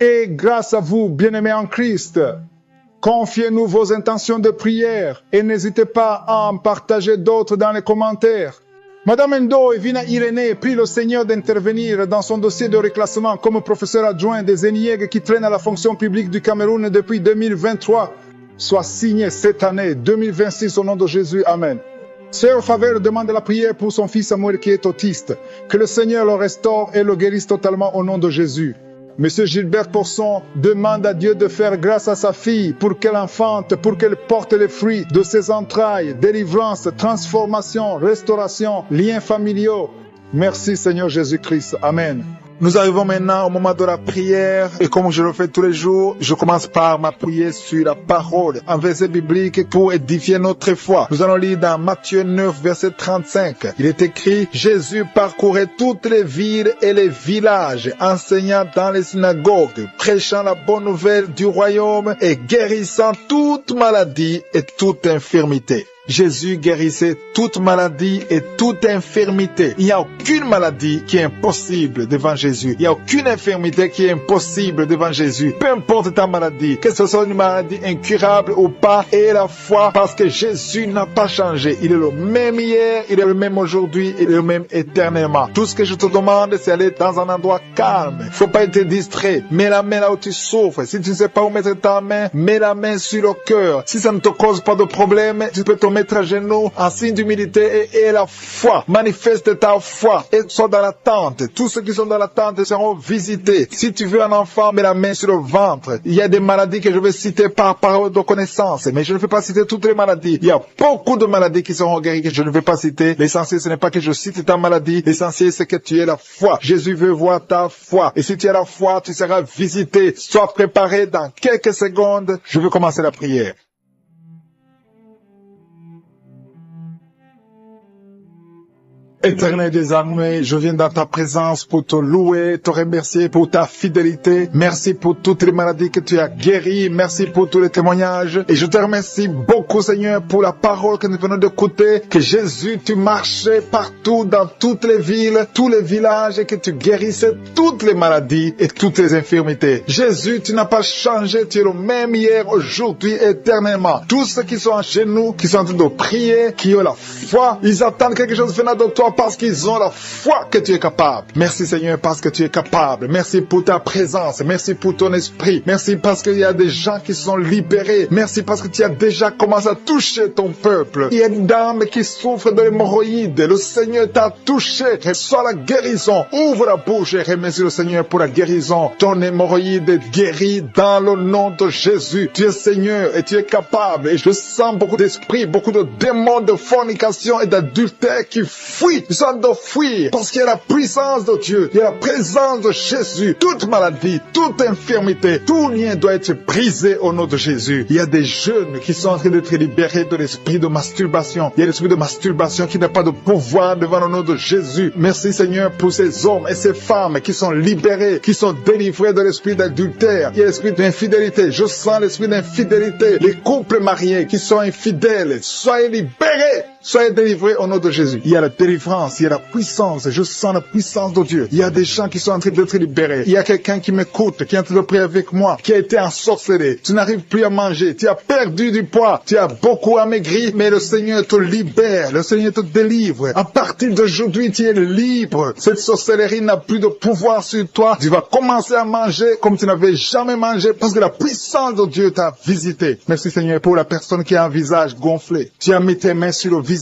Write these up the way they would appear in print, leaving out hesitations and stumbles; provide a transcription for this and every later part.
Et grâce à vous, bien-aimés en Christ, confiez-nous vos intentions de prière et n'hésitez pas à en partager d'autres dans les commentaires. Madame Ndo et Vina Irénée prient le Seigneur d'intervenir dans son dossier de reclassement comme professeur adjoint des ENIEG qui traîne à la fonction publique du Cameroun depuis 2023. Soit signé cette année 2026 au nom de Jésus. Amen. Sœur Faveur demande la prière pour son fils Samuel qui est autiste. Que le Seigneur le restaure et le guérisse totalement au nom de Jésus. Monsieur Gilbert Porson demande à Dieu de faire grâce à sa fille pour qu'elle enfante, pour qu'elle porte les fruits de ses entrailles, délivrance, transformation, restauration, liens familiaux. Merci Seigneur Jésus-Christ. Amen. Nous arrivons maintenant au moment de la prière et comme je le fais tous les jours, je commence par m'appuyer sur la parole, un verset biblique pour édifier notre foi. Nous allons lire dans Matthieu 9, verset 35. Il est écrit, Jésus parcourait toutes les villes et les villages, enseignant dans les synagogues, prêchant la bonne nouvelle du royaume et guérissant toute maladie et toute infirmité. Jésus guérissait toute maladie et toute infirmité. Il n'y a aucune maladie qui est impossible devant Jésus. Il n'y a aucune infirmité qui est impossible devant Jésus. Peu importe ta maladie, que ce soit une maladie incurable ou pas, et la foi, parce que Jésus n'a pas changé. Il est le même hier, il est le même aujourd'hui, il est le même éternellement. Tout ce que je te demande, c'est aller dans un endroit calme. Il ne faut pas être distrait. Mets la main là où tu souffres. Si tu ne sais pas où mettre ta main, mets la main sur le cœur. Si ça ne te cause pas de problème, tu peux te mettre à genoux en signe d'humilité et la foi. Manifeste ta foi et sois dans l'attente. Tous ceux qui sont dans l'attente seront visités. Si tu veux un enfant, mets la main sur le ventre. Il y a des maladies que je vais citer par parole de connaissance, mais je ne vais pas citer toutes les maladies. Il y a beaucoup de maladies qui seront guéries que je ne vais pas citer. L'essentiel, ce n'est pas que je cite ta maladie. L'essentiel, c'est que tu aies la foi. Jésus veut voir ta foi. Et si tu as la foi, tu seras visité. Sois préparé dans quelques secondes. Je veux commencer la prière. Éternel des armées, je viens dans ta présence pour te louer, te remercier pour ta fidélité. Merci pour toutes les maladies que tu as guéries. Merci pour tous les témoignages. Et je te remercie beaucoup, Seigneur, pour la parole que nous venons d'écouter. Que Jésus, tu marchais partout, dans toutes les villes, tous les villages, et que tu guérissais toutes les maladies et toutes les infirmités. Jésus, tu n'as pas changé. Tu es le même hier, aujourd'hui, éternellement. Tous ceux qui sont chez nous, qui sont en train de prier, qui ont la foi, ils attendent quelque chose venant de toi, parce qu'ils ont la foi que tu es capable. Merci Seigneur parce que tu es capable. Merci pour ta présence. Merci pour ton esprit. Merci parce qu'il y a des gens qui sont libérés. Merci parce que tu as déjà commencé à toucher ton peuple. Il y a une dame qui souffre de l'hémorroïde. Le Seigneur t'a touché. Reçois la guérison. Ouvre la bouche et remercie le Seigneur pour la guérison. Ton hémorroïde est guérie dans le nom de Jésus. Tu es Seigneur et tu es capable. Et je sens beaucoup d'esprits, beaucoup de démons de fornication et d'adultère qui fuient. Ils sont de fuir parce qu'il y a la puissance de Dieu, il y a la présence de Jésus. Toute maladie, toute infirmité, tout lien doit être brisé au nom de Jésus. Il y a des jeunes qui sont en train d'être libérés de l'esprit de masturbation. Il y a l'esprit de masturbation qui n'a pas de pouvoir devant le nom de Jésus. Merci Seigneur pour ces hommes et ces femmes qui sont libérés, qui sont délivrés de l'esprit d'adultère. Il y a l'esprit d'infidélité. Je sens l'esprit d'infidélité. Les couples mariés qui sont infidèles, soyez libérés. Soyez délivrés au nom de Jésus. Il y a la délivrance, il y a la puissance. Je sens la puissance de Dieu. Il y a des gens qui sont en train d'être libérés. Il y a quelqu'un qui m'écoute, qui est en train de prier avec moi, qui a été ensorcelé. Tu n'arrives plus à manger. Tu as perdu du poids. Tu as beaucoup amaigri, mais le Seigneur te libère. Le Seigneur te délivre. À partir d'aujourd'hui, tu es libre. Cette sorcellerie n'a plus de pouvoir sur toi. Tu vas commencer à manger comme tu n'avais jamais mangé parce que la puissance de Dieu t'a visité. Merci Seigneur pour la personne qui a un visage gonflé. Tu as mis tes mains sur le visage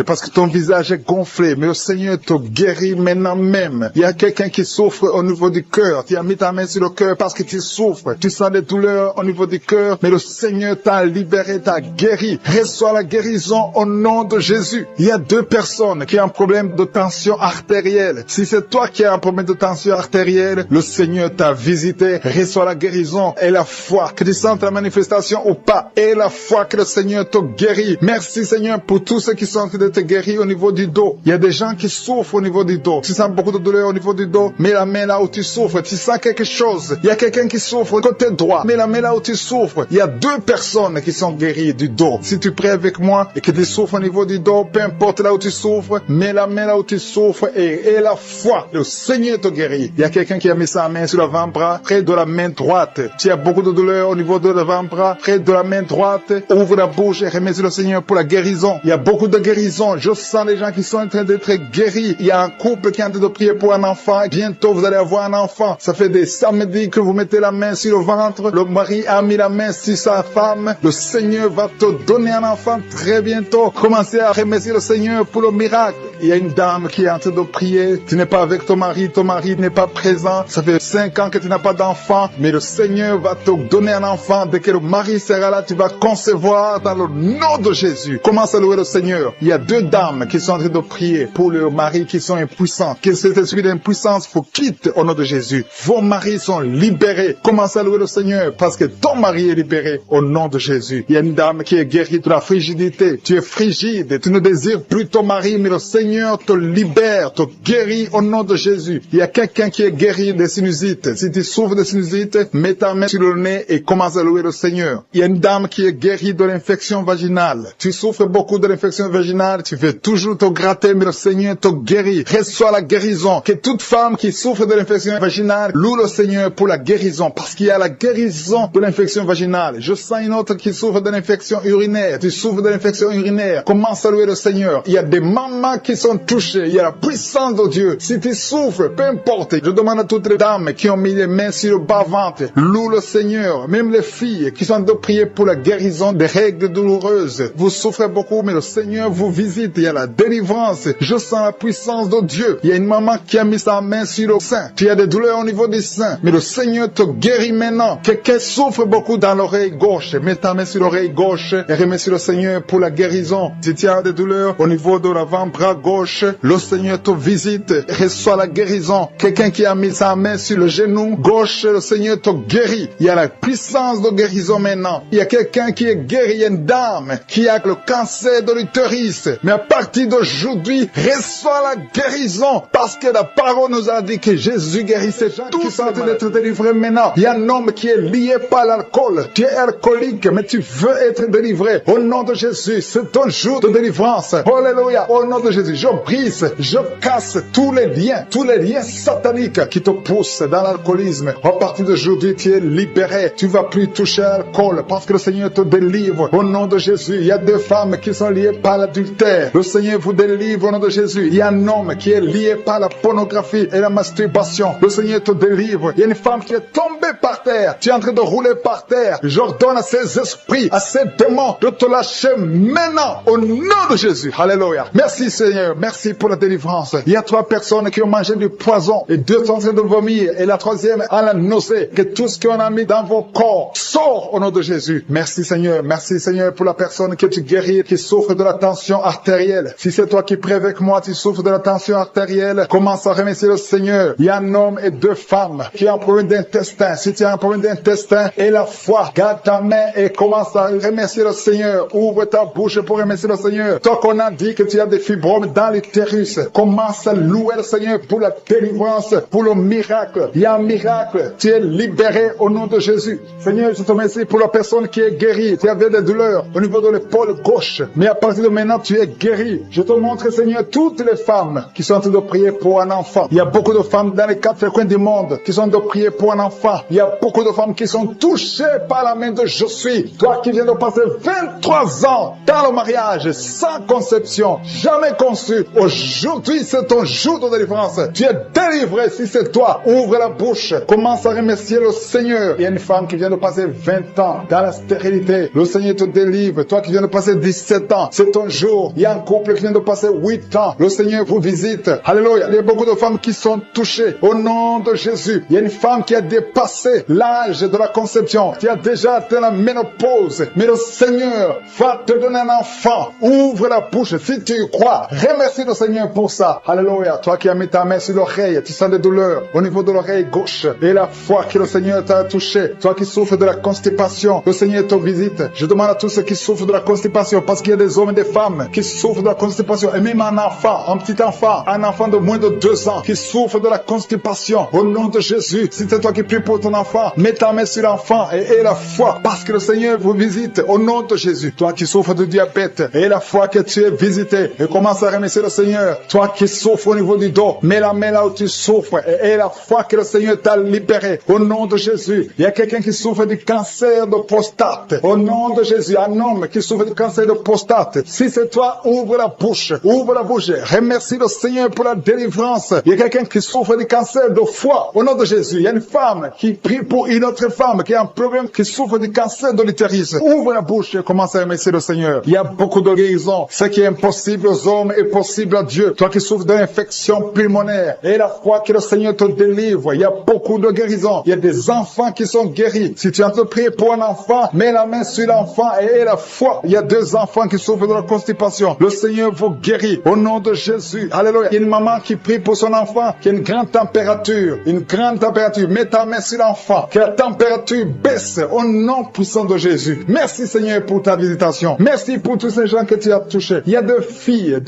parce que ton visage est gonflé, mais le Seigneur te guérit maintenant même. Il y a quelqu'un qui souffre au niveau du cœur. Tu as mis ta main sur le cœur parce que tu souffres. Tu sens des douleurs au niveau du cœur, mais le Seigneur t'a libéré, t'a guéri. Reçois la guérison au nom de Jésus. Il y a deux personnes qui ont un problème de tension artérielle. Si c'est toi qui as un problème de tension artérielle, le Seigneur t'a visité. Reçois la guérison et la foi. Que tu sentes la manifestation ou pas, et la foi que le Seigneur te guérit. Merci Seigneur pour tous ceux qui qui sont en train d'être guéris au niveau du dos. Il y a des gens qui souffrent au niveau du dos. Tu sens beaucoup de douleur au niveau du dos. Mets la main là où tu souffres. Tu sens quelque chose. Il y a quelqu'un qui souffre côté droit. Mets la main là où tu souffres. Il y a 2 personnes qui sont guéries du dos. Si tu pries avec moi et que tu souffres au niveau du dos, peu importe là où tu souffres, mets la main là où tu souffres et la foi. Le Seigneur te guérit. Il y a quelqu'un qui a mis sa main sur l'avant-bras, près de la main droite. Tu as beaucoup de douleur au niveau de l'avant-bras, près de la main droite. Ouvre la bouche et remercie le Seigneur pour la guérison. Il y a beaucoup de guérison. Je sens les gens qui sont en train d'être guéris. Il y a un couple qui est en train de prier pour un enfant. Bientôt, vous allez avoir un enfant. Ça fait des samedis que vous mettez la main sur le ventre. Le mari a mis la main sur sa femme. Le Seigneur va te donner un enfant très bientôt. Commencez à remercier le Seigneur pour le miracle. Il y a une dame qui est en train de prier. Tu n'es pas avec ton mari n'est pas présent. Ça fait 5 ans que tu n'as pas d'enfant. Mais le Seigneur va te donner un enfant. Dès que le mari sera là, tu vas concevoir dans le nom de Jésus. Commence à louer le Seigneur. Il y a 2 dames qui sont en train de prier pour le mari qui sont impuissants. Que cet esprit d'impuissance vous quitte au nom de Jésus. Vos maris sont libérés. Commence à louer le Seigneur parce que ton mari est libéré au nom de Jésus. Il y a une dame qui est guérie de la frigidité. Tu es frigide. Tu ne désires plus ton mari, mais le Seigneur te libère, te guérit au nom de Jésus. Il y a quelqu'un qui est guéri des sinusites. Si tu souffres de sinusites, mets ta main sur le nez et commence à louer le Seigneur. Il y a une dame qui est guérie de l'infection vaginale. Tu souffres beaucoup de l'infection vaginale. Tu fais toujours te gratter, mais le Seigneur te guérit. Reçois la guérison. Que toute femme qui souffre de l'infection vaginale loue le Seigneur pour la guérison, parce qu'il y a la guérison de l'infection vaginale. Je sens une autre qui souffre de l'infection urinaire. Tu souffres de l'infection urinaire. Commence à louer le Seigneur. Il y a des mamans qui sont touchées. Il y a la puissance de Dieu. Si tu souffres, peu importe. Je demande à toutes les dames qui ont mis les mains sur le bas-ventre, loue le Seigneur. Même les filles qui sont de prier pour la guérison des règles douloureuses. Vous souffrez beaucoup, mais le Seigneur vous visite. Il y a la délivrance. Je sens la puissance de Dieu. Il y a une maman qui a mis sa main sur le sein. Tu as des douleurs au niveau du sein, mais le Seigneur te guérit maintenant. Quelqu'un souffre beaucoup dans l'oreille gauche. Mets ta main sur l'oreille gauche et remercie le Seigneur pour la guérison. Si tu as des douleurs au niveau de l'avant-bras gauche, le Seigneur te visite. Reçois la guérison. Quelqu'un qui a mis sa main sur le genou gauche, le Seigneur te guérit. Il y a la puissance de guérison maintenant. Il y a quelqu'un qui est guéri. Il y a une dame qui a le cancer de l'utérus. Mais à partir d'aujourd'hui, reçois la guérison. Parce que la parole nous a dit que Jésus guérissait ces gens qui sont en train d'être délivrés maintenant. Il y a un homme qui est lié par l'alcool. Tu es alcoolique, mais tu veux être délivré. Au nom de Jésus, c'est ton jour de délivrance. Alléluia. Au nom de Jésus, je brise, je casse tous les liens sataniques qui te poussent dans l'alcoolisme. À partir d'aujourd'hui, tu es libéré. Tu vas plus toucher à l'alcool parce que le Seigneur te délivre. Au nom de Jésus, il y a 2 femmes qui sont liées par l'adultère. Le Seigneur vous délivre au nom de Jésus. Il y a un homme qui est lié par la pornographie et la masturbation. Le Seigneur te délivre. Il y a une femme qui est tombée par terre. Tu es en train de rouler par terre. J'ordonne à ces esprits, à ces démons de te lâcher maintenant au nom de Jésus. Alléluia. Merci Seigneur. Merci pour la délivrance. Il y a 3 personnes qui ont mangé du poison et 2 sont en train de vomir et la 3e a la nausée. Que tout ce qu'on a mis dans vos corps sort au nom de Jésus. Merci Seigneur. Merci Seigneur pour la personne que tu guéris, qui souffre de la tension artérielle. Si c'est toi qui pries avec moi, tu souffres de la tension artérielle, commence à remercier le Seigneur. Il y a un homme et 2 femmes qui ont un problème d'intestin. Si tu as un problème d'intestin et la foi, garde ta main et commence à remercier le Seigneur. Ouvre ta bouche pour remercier le Seigneur. Toi qu'on a dit que tu as des fibromes dans l'utérus, commence à louer le Seigneur pour la délivrance, pour le miracle. Il y a un miracle. Tu es libéré au nom de Jésus. Seigneur, je te remercie pour la personne qui est guérie. Tu avais des douleurs au niveau de l'épaule gauche, mais à partir de maintenant, tu es guéri. Je te montre, Seigneur, toutes les femmes qui sont en train de prier pour un enfant. Il y a beaucoup de femmes dans les 4 coins du monde qui sont en train de prier pour un enfant. Il y a beaucoup de femmes qui sont touchées par la main de Je suis. Toi qui viens de passer 23 ans dans le mariage, sans conception, jamais conçu. Aujourd'hui, c'est ton jour de délivrance. Tu es délivré si c'est toi. Ouvre la bouche. Commence à remercier le Seigneur. Il y a une femme qui vient de passer 20 ans dans la stérilité. Le Seigneur te délivre. Toi qui viens de passer 17 ans, c'est ton jour. Il y a un couple qui vient de passer 8 ans. Le Seigneur vous visite. Alléluia. Il y a beaucoup de femmes qui sont touchées. Au nom de Jésus. Il y a une femme qui a dépassé l'âge de la conception. Qui a déjà atteint la ménopause. Mais le Seigneur va te donner un enfant. Ouvre la bouche si tu y crois. Remercie le Seigneur pour ça. Alléluia. Toi qui as mis ta main sur l'oreille, tu sens des douleurs au niveau de l'oreille gauche. Et la foi que le Seigneur t'a touché. Toi qui souffres de la constipation, le Seigneur te visite. Je demande à tous ceux qui souffrent de la constipation, parce qu'il y a des hommes et des des femmes qui souffrent de la constipation, et même un enfant, un petit enfant, un enfant de moins de 2 ans qui souffre de la constipation. Au nom de Jésus, si c'est toi qui pries pour ton enfant, mets ta main sur l'enfant et aie la foi, parce que le Seigneur vous visite. Au nom de Jésus, toi qui souffres de diabète, aie la foi que tu es visité et commence à remercier le Seigneur. Toi qui souffres au niveau du dos, mets la main là où tu souffres et aie la foi que le Seigneur t'a libéré. Au nom de Jésus, il y a quelqu'un qui souffre du cancer de prostate. Au nom de Jésus, un homme qui souffre du cancer de prostate. Si c'est toi, ouvre la bouche. Ouvre la bouche. Remercie le Seigneur pour la délivrance. Il y a quelqu'un qui souffre du cancer de foie. Au nom de Jésus, il y a une femme qui prie pour une autre femme qui a un problème, qui souffre du cancer de l'utérus. Ouvre la bouche et commence à remercier le Seigneur. Il y a beaucoup de guérisons. Ce qui est impossible aux hommes est possible à Dieu. Toi qui souffres d'une infection pulmonaire, et la foi que le Seigneur te délivre. Il y a beaucoup de guérisons. Il y a des enfants qui sont guéris. Si tu es en train de prier pour un enfant, mets la main sur l'enfant et aie la foi. Il y a 2 enfants qui souffrent de la constipation. Le Seigneur vous guérit. Au nom de Jésus. Alléluia. Il y a une maman qui prie pour son enfant qui a une grande température. Une grande température. Mets ta main sur l'enfant. Que la température baisse au nom puissant de Jésus. Merci Seigneur pour ta visitation. Merci pour tous ces gens que tu as touchés. Il y a 2 filles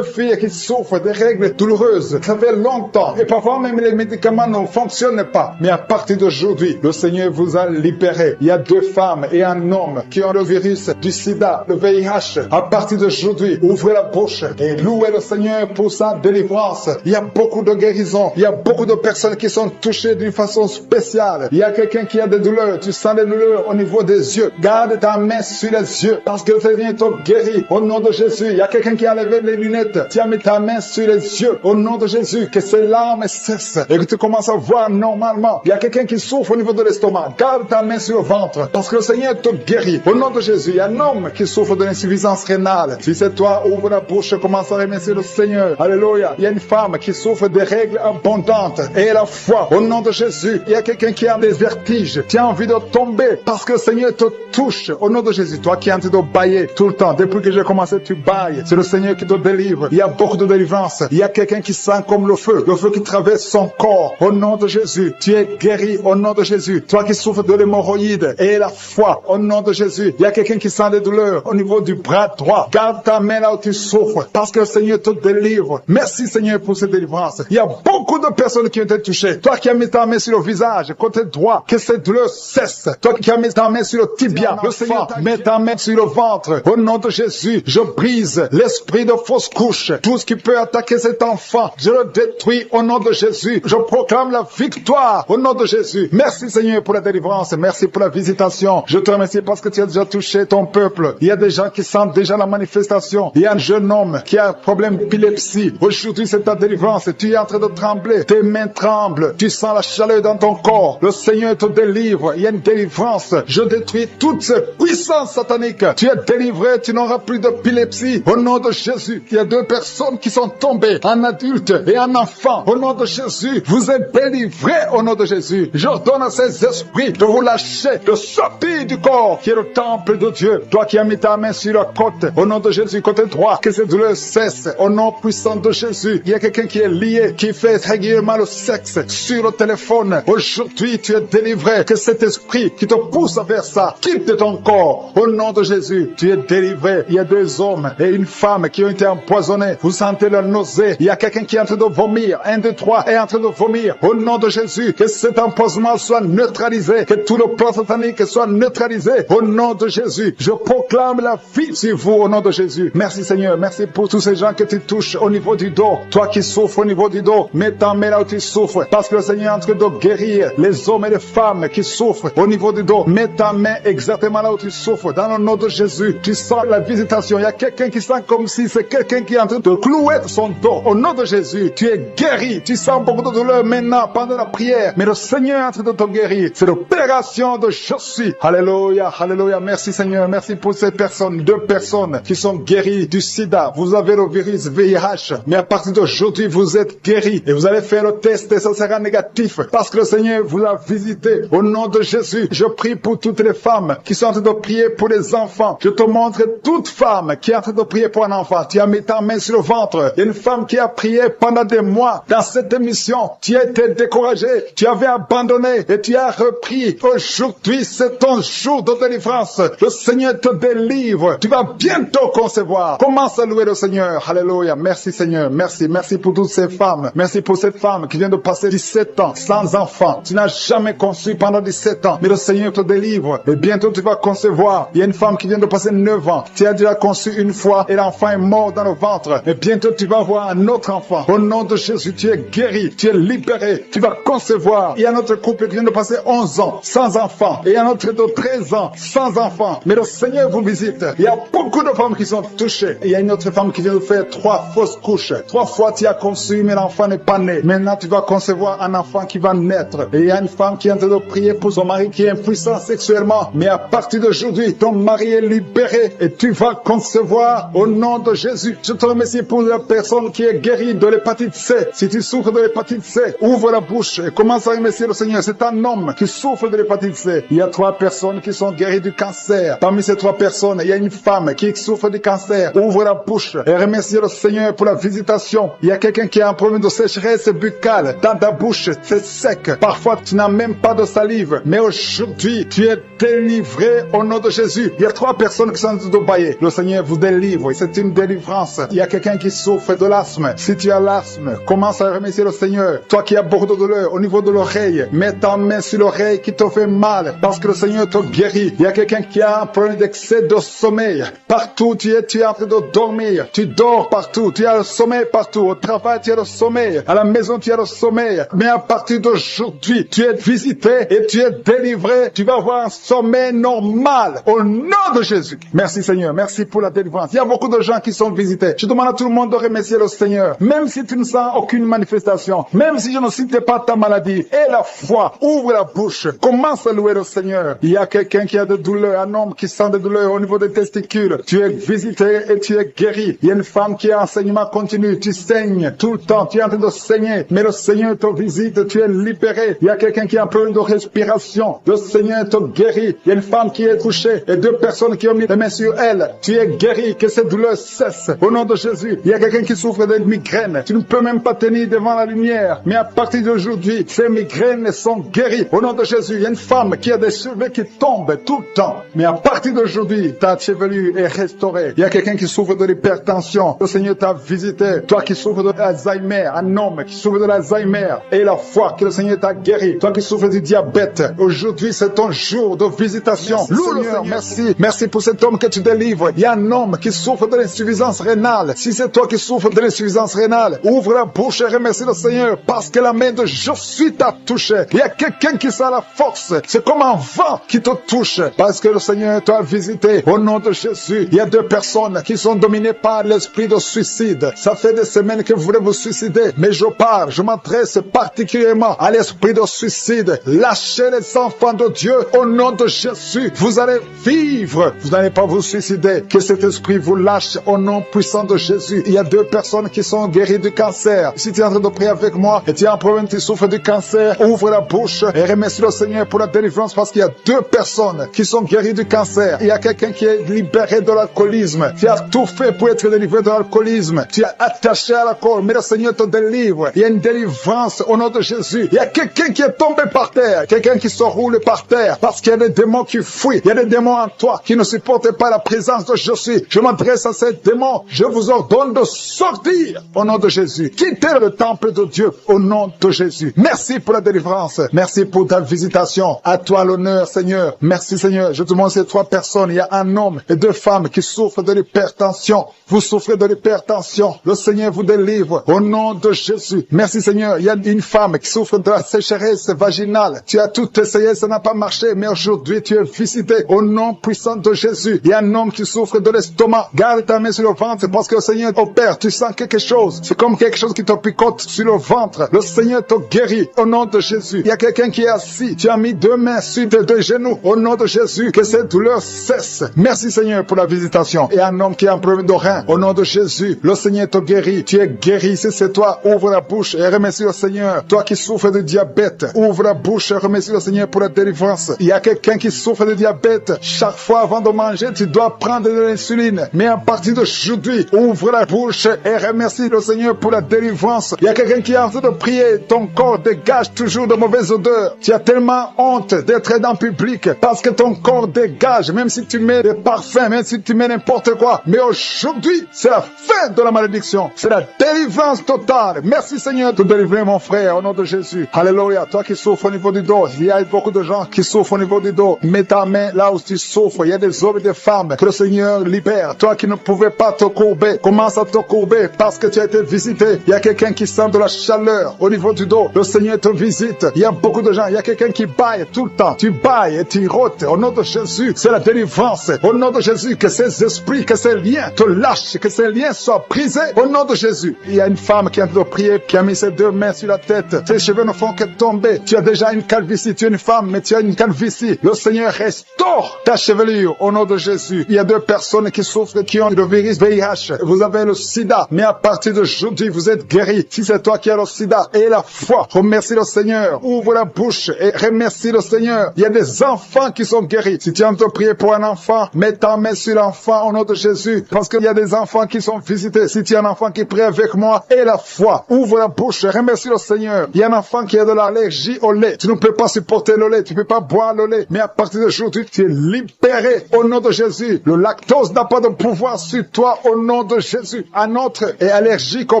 qui souffrent des règles douloureuses. Ça fait longtemps. Et parfois même les médicaments ne fonctionnent pas. Mais à partir d'aujourd'hui, le Seigneur vous a libéré. Il y a 2 femmes et un homme qui ont le virus du sida, le VIH. À partir d'aujourd'hui, ouvrez la bouche et louez le Seigneur pour sa délivrance. Il y a beaucoup de guérisons. Il y a beaucoup de personnes qui sont touchées d'une façon spéciale. Il y a quelqu'un qui a des douleurs. Tu sens des douleurs au niveau des yeux. Garde ta main sur les yeux parce que le Seigneur te guérit. Au nom de Jésus, il y a quelqu'un qui a levé les lunettes. Tu as mis ta main sur les yeux. Au nom de Jésus, que ces larmes cessent et que tu commences à voir normalement. Il y a quelqu'un qui souffre au niveau de l'estomac. Garde ta main sur le ventre parce que le Seigneur te guérit. Au nom de Jésus, il y a un homme qui souffre de l'insuffisance rénale. Si c'est toi, ouvre la bouche et commence à remercier le Seigneur. Alléluia. Il y a une femme qui souffre des règles abondantes et la foi. Au nom de Jésus, il y a quelqu'un qui a des vertiges. Tu as envie de tomber parce que le Seigneur te touche. Au nom de Jésus, toi qui es en train de bailler tout le temps. Depuis que j'ai commencé, tu bailles. C'est le Seigneur qui te délivre. Il y a beaucoup de délivrance. Il y a quelqu'un qui sent comme le feu qui traverse son corps. Au nom de Jésus, tu es guéri. Au nom de Jésus, toi qui souffres de l'hémorroïde et la foi. Au nom de Jésus, il y a quelqu'un qui sent des douleurs au niveau du bras droit. Garde ta main là où tu souffres parce que le Seigneur te délivre. Merci Seigneur pour cette délivrance. Il y a beaucoup de personnes qui ont été touchées. Toi qui as mis ta main sur le visage, côté droit, que cette douleur cesse. Toi qui as mis ta main sur le tibia, le Seigneur met ta main sur le ventre. Au nom de Jésus, je brise l'esprit de fausse couche. Tout ce qui peut attaquer cet enfant, je le détruis au nom de Jésus. Je proclame la victoire au nom de Jésus. Merci Seigneur pour la délivrance. Merci pour la visitation. Je te remercie parce que tu as déjà touché ton peuple. Il y a des gens qui sentent déjà la manifestation. Il y a un jeune homme qui a un problème d'épilepsie. Aujourd'hui, c'est ta délivrance. Tu es en train de trembler. Tes mains tremblent. Tu sens la chaleur dans ton corps. Le Seigneur te délivre. Il y a une délivrance. Je détruis toutes ces puissances sataniques. Tu es délivré. Tu n'auras plus d'épilepsie. Au nom de Jésus, il y a 2 personnes qui sont tombées. Un adulte et un enfant. Au nom de Jésus, vous êtes délivrés au nom de Jésus. J'ordonne à ces esprits de vous lâcher, de sortir du corps qui est le temple de Dieu. Toi qui as mis ta main sur la côte, au nom de Jésus, côté droit, que ces douleurs cessent. Au nom puissant de Jésus, il y a quelqu'un qui est lié, qui fait régulièrement le sexe sur le téléphone. Aujourd'hui, tu es délivré. Que cet esprit qui te pousse vers ça quitte ton corps. Au nom de Jésus, tu es délivré. Il y a 2 hommes et une femme qui ont été empoisonnés. Vous sentez la nausée. Il y a quelqu'un qui est en train de vomir. 1, 2, 3 est en train de vomir. Au nom de Jésus, que cet empoisonnement soit neutralisé. Que tout le plan satanique soit neutralisé. Au nom de Jésus, je proclame la vie sur vous au nom de Jésus. Merci Seigneur. Merci pour tous ces gens que tu touches au niveau du dos. Toi qui souffres au niveau du dos, mets ta main là où tu souffres. Parce que le Seigneur est en train de guérir les hommes et les femmes qui souffrent au niveau du dos. Mets ta main exactement là où tu souffres. Dans le nom de Jésus, tu sens la visitation. Il y a quelqu'un qui sent comme si c'est quelqu'un qui est en train de clouer son dos. Au nom de Jésus, tu es guéri. Tu sens beaucoup de douleur maintenant pendant la prière. Mais le Seigneur est en train de te guérir. C'est l'opération de je suis. Alléluia, alléluia. Merci Seigneur. Merci pour ces personnes, 2 personnes qui sont guéries du sida. Vous avez le virus VIH. Mais à partir d'aujourd'hui, vous êtes guéris. Et vous allez faire le test et ça sera négatif. Parce que le Seigneur vous a visité. Au nom de Jésus, je prie pour toutes les femmes qui sont en train de prier pour les enfants. Je te montre toute femme qui est en train de prier pour un enfant. Tu as mis ta main sur le ventre. Il y a une femme qui a prié pendant des mois dans cette émission. Tu as été découragé. Tu avais abandonné et tu as repris. Aujourd'hui, c'est ton jour de délivrance. Le Seigneur te délivre. Tu vas bientôt concevoir. Commence à louer le Seigneur. Alléluia. Merci Seigneur. Merci. Merci pour toutes ces femmes. Merci pour cette femme qui vient de passer 17 ans sans enfant. Tu n'as jamais conçu pendant 17 ans. Mais le Seigneur te délivre. Et bientôt tu vas concevoir. Il y a une femme qui vient de passer 9 ans. Tu as déjà conçu une fois et l'enfant est mort dans le ventre. Et bientôt tu vas avoir un autre enfant. Au nom de Jésus, tu es guéri. Tu es libéré. Tu vas concevoir. Il y a notre couple qui vient de passer 11 ans sans enfant. Et il y a notre de 13 ans sans enfant. Mais le Seigneur vous visite. Il y a beaucoup de femmes qui sont touchées. Et il y a une autre femme qui vient de faire 3 fausses couches. 3 fois tu as conçu, mais l'enfant n'est pas né. Maintenant tu vas concevoir un enfant qui va naître. Et il y a une femme qui est en train de prier pour son mari qui est impuissant sexuellement. Mais à partir d'aujourd'hui, ton mari est libéré et tu vas concevoir au nom de Jésus. Je te remercie pour la personne qui est guérie de l'hépatite C. Si tu souffres de l'hépatite C, ouvre la bouche et commence à remercier le Seigneur. C'est un homme qui souffre de l'hépatite C. Il y a 3 personnes qui sont guéries du cancer. Parmi ces 3 personnes, il y a une femme qui souffre du cancer. Ouvre la bouche et remercie le Seigneur pour la visitation. Il y a quelqu'un qui a un problème de sécheresse buccale. Dans ta bouche, c'est sec. Parfois, tu n'as même pas de salive. Mais aujourd'hui, tu es délivré au nom de Jésus. Il y a 3 personnes qui sont en train de bailler. Le Seigneur vous délivre. C'est une délivrance. Il y a quelqu'un qui souffre de l'asthme. Si tu as l'asthme, commence à remercier le Seigneur. Toi qui as beaucoup de douleur au niveau de l'oreille, mets ta main sur l'oreille qui te fait mal parce que le Seigneur te guérit. Il y a quelqu'un qui a un problème d'excès de sommeil. Partout tu es en train de dormir. Tu dors partout. Tu as le sommeil partout. Au travail, tu as le sommeil. À la maison, tu as le sommeil. Mais à partir d'aujourd'hui, tu es visité et tu es délivré. Tu vas avoir un sommeil normal au nom de Jésus. Merci Seigneur. Merci pour la délivrance. Il y a beaucoup de gens qui sont visités. Je demande à tout le monde de remercier le Seigneur. Même si tu ne sens aucune manifestation, même si je ne cite pas ta maladie, et la foi, ouvre la bouche. Commence à louer le Seigneur. Il y a quelqu'un qui a des douleurs, un homme qui sent des douleurs au niveau des testicules. Tu es visité et tu es guéri. Il y a une femme qui a enseignement continu. Tu saignes tout le temps. Tu es en train de saigner. Mais le Seigneur te visite. Tu es libéré. Il y a quelqu'un qui a un problème de respiration. Le Seigneur te guérit. Il y a une femme qui est touchée et 2 personnes qui ont mis les mains sur elle. Tu es guéri. Que cette douleur cesse. Au nom de Jésus. Il y a quelqu'un qui souffre de migraines. Tu ne peux même pas tenir devant la lumière. Mais à partir d'aujourd'hui, ces migraines sont guéries. Au nom de Jésus, il y a une femme qui a des cheveux qui tombent tout le temps. Mais à partir d'aujourd'hui, ta chevelure est restaurée. Il y a quelqu'un qui souffre de l'hypertension. Le Seigneur t'a visité. Toi qui souffres de l'Alzheimer, un homme qui souffre de l'Alzheimer. Et la foi que le Seigneur t'a guéri. Toi qui souffres du diabète. Aujourd'hui, c'est ton jour de visitation. Loue le Seigneur. Merci. Merci pour cet homme que tu délivres. Il y a un homme qui souffre de l'insuffisance rénale. Si c'est toi qui souffres de l'insuffisance rénale, ouvre la bouche et remercie le Seigneur parce que la main de Jésus t'a touché. Il y a quelqu'un qui sent la force. C'est comme un vent qui te touche parce que le Seigneur t'a visité. Au nom de Jésus, il y a 2 personnes qui sont dominées par l'esprit de suicide. Ça fait des semaines que vous voulez vous suicider, mais je m'adresse particulièrement à l'esprit de suicide. Lâchez les enfants de Dieu au nom de Jésus. Vous allez vivre. Vous n'allez pas vous suicider. Que cet esprit vous lâche au nom puissant de Jésus. Il y a 2 personnes qui sont guéries du cancer. Si tu es en train de prier avec moi et tu as un problème, tu souffres du cancer, ouvre la bouche et remercie le Seigneur pour la délivrance parce qu'il y a 2 personnes qui sont guéries du cancer. Il y a quelqu'un qui est libéré de l'alcoolisme. Tu as tout fait pour être délivré de l'alcoolisme. Tu es attaché à l'alcool, mais le Seigneur te délivre. Il y a une délivrance au nom de Jésus. Il y a quelqu'un qui est tombé par terre, quelqu'un qui se roule par terre parce qu'il y a des démons qui fuient. Il y a des démons en toi qui ne supportent pas la présence de Jésus. Je m'adresse à ces démons. Je vous ordonne de sortir au nom de Jésus. Quittez le temple de Dieu au nom de Jésus. Merci pour la délivrance. Merci pour ta visitation. À toi l'honneur, Seigneur. Merci, Seigneur. Je te demande ces 3 personnes. Il y a un homme et 2 femmes qui souffrent de l'hypertension. Vous souffrez de l'hypertension. Le Seigneur vous délivre au nom de Jésus. Merci, Seigneur. Il y a une femme qui souffre de la sécheresse vaginale. Tu as tout essayé, ça n'a pas marché, mais aujourd'hui tu es visité au nom puissant de Jésus. Il y a un homme qui souffre de l'estomac. Garde ta main sur le ventre parce que le Seigneur opère. Tu sens quelque chose. C'est comme quelque chose qui te picote sur le ventre. Le Seigneur te guérit au nom de Jésus. Il y a quelqu'un qui est assis. Tu as mis 2 mains sur tes 2 genoux au nom de Jésus. Que cette douleur cesse. Merci, Seigneur, pour la visitation. Et un homme qui a un problème de rein au nom de Jésus. Le Seigneur te guérit. Tu es guéri. Si c'est toi, ouvre la bouche et remercie le Seigneur. Toi qui souffres de diabète, ouvre la bouche et remercie le Seigneur pour la délivrance. Il y a quelqu'un qui souffre de diabète. Chaque fois avant de manger, tu dois prendre de l'insuline. Mais à partir d'aujourd'hui, ouvre la bouche et remercie le Seigneur pour la délivrance. Il y a quelqu'un qui est en train de prier. Ton corps dégage toujours de mauvaises odeurs. Tu as tellement honte d'être dans le public parce que ton corps dégage. Même si tu mets des parfums, même si tu mets n'importe quoi. Mais aujourd'hui, c'est la fin de la malédiction. C'est la délivrance totale. Merci Seigneur de délivrer mon frère au nom de Jésus. Alléluia. Toi qui souffres au niveau du dos, il y a beaucoup de gens qui souffrent au niveau du dos. Mets ta main là où tu souffres. Il y a des hommes et des femmes que le Seigneur libère. Toi qui ne pouvais pas te courber, commence à te courber parce que tu as été visité. Il y a quelqu'un qui sent de la chaleur au niveau du dos. Le Seigneur te visite. Il y a beaucoup de gens. Il y a quelqu'un qui baille tout le temps. Tu bailles et tu rôtes. Au nom de Jésus, c'est la délivrance. Au nom de Jésus, que ces esprits, que ces liens te lâchent, que ces liens soient brisés. Au nom de Jésus. Il y a une femme qui est en train de prier, qui a mis ses deux mains sur la tête. Ses cheveux ne font que tomber. Tu as déjà une calvitie. Tu es une femme, mais tu as une calvitie. Le Seigneur restaure ta chevelure au nom de Jésus. Il y a deux personnes qui souffrent, qui ont le virus VIH. Vous avez le sida, mais à partir d'aujourd'hui, vous êtes guéri. Si c'est toi qui as le sida, et la foi, remercie le Seigneur. Ouvre la bouche et remercie le Seigneur. Il y a des enfants qui sont guéris. Si tu es en train de prier pour un enfant, mets ta main sur l'enfant au nom de Jésus. Parce qu'il y a des enfants qui sont visités. Si tu es un enfant qui prie avec moi, et la foi, ouvre la bouche et remercie le Seigneur. Il y a un enfant qui a de l'allergie au lait. Tu ne peux pas supporter le lait. Tu ne peux pas boire le lait. Mais à partir d'aujourd'hui, tu es libéré au nom de Jésus. Le lactose n'a pas de pouvoir sur toi au nom de Jésus. Un autre est allergique au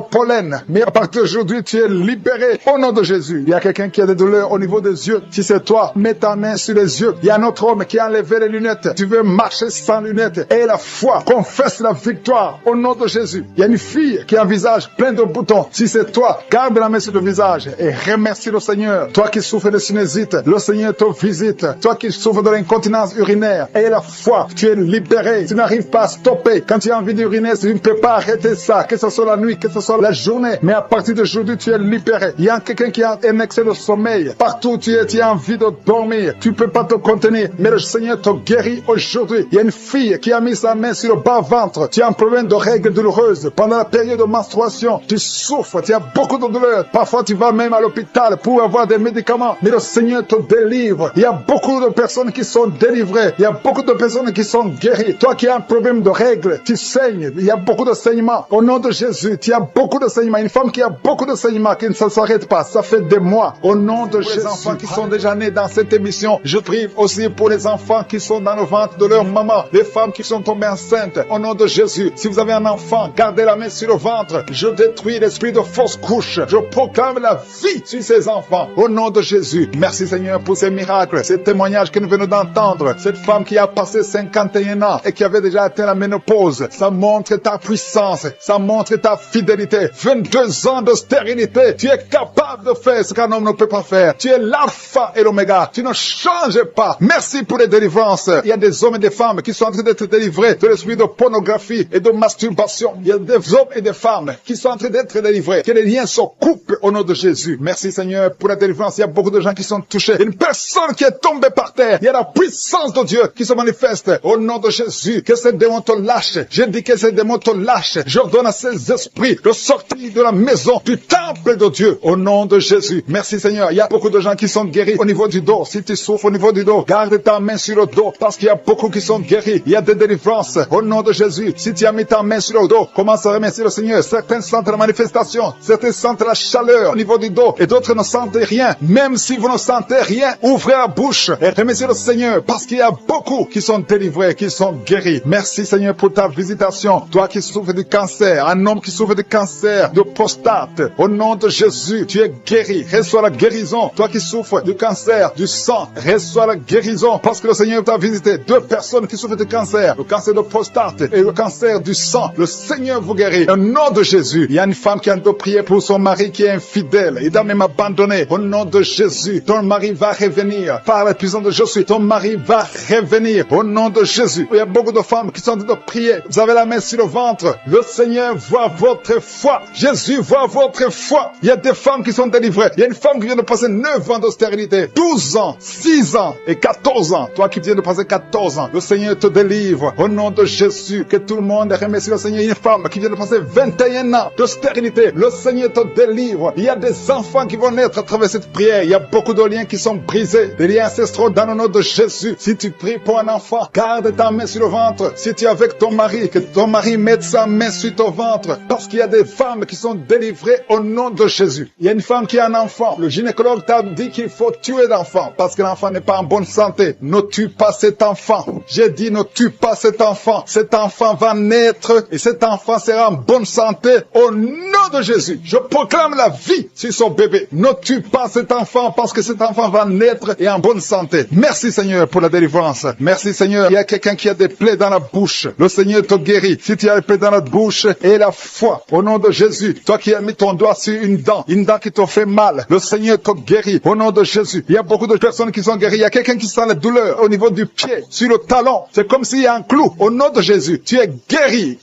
pollen. Mais à partir d'aujourd'hui, tu es libéré au nom de Jésus. Il y a quelqu'un qui a des douleurs au niveau des yeux. Si c'est toi, mets ta main sur les yeux. Il y a un autre homme qui a enlevé les lunettes. Tu veux marcher sans lunettes. Et la foi, confesse la victoire au nom de Jésus. Il y a une fille qui a un visage plein de boutons. Si c'est toi, garde la main sur le visage et remercie le Seigneur. Toi qui souffres de sinusite, le Seigneur te visite. Toi qui souffres de l'incontinence urinaire, et la foi, tu es libéré. Tu n'arrives pas à stopper. Quand tu as envie d'uriner, tu ne peux pas arrêter ça, que ce soit la nuit, que ce soit la journée. Mais à partir d'aujourd'hui, tu es libéré. Il y a quelqu'un qui a un excès de sommeil. Partout où tu as envie de dormir. Tu ne peux pas te contenir. Mais le Seigneur te guérit aujourd'hui. Il y a une fille qui a mis sa main sur le bas-ventre. Tu as un problème de règles douloureuses. Pendant la période de menstruation, tu souffres. Tu as beaucoup de douleurs. Parfois, tu vas même à l'hôpital pour avoir des médicaments. Mais le Seigneur te délivre. Il y a beaucoup de personnes qui sont délivrées. Il y a beaucoup de personnes qui sont guéries. Toi qui as un problème de règles, tu saignes. Il y a beaucoup de saignements. Au nom de Jésus, tu as beaucoup de saignements. Une femme qui a beaucoup de saignements, qui ne s'arrête pas. Ça fait des mois. Au nom de Jésus. Les enfants qui sont déjà nés dans cette émission, je prie aussi pour les enfants qui sont dans le ventre de leur maman. Les femmes qui sont tombées enceintes. Au nom de Jésus. Si vous avez un enfant, gardez la main sur le ventre. Je détruis l'esprit de fausse couche. Je proclame la vie sur ces enfants. Au nom de Jésus. Merci Seigneur pour ces miracles, ces témoignages que nous venons d'entendre. Cette femme qui a passé 51 ans et qui avait déjà atteint la ménopause. Ça montre ta puissance. Ça montre ta fidélité. 22 ans de stérilité. Tu es capable de faire ce qu'un homme ne peut pas faire. Tu es l'alpha et l'oméga. Tu ne changes pas. Merci pour les délivrances. Il y a des hommes et des femmes qui sont en train d'être délivrés de l'esprit de pornographie et de masturbation. Il y a des hommes et des femmes qui sont en train d'être délivrés. Que les liens se coupent au nom de Jésus. Merci Seigneur pour la délivrance. Il y a beaucoup de gens qui sont touchés. Une personne qui est tombée par terre. Il y a la puissance de Dieu qui se manifeste au nom de Jésus. Que ces démons te lâchent. Je dis que ces démons te lâchent. J'ordonne à ces esprits de sortir de la maison, du temple de Dieu au nom de Jésus. Merci Seigneur. Il y a beaucoup de gens qui sont guéris au niveau du dos. Si tu souffres au niveau du dos, garde ta main sur le dos parce qu'il y a beaucoup qui sont guéris. Il y a des délivrances au nom de Jésus. Si tu as mis ta main sur le dos, commence à remercier le Seigneur. Certains sentent la manifestation. Certains sentent la chaleur au niveau du dos et d'autres ne sentent rien. Même si vous ne sentez rien, ouvrez la bouche et remerciez le Seigneur parce qu'il y a beaucoup qui sont délivrés, qui sont guéris. Merci Seigneur pour ta visitation. Toi qui souffres du cancer, un homme qui souffre du cancer de prostate, au nom de Jésus, tu es guéri. Reçois la guérison. Toi qui souffres du cancer du sang, reçois la guérison parce que le Seigneur t'a visité. Deux personnes qui souffrent du cancer, le cancer de prostate et le cancer du sang. Le Seigneur vous guérit. Au nom de Jésus, il y a une femme qui a de prier pour son mari qui est infidèle. Il doit même abandonner. Au nom de Jésus, ton mari va revenir. Par la puissance de Jésus, ton mari va revenir. Au nom de Jésus. Il y a beaucoup de femmes qui sont en train de prier. Vous avez la main sur le ventre. Le Seigneur voit votre foi. Jésus voit votre foi. Il y a des femmes qui sont délivrées. Il y a une femme qui vient de passer 9 ans de stérilité, 12 ans, 6 ans et 14 ans. Toi qui viens de passer 14 ans, le Seigneur te délivre. Au nom de Jésus, que tout le monde remercie le Seigneur. Une femme qui vient de passer 21 ans de stérilité, le Seigneur te délivre. Il y a des enfants qui vont naître à travers cette prière. Il y a beaucoup de liens qui sont brisés, des liens ancestraux dans le nom de Jésus. Si tu pries pour un enfant, garde ta main sur le ventre. Si tu es avec ton mari, que ton mari mette sa main sur ton ventre. Parce qu'il y a des femmes qui sont délivrées au nom de Jésus. Il y a une femme qui a un enfant. Le gynécologue t'a dit qu'il faut tuer l'enfant parce que l'enfant n'est pas en bonne santé. Ne tue pas cet enfant. J'ai dit ne tue pas cet enfant. enfant. Cet enfant va naître et cet enfant sera en bonne santé au nom de Jésus. Je proclame la vie sur son bébé. Ne tue pas cet enfant parce que cet enfant va naître et en bonne santé. Merci Seigneur pour la délivrance. Merci Seigneur. Il y a quelqu'un qui a des plaies dans la bouche. Le Seigneur te guérit. Si tu as des plaies dans la bouche et la foi au nom de Jésus. Toi qui as mis ton doigt sur une dent qui te fait mal. Le Seigneur te guérit au nom de Jésus. Il y a beaucoup de personnes qui sont guéries. Il y a quelqu'un qui sent la douleur au niveau du pied, sur le talon. C'est comme s'il y a un clou. Au nom de Jésus, tu es guéri.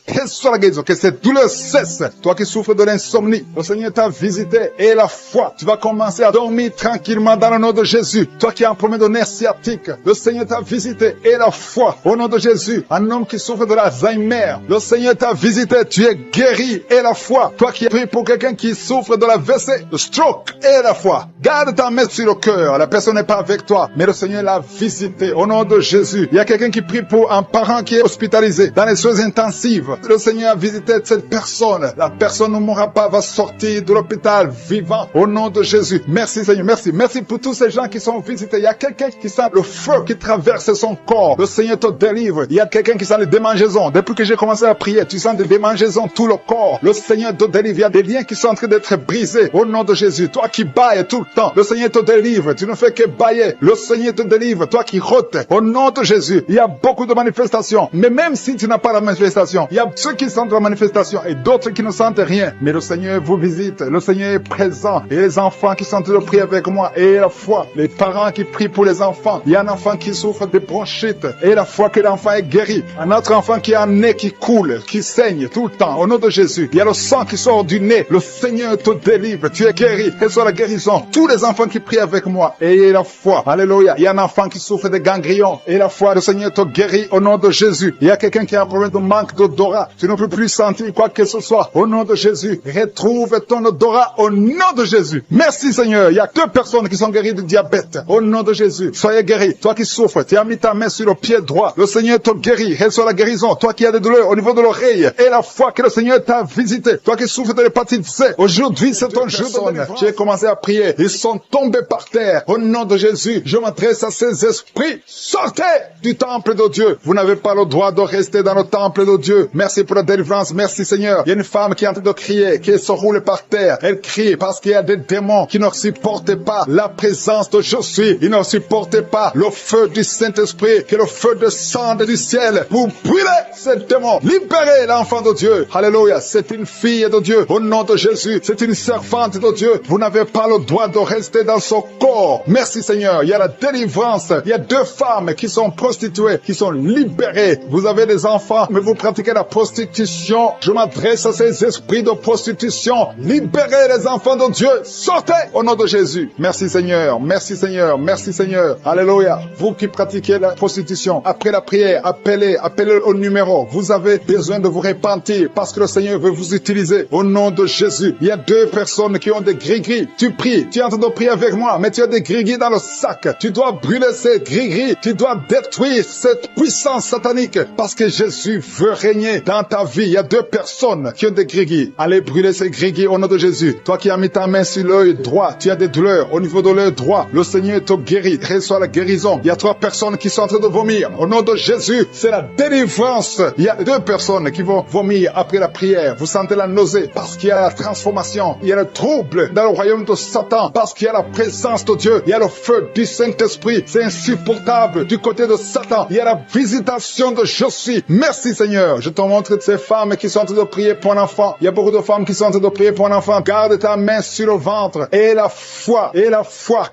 Que cette douleur cesse. Toi qui souffres de l'insomnie, le Seigneur t'a visité et la foi. Tu vas commencer à dormir tranquillement dans le nom de Jésus. Toi qui as un problème de nerf sciatique, le Seigneur t'a visité et la foi. Au nom de Jésus, un homme qui souffre de l'Alzheimer, le Seigneur t'a visité. Tu es guéri et la foi. Toi qui pries pour quelqu'un qui souffre de la WC, le stroke et la foi. Garde ta main sur le cœur. La personne n'est pas avec toi, mais le Seigneur l'a visité. Au nom de Jésus, il y a quelqu'un qui prie pour un parent qui est hospitalisé dans les soins intensives. Le Seigneur a visité cette personne. La personne ne mourra pas, va sortir de l'hôpital vivant. Au nom de Jésus. Merci Seigneur, merci. Merci pour tous ces gens qui sont visités. Il y a quelqu'un qui sent le feu qui traverse son corps. Le Seigneur te délivre. Il y a quelqu'un qui sent les démangeaisons. Depuis que j'ai commencé à prier, tu sens des démangeaisons tout le corps. Le Seigneur te délivre. Il y a des liens qui sont en train d'être brisés. Au nom de Jésus. Toi qui bailles tout le temps, le Seigneur te délivre. Tu ne fais que bailler. Le Seigneur te délivre. Toi qui rôtes. Au nom de Jésus. Il y a beaucoup de manifestations. Mais même si tu n'as pas la manifestation, il y a ceux qui sentent la manifestation et d'autres qui ne sentent rien. Mais le Seigneur vous visite. Le Seigneur est présent. Et les enfants qui sont en train de prier avec moi. Et la foi. Les parents qui prient pour les enfants. Il y a un enfant qui souffre de bronchite. Et la foi que l'enfant est guéri. Un autre enfant qui a un nez qui coule, qui saigne tout le temps. Au nom de Jésus. Il y a le sang qui sort du nez. Le Seigneur te délivre. Tu es guéri. Quelle soit la guérison. Tous les enfants qui prient avec moi. Et la foi. Alléluia. Il y a un enfant qui souffre de ganglions. Et la foi, le Seigneur te guérit au nom de Jésus. Il y a quelqu'un qui a un problème de manque d'odorat. Tu ne peux plus sentir quoi que ce soit. Au nom de Jésus. Retrouve ton odorat au nom de Jésus. Merci Seigneur. Il y a 2 personnes qui sont guéries de diabète. Au nom de Jésus. Soyez guéris. Toi qui souffres, tu as mis ta main sur le pied droit. Le Seigneur te guérit. Reçois la guérison. Toi qui as des douleurs au niveau de l'oreille. Et la foi que le Seigneur t'a visité. Toi qui souffres de l'hépatite C. Aujourd'hui, c'est ton jour de délivrance. J'ai commencé à prier. Ils sont tombés par terre. Au nom de Jésus, je m'adresse à ces esprits. Sortez du temple de Dieu. Vous n'avez pas le droit de rester dans le temple de Dieu. Merci pour la délivrance. Merci Seigneur. Il y a une femme qui est en train de crier, qui se roule par terre. Elle crie parce qu'il y a des démons qui ne supportent pas la présence de je suis. Ils ne supportent pas le feu du Saint-Esprit, qui est le feu de sang du ciel. Vous brûlez ces démons. Libérez l'enfant de Dieu. Alléluia. C'est une fille de Dieu. Au nom de Jésus. C'est une servante de Dieu. Vous n'avez pas le droit de rester dans son corps. Merci Seigneur. Il y a la délivrance. Il y a 2 femmes qui sont prostituées, qui sont libérées. Vous avez des enfants, mais vous pratiquez la prostitution. Je m'adresse à ces esprits de prostitution. Libérez les enfants de Dieu. Sortez au nom de Jésus. Merci Seigneur. Merci Seigneur. Merci Seigneur. Alléluia. Vous qui pratiquez la prostitution, après la prière, appelez au numéro. Vous avez besoin de vous repentir parce que le Seigneur veut vous utiliser. Au nom de Jésus. Il y a 2 personnes qui ont des gris-gris. Tu pries. Tu es en train de prier avec moi, mais tu as des gris-gris dans le sac. Tu dois brûler ces gris-gris. Tu dois détruire cette puissance satanique parce que Jésus veut régner dans ta vie. Il y a 2 personnes qui ont des gris-gris. Allez brûler ces gris-gris au nom de Jésus. Toi qui as mis ta main sur l'œil droit, tu as des douleurs au niveau de l'œil droit. Le Seigneur te guérit. Reçois la guérison. Il y a 3 personnes qui sont en train de vomir. Au nom de Jésus, c'est la délivrance. Il y a 2 personnes qui vont vomir après la prière. Vous sentez la nausée parce qu'il y a la transformation. Il y a le trouble dans le royaume de Satan parce qu'il y a la présence de Dieu. Il y a le feu du Saint-Esprit. C'est insupportable du côté de Satan. Il y a la visitation de je suis. Merci Seigneur. Je te montre ces femmes qui sont en train de prier pour un enfant. Il y a beaucoup de femmes qui sont en train de prier pour un enfant. Garde ta main sur le ventre. Et la foi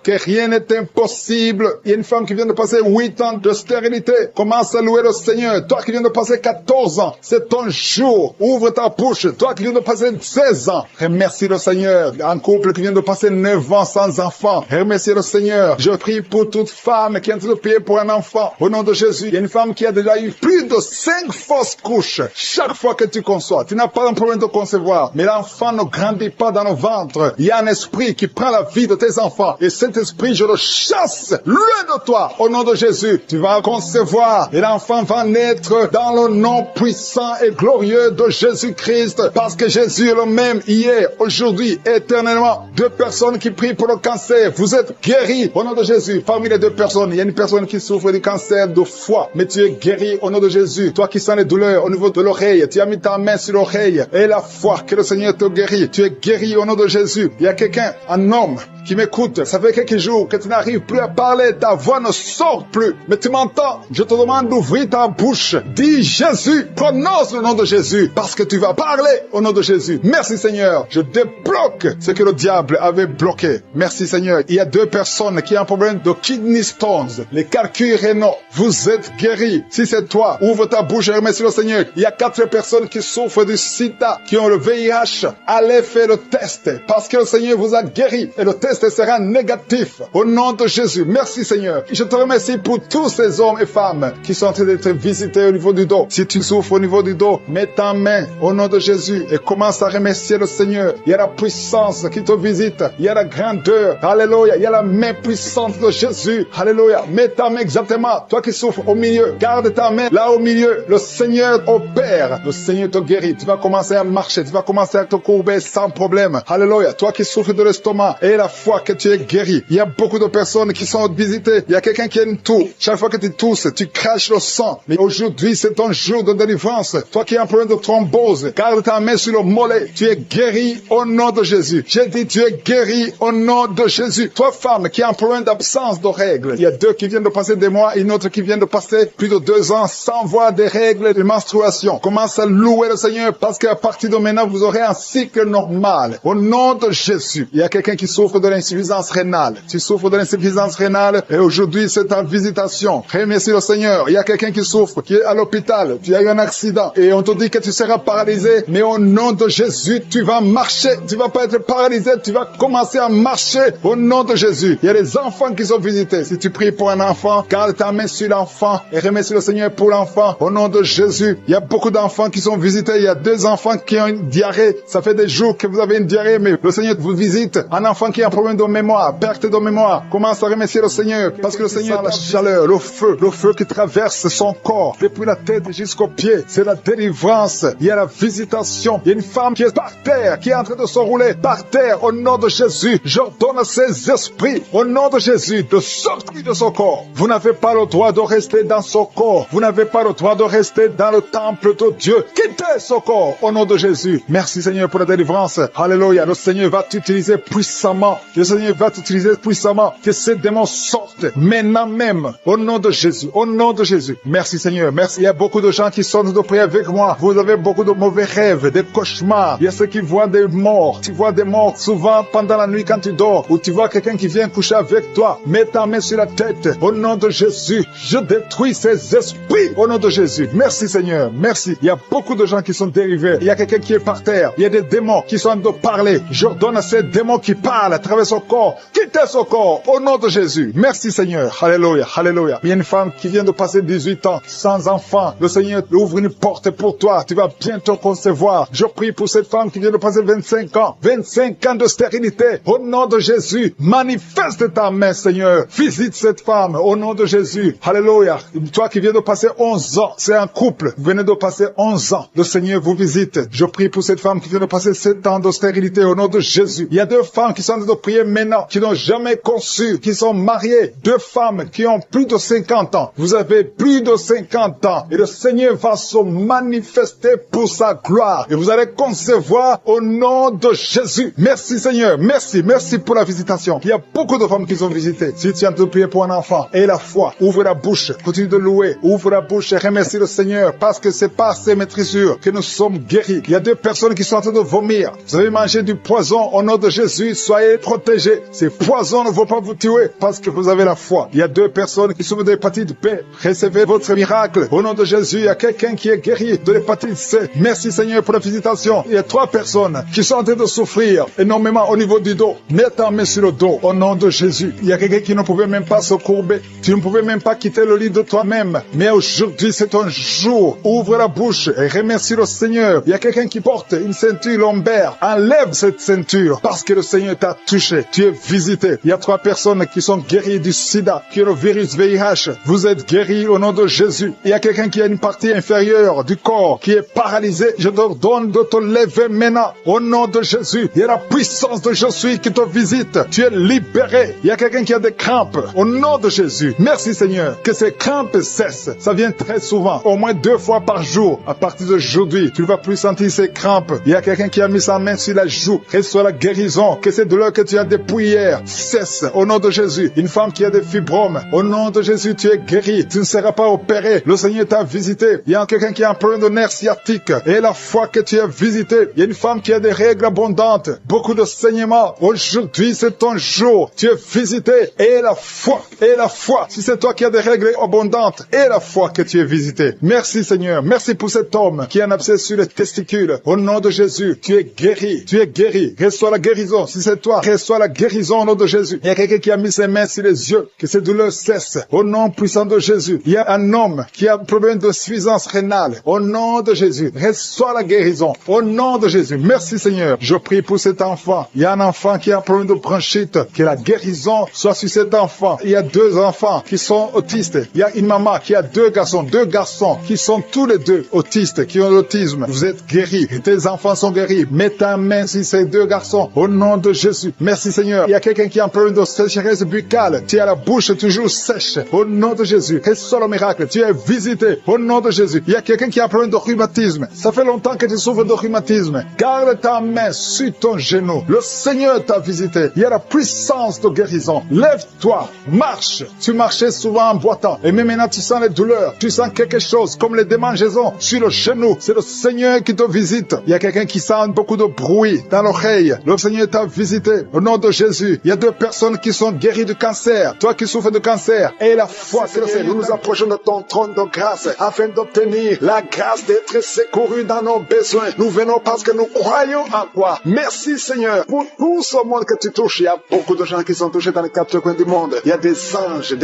que rien n'est impossible. Il y a une femme qui vient de passer 8 ans de stérilité. Commence à louer le Seigneur. Toi qui viens de passer 14 ans, c'est ton jour. Ouvre ta bouche. Toi qui viens de passer 16 ans, remercie le Seigneur. Un couple qui vient de passer 9 ans sans enfant, remercie le Seigneur. Je prie pour toute femme qui est en train de prier pour un enfant. Au nom de Jésus, il y a une femme qui a déjà eu plus de 5 fausses couches. Chaque fois que tu conçois, tu n'as pas un problème de concevoir, mais l'enfant ne grandit pas dans le ventre. Il y a un esprit qui prend la vie de tes enfants. Et cet esprit, je le chasse loin de toi. Au nom de Jésus, tu vas concevoir et l'enfant va naître dans le nom puissant et glorieux de Jésus-Christ. Parce que Jésus est le même hier, aujourd'hui, éternellement. 2 personnes qui prient pour le cancer. Vous êtes guéris au nom de Jésus. Parmi les 2 personnes, il y a une personne qui souffre du cancer de foie. Mais tu es guéri au au nom de Jésus. Toi qui sens les douleurs au niveau de l'oreille, tu as mis ta main sur l'oreille et la foi que le Seigneur te guérit. Tu es guéri au nom de Jésus. Il y a quelqu'un, un homme, qui m'écoute. Ça fait quelques jours que tu n'arrives plus à parler. Ta voix ne sort plus. Mais tu m'entends. Je te demande d'ouvrir ta bouche. Dis Jésus. Prononce le nom de Jésus. Parce que tu vas parler au nom de Jésus. Merci Seigneur. Je débloque ce que le diable avait bloqué. Merci Seigneur. Il y a 2 personnes qui ont un problème de kidney stones. Les calculs rénaux. Vous êtes guéris. Si c'est toi, ouvre ta bouche et remercie le Seigneur. Il y a 4 personnes qui souffrent du sida, qui ont le VIH. Allez faire le test. Parce que le Seigneur vous a guéri. Et le test sera négatif. Au nom de Jésus. Merci Seigneur. Je te remercie pour tous ces hommes et femmes qui sont en train d'être visités au niveau du dos. Si tu souffres au niveau du dos, mets ta main au nom de Jésus et commence à remercier le Seigneur. Il y a la puissance qui te visite. Il y a la grandeur. Alléluia. Il y a la main puissante de Jésus. Alléluia. Mets ta main exactement. Toi qui souffres au milieu, garde ta main là au milieu. Le Seigneur opère. Le Seigneur te guérit. Tu vas commencer à marcher. Tu vas commencer à te courber sans problème. Alléluia. Toi qui souffres de l'estomac et la fois que tu es guéri. Il y a beaucoup de personnes qui sont visitées. Il y a quelqu'un qui a une toux. Chaque fois que tu tousses, tu craches le sang. Mais aujourd'hui, c'est ton jour de délivrance. Toi qui as un problème de thrombose, garde ta main sur le mollet. Tu es guéri au nom de Jésus. J'ai dit, tu es guéri au nom de Jésus. Toi, femme, qui a un problème d'absence de règles. Il y a 2 qui viennent de passer des mois, une autre qui vient de passer plus de 2 ans sans voir des règles de menstruation. Commence à louer le Seigneur parce qu'à partir de maintenant, vous aurez un cycle normal. Au nom de Jésus. Il y a quelqu'un qui souffre de l'insuffisance rénale. Tu souffres de l'insuffisance rénale et aujourd'hui c'est ta visitation. Remercie le Seigneur. Il y a quelqu'un qui souffre, qui est à l'hôpital. Tu as eu un accident et on te dit que tu seras paralysé. Mais au nom de Jésus, tu vas marcher. Tu vas pas être paralysé. Tu vas commencer à marcher au nom de Jésus. Il y a des enfants qui sont visités. Si tu pries pour un enfant, garde ta main sur l'enfant et remercie le Seigneur pour l'enfant. Au nom de Jésus, il y a beaucoup d'enfants qui sont visités. Il y a 2 enfants qui ont une diarrhée. Ça fait des jours que vous avez une diarrhée, mais le Seigneur vous visite. Un enfant qui a un problème de mémoire, perte de mémoire, commence à remercier le Seigneur parce que le Seigneur a la chaleur, le feu qui traverse son corps depuis la tête jusqu'aux pieds. C'est la délivrance. Il y a la visitation. Il y a une femme qui est par terre, qui est en train de se rouler par terre. Au nom de Jésus, j'ordonne à ces esprits, au nom de Jésus, de sortir de son corps. Vous n'avez pas le droit de rester dans son corps. Vous n'avez pas le droit de rester dans le temple de Dieu. Quittez son corps au nom de Jésus. Merci Seigneur pour la délivrance. Alléluia. Le Seigneur va t'utiliser puissamment. Le Seigneur va t'utiliser puissamment. Que ces démons sortent maintenant même. Au nom de Jésus. Au nom de Jésus. Merci Seigneur. Merci. Il y a beaucoup de gens qui sont de prier avec moi. Vous avez beaucoup de mauvais rêves, des cauchemars. Il y a ceux qui voient des morts. Tu vois des morts souvent pendant la nuit quand tu dors. Ou tu vois quelqu'un qui vient coucher avec toi. Mets ta main sur la tête. Au nom de Jésus. Je détruis ces esprits. Au nom de Jésus. Merci Seigneur. Merci. Il y a beaucoup de gens qui sont dérivés. Il y a quelqu'un qui est par terre. Il y a des démons qui sont en train de parler. J'ordonne à ces démons qui parlent à travers son corps. Quittez son corps. Au nom de Jésus. Merci Seigneur. Alléluia. Alléluia. Il y a une femme qui vient de passer 18 ans sans enfant. Le Seigneur ouvre une porte pour toi. Tu vas bientôt concevoir. Je prie pour cette femme qui vient de passer 25 ans. 25 ans de stérilité. Au nom de Jésus. Manifeste ta main Seigneur. Visite cette femme. Au nom de Jésus. Alléluia. Toi qui viens de passer 11 ans. C'est un couple. Vous venez de passer 11 ans. Le Seigneur vous visite. Je prie pour cette femme qui vient de passer 7 ans de stérilité. Au nom de Jésus. Il y a 2 femmes qui sont en train de prier maintenant. Qui n'ont jamais conçu. Qui sont mariées. 2 femmes qui ont plus de 50 ans. Vous avez plus de 50 ans. Et le Seigneur va se manifester pour sa gloire. Et vous allez concevoir au nom de Jésus. Merci Seigneur. Merci. Merci pour la visitation. Il y a beaucoup de femmes qui sont visitées. Si tu es en train de prier pour un enfant, et la foi, ouvre la bouche. Continue de louer. Ouvre la bouche et remercie le Seigneur. Parce que c'est par ces maîtrisures que nous sommes guéris. Il y a 2 personnes qui sont en train de vomir. Vous avez mangé du poison au nom de Jésus. Soyez protégés. Ces poisons ne vont pas vous tuer parce que vous avez la foi. Il y a 2 personnes qui souffrent de l'hépatite B. Recevez votre miracle. Au nom de Jésus, il y a quelqu'un qui est guéri de l'hépatite C. Merci Seigneur pour la visitation. Il y a 3 personnes qui sont en train de souffrir énormément au niveau du dos. Mets ta main sur le dos au nom de Jésus. Il y a quelqu'un qui ne pouvait même pas se courber. Tu ne pouvais même pas quitter le lit de toi-même. Mais aujourd'hui, c'est un jour. Ouvre la bouche et remercie le Seigneur. Il y a quelqu'un qui porte une ceinture lombaire. Enlève cette ceinture parce que le Seigneur t'a touché. Tu es visité. Il y a 3 personnes qui sont guéries du sida, qui ont le virus VIH. Vous êtes guéris au nom de Jésus. Il y a quelqu'un qui a une partie inférieure du corps qui est paralysée. Je te donne de te lever maintenant au nom de Jésus. Il y a la puissance de Je suis qui te visite. Tu es libéré. Il y a quelqu'un qui a des crampes au nom de Jésus. Merci Seigneur. Que ces crampes cessent. Ça vient très souvent, au moins 2 fois par jour. À partir d'aujourd'hui, tu ne vas plus sentir ces crampes. Il y a quelqu'un qui a mis sa main sur la joue. Reçois la guérison. Que ces douleurs que tu as depuis hier cessent au nom de Jésus. Une femme qui a des fibromes, au nom de Jésus, tu es guéri. Tu ne seras pas opéré. Le Seigneur t'a visité. Il y a quelqu'un qui a un problème de nerf sciatique. Et la fois que tu es visité, il y a une femme qui a des règles abondantes, beaucoup de saignements. Aujourd'hui, c'est ton jour. Tu es visité. Et la foi. Si c'est toi qui as des règles abondantes, et la foi que tu es visité. Merci Seigneur. Merci pour cet homme qui a un abcès sur les testicules. Au nom de Jésus, tu es guéri. Tu es guéri. Reçois la guérison. Si c'est toi, reçois la guérison au nom de Jésus. Il y a quelqu'un qui a mis ses mains sur les yeux. Que ces douleurs cessent. Au nom puissant de Jésus. Il y a un homme qui a un problème de suffisance rénale. Au nom de Jésus. Reçois la guérison. Au nom de Jésus. Merci Seigneur. Je prie pour cet enfant. Il y a un enfant qui a un problème de bronchite. Que la guérison soit sur cet enfant. Il y a 2 enfants qui sont autistes. Il y a une maman qui a 2 garçons qui sont tous les 2 autistes, qui ont l'autisme. Vous êtes guéris. Tes enfants sont guéris. Mets ta main sur ces 2 garçons. Au nom de Jésus. Merci Seigneur. Il y a quelqu'un qui a un problème de sécheresse buccale. Tu as la bouche toujours sèche. Au nom de Jésus. Reçois le miracle. Tu es visité. Au nom de Jésus. Il y a quelqu'un qui a un problème de rhumatisme. Ça fait longtemps que tu souffres de rhumatisme. Garde ta main sur ton genou. Le Seigneur t'a visité. Il y a la puissance de guérison. Lève-toi. Marche. Tu marchais souvent en boitant. Et même maintenant tu sens les douleurs. Tu sens quelque chose comme les démangeaisons sur le genou. C'est le Seigneur qui te visite. Il y a quelqu'un qui sent beaucoup de bruit dans l'oreille. Le Seigneur t'a visité. Au nom de Jésus. Il y a 2 personnes qui sont guéries du cancer. Toi qui souffres de cancer. Et la foi que le Seigneur, nous nous approchons de ton trône de grâce afin d'obtenir la grâce d'être secourus dans nos besoins. Nous venons parce que nous croyons en toi. Merci Seigneur pour tout ce monde que tu touches. Il y a beaucoup de gens qui sont touchés dans les 4 coins du monde. Il y a des anges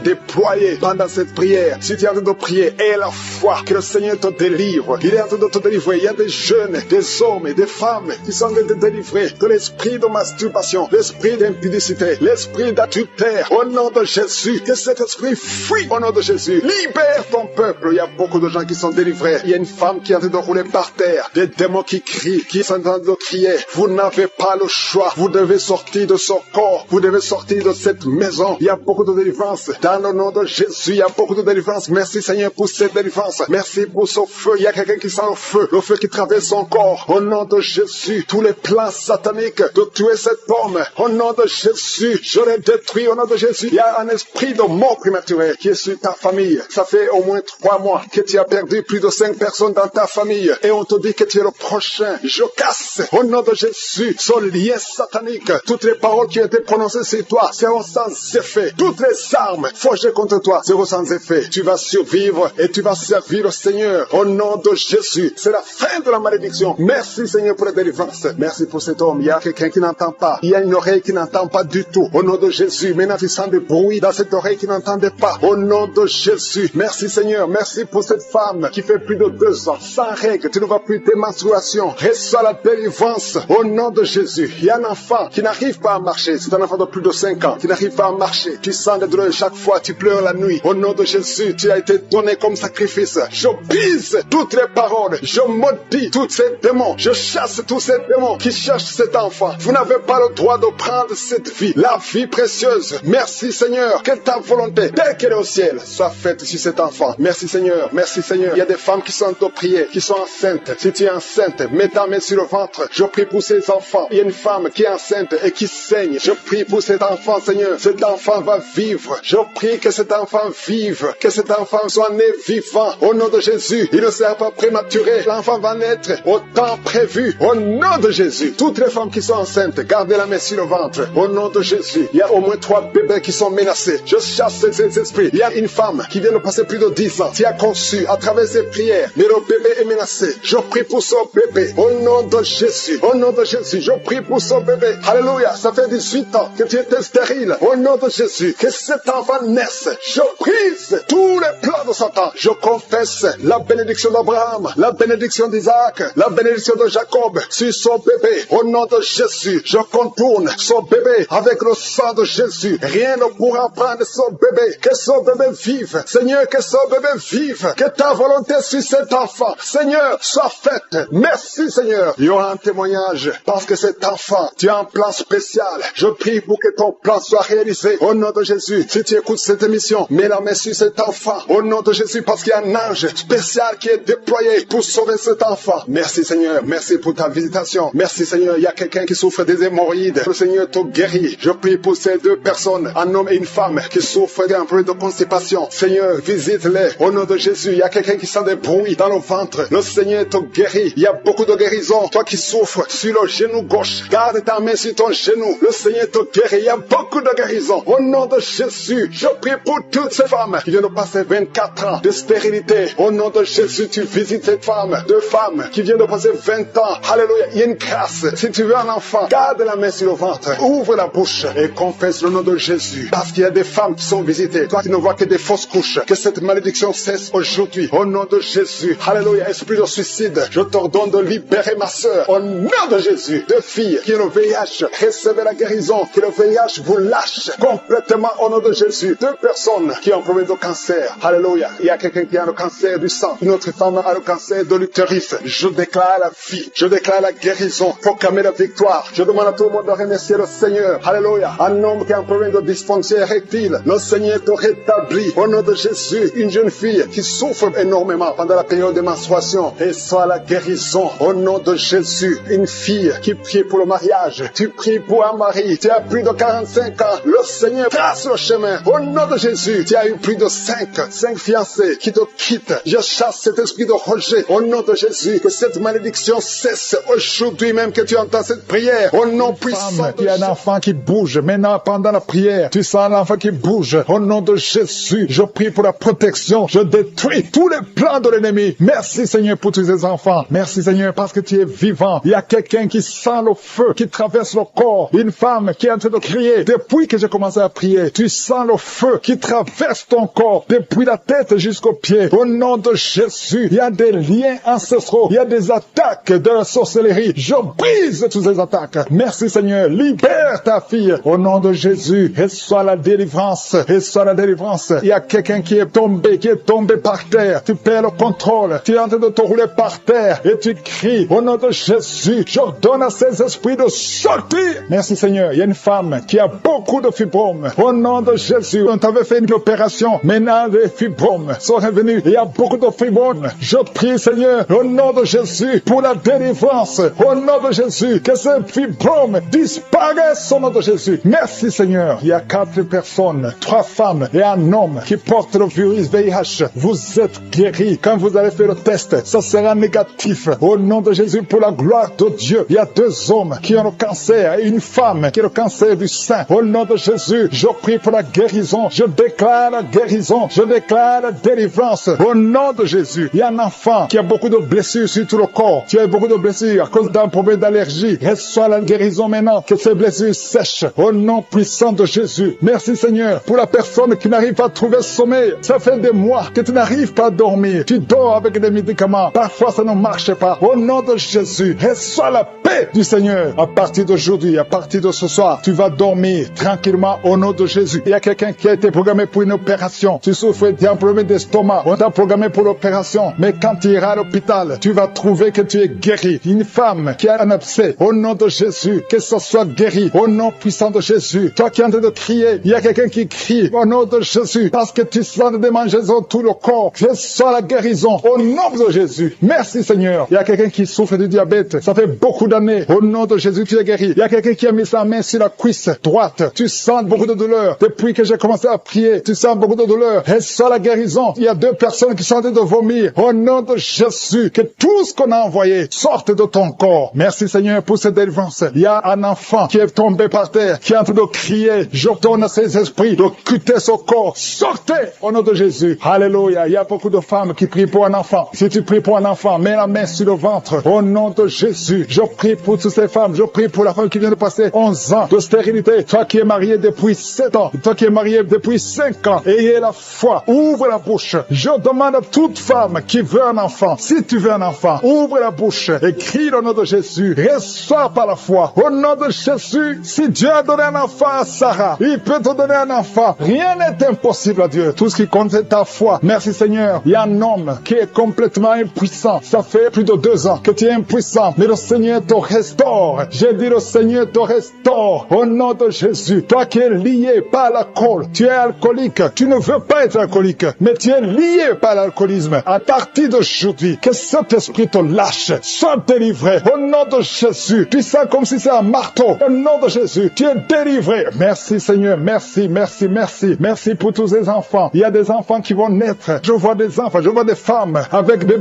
déployés pendant cette prière. Si tu es en train de prier, aie la foi que le Seigneur te délivre. Il est en train de te délivrer. Il y a des jeunes, des hommes et des femmes qui sont en train de délivrer de l'esprit de masturbation, l'esprit d'impudicité, l'esprit d'adultère. Au nom de Jésus, que cet esprit fuit au nom de Jésus. Libère ton peuple. Il y a beaucoup de gens qui sont délivrés. Il y a une femme qui est en train de rouler par terre. Des démons qui crient, qui sont en train de crier. Vous n'avez pas le choix. Vous devez sortir de ce corps. Vous devez sortir de cette maison. Il y a beaucoup de délivrance. Dans le nom de Jésus, il y a beaucoup de délivrance. Merci Seigneur pour cette délivrance. Merci pour ce feu. Il y a quelqu'un qui sent le feu qui traverse son corps. Au nom de Jésus, tous les plans sataniques de tuer cet homme. Au nom de Jésus, je les détruis. Au nom de Jésus, il y a un esprit de mort prématurée qui est sur ta famille. Ça fait au moins 3 mois que tu as perdu plus de 5 personnes dans ta famille. Et on te dit que tu es le prochain. Je casse au nom de Jésus ce lien satanique. Toutes les paroles qui ont été prononcées sur toi seront sans effet. Toutes les armes forgées contre toi seront sans effet. Tu vas survivre et tu vas servir le Seigneur. Au nom de Jésus, c'est la fin de la malédiction. Merci Seigneur pour la délivrance. Merci pour cet homme. Il y a quelqu'un qui n'entend pas. Il y a une oreille qui n'entend pas du tout. Au nom de Jésus, maintenant tu sens des bruits dans cette oreille qui n'entendait pas. Au nom de Jésus, merci Seigneur. Merci pour cette femme qui fait plus de 2 ans sans règles. Tu ne vois plus tes menstruations. Reçois la délivrance. Au nom de Jésus, il y a un enfant qui n'arrive pas à marcher. C'est un enfant de plus de 5 ans qui n'arrive pas à marcher. Tu sens des douleurs chaque fois. Tu pleures la nuit. Au nom de Jésus, tu as été donné comme sacrifice. Je brise toutes les paroles. Je maudis tous ces démons. Je chasse tous ces démons qui cherchent cet enfant. Vous n'avez pas le droit de prendre cette vie, la vie précieuse. Merci Seigneur. Que ta volonté, telle qu'elle est au ciel, soit faite sur cet enfant. Merci Seigneur. Merci Seigneur. Il y a des femmes qui sont en train de prier, qui sont enceintes. Si tu es enceinte, mets ta main sur le ventre. Je prie pour ces enfants. Il y a une femme qui est enceinte et qui saigne. Je prie pour cet enfant, Seigneur. Cet enfant va vivre. Je prie que cet enfant vive. Que cet enfant soit né vivant. Au nom de Jésus, il ne sera pas prématuré. L'enfant va naître au temps prévu. Au nom de Jésus, toutes les femmes qui sont enceintes, gardez la main sur le ventre. Au nom de Jésus, il y a au moins 3 bébés qui sont menacés. Je chasse ces esprits. Il y a une femme qui vient de passer plus de 10 ans, qui a conçu à travers ses prières, mais le bébé est menacé. Je prie pour ce bébé. Au nom de Jésus, au nom de Jésus, je prie pour ce bébé. Alléluia, ça fait 18 ans que tu étais stérile. Au nom de Jésus, que cet enfant naisse. Je brise tous les plans de Satan. Je confesse la bénédiction d'Abraham, la bénédiction d'Isaac, la bénédiction de Jacob sur son bébé. Au nom de Jésus, je contourne son bébé avec le sang de Jésus. Rien ne pourra prendre son bébé. Que son bébé vive. Seigneur, que son bébé vive. Que ta volonté sur cet enfant, Seigneur, soit faite. Merci Seigneur. Il y aura un témoignage parce que cet enfant, tu as un plan spécial. Je prie pour que ton plan soit réalisé. Au nom de Jésus, si tu écoutes cette émission, mets la main sur cet enfant. Au nom de de Jésus, parce qu'il y a un ange spécial qui est déployé pour sauver cet enfant. Merci Seigneur, merci pour ta visitation. Merci Seigneur, il y a quelqu'un qui souffre des hémorroïdes. Le Seigneur te guérit. Je prie pour ces deux personnes, un homme et une femme, qui souffrent d'un problème de constipation. Seigneur, visite-les. Au nom de Jésus, il y a quelqu'un qui sent des bruits dans le ventre. Le Seigneur te guérit. Il y a beaucoup de guérison. Toi qui souffres sur le genou gauche, garde ta main sur ton genou. Le Seigneur te guérit. Il y a beaucoup de guérison. Au nom de Jésus, je prie pour toutes ces femmes qui viennent de passer 24 ans de stérilité. Au nom de Jésus, tu visites cette femme. Deux femmes qui viennent de passer 20 ans. Alléluia. Il y a une grâce. Si tu veux un enfant, garde la main sur le ventre. Ouvre la bouche et confesse le nom de Jésus. Parce qu'il y a des femmes qui sont visitées. Toi qui ne vois que des fausses couches. Que cette malédiction cesse aujourd'hui. Au nom de Jésus. Alléluia. Esprit de suicide, je t'ordonne de libérer ma soeur. Au nom de Jésus. Deux filles qui ont le VIH, recevez la guérison. Que le VIH vous lâche complètement au nom de Jésus. Deux personnes qui ont un problème de cancer. Alléluia. Il y a quelqu'un qui a le cancer du sang. Une autre femme a le cancer de l'utérus. Je déclare la vie. Je déclare la guérison. Proclamer la victoire. Je demande à tout le monde de remercier le Seigneur. Alléluia. Un homme qui a un problème de dysfonction érectile. Le Seigneur te rétablit. Au nom de Jésus. Une jeune fille qui souffre énormément pendant la période de menstruation. Et soit la guérison. Au nom de Jésus. Une fille qui prie pour le mariage. Tu pries pour un mari. Tu as plus de 45 ans. Le Seigneur trace le chemin. Au nom de Jésus. Tu as eu plus de 5 fiancés qui te quittent. Je chasse cet esprit de rejet. Au nom de Jésus. Que cette malédiction cesse aujourd'hui même que tu entends cette prière. Au nom puissant. Il y a un enfant qui bouge. Maintenant, pendant la prière, tu sens l'enfant qui bouge. Au nom de Jésus, je prie pour la protection. Je détruis tous les plans de l'ennemi. Merci Seigneur pour tous ces enfants. Merci Seigneur parce que tu es vivant. Il y a quelqu'un qui sent le feu qui traverse le corps. Une femme qui est en train de crier. Depuis que j'ai commencé à prier, tu sens le feu qui traverse ton corps. Depuis la tête jusqu'aux pieds. Au nom de Jésus, il y a des liens ancestraux. Il y a des attaques de la sorcellerie. Je brise toutes ces attaques. Merci Seigneur. Libère ta fille. Au nom de Jésus. Et soit la délivrance. Et soit la délivrance. Il y a quelqu'un qui est tombé par terre. Tu perds le contrôle. Tu es en train de te rouler par terre. Et tu cries. Au nom de Jésus. J'ordonne à ces esprits de sortir. Merci Seigneur. Il y a une femme qui a beaucoup de fibromes. Au nom de Jésus. On t'avait fait une opération. Maintenant, les fibromes sont revenus. Il y a beaucoup de fibromes. Je prie Seigneur. Au nom de Jésus. Pour la délivrance. Au nom de Jésus. Que ces fibromes disparaissent au nom de Jésus. Merci Seigneur. Il y a 4 personnes, 3 femmes et un homme qui portent le virus VIH. Vous êtes guéris. Quand vous allez faire le test, ça sera négatif. Au nom de Jésus, pour la gloire de Dieu. Il y a 2 hommes qui ont le cancer et une femme qui a le cancer du sein. Au nom de Jésus, je prie pour la guérison. Je déclare la guérison. Je déclare la délivrance. Au nom de Jésus, il y a un enfant qui a beaucoup de blessures sur tout le corps. Tu as beaucoup de blessures à cause d'un problème d'allergie. Reçois la guérison maintenant. Que ces blessures sèchent. Au nom puissant de Jésus. Merci Seigneur pour la personne qui n'arrive pas à trouver sommeil. Ça fait des mois que tu n'arrives pas à dormir. Tu dors avec des médicaments. Parfois ça ne marche pas. Au nom de Jésus, reçois la paix du Seigneur. À partir d'aujourd'hui, à partir de ce soir, tu vas dormir tranquillement au nom de Jésus. Il y a quelqu'un qui a été programmé pour une opération. Tu souffres d'un problème d'estomac. On t'a programmé pour l'opération. Mais quand tu iras à l'hôpital, tu vas trouver que tu es guéri. Une femme qui a un abcès. Au nom de Jésus, que ce soit guéri. Au nom puissant de Jésus. Toi qui es en train de crier, il y a quelqu'un qui crie au nom de Jésus. Parce que tu sens des démangeaisons tout le corps. Que ce soit la guérison. Au nom de Jésus. Merci Seigneur. Il y a quelqu'un qui souffre du diabète. Ça fait beaucoup d'années. Au nom de Jésus, tu es guéri. Il y a quelqu'un qui a mis sa main sur la cuisse droite. Tu sens beaucoup de douleur. Depuis que j'ai commencé à prier, tu sens beaucoup de douleur. Reçois la guérison. Il y a 2 personnes qui sont en train de vomir. Au nom de Jésus, que tout ce qu'on a envoyé sorte de ton corps. Merci Seigneur pour cette délivrance. Il y a un enfant qui est tombé par terre, qui est en train de crier. J'ordonne à ces esprits de quitter son corps. Sortez au nom de Jésus. Alléluia. Il y a beaucoup de femmes qui prient pour un enfant. Si tu pries pour un enfant, mets la main sur le ventre. Au nom de Jésus, je prie pour toutes ces femmes. Je prie pour la femme qui vient de passer 11 ans de stérilité. Toi qui es marié depuis 7 ans. Toi qui es marié depuis 5 ans. Ayez la foi. Ouvre la bouche. Je demande à toute femme qui veut un enfant. Si tu veux un enfant, ouvre la bouche et crie au nom de Jésus. Reçois par la foi. Au nom de Jésus, si Dieu a donné un enfant à Sarah, il peut te donner un enfant. Rien n'est impossible à Dieu. Tout ce qui compte c'est ta foi. Merci Seigneur. Il y a un homme qui est complètement impuissant. Ça fait plus de 2 ans que tu es impuissant. Mais le Seigneur te restaure. J'ai dit le Seigneur te restaure. Au nom de Jésus. Toi qui es lié par l'alcool, tu es alcoolique. Tu ne veux pas être alcoolique. mais tu es lié par l'alcoolisme. À partir d'aujourd'hui, que cet esprit te lâche, sois délivré au nom de Jésus. Tu sens comme si c'est un marteau. Au nom de Jésus, tu es délivré. Merci Seigneur, merci, merci, merci. Merci pour tous ces enfants. Il y a des enfants qui vont naître. Je vois des enfants, je vois des femmes avec des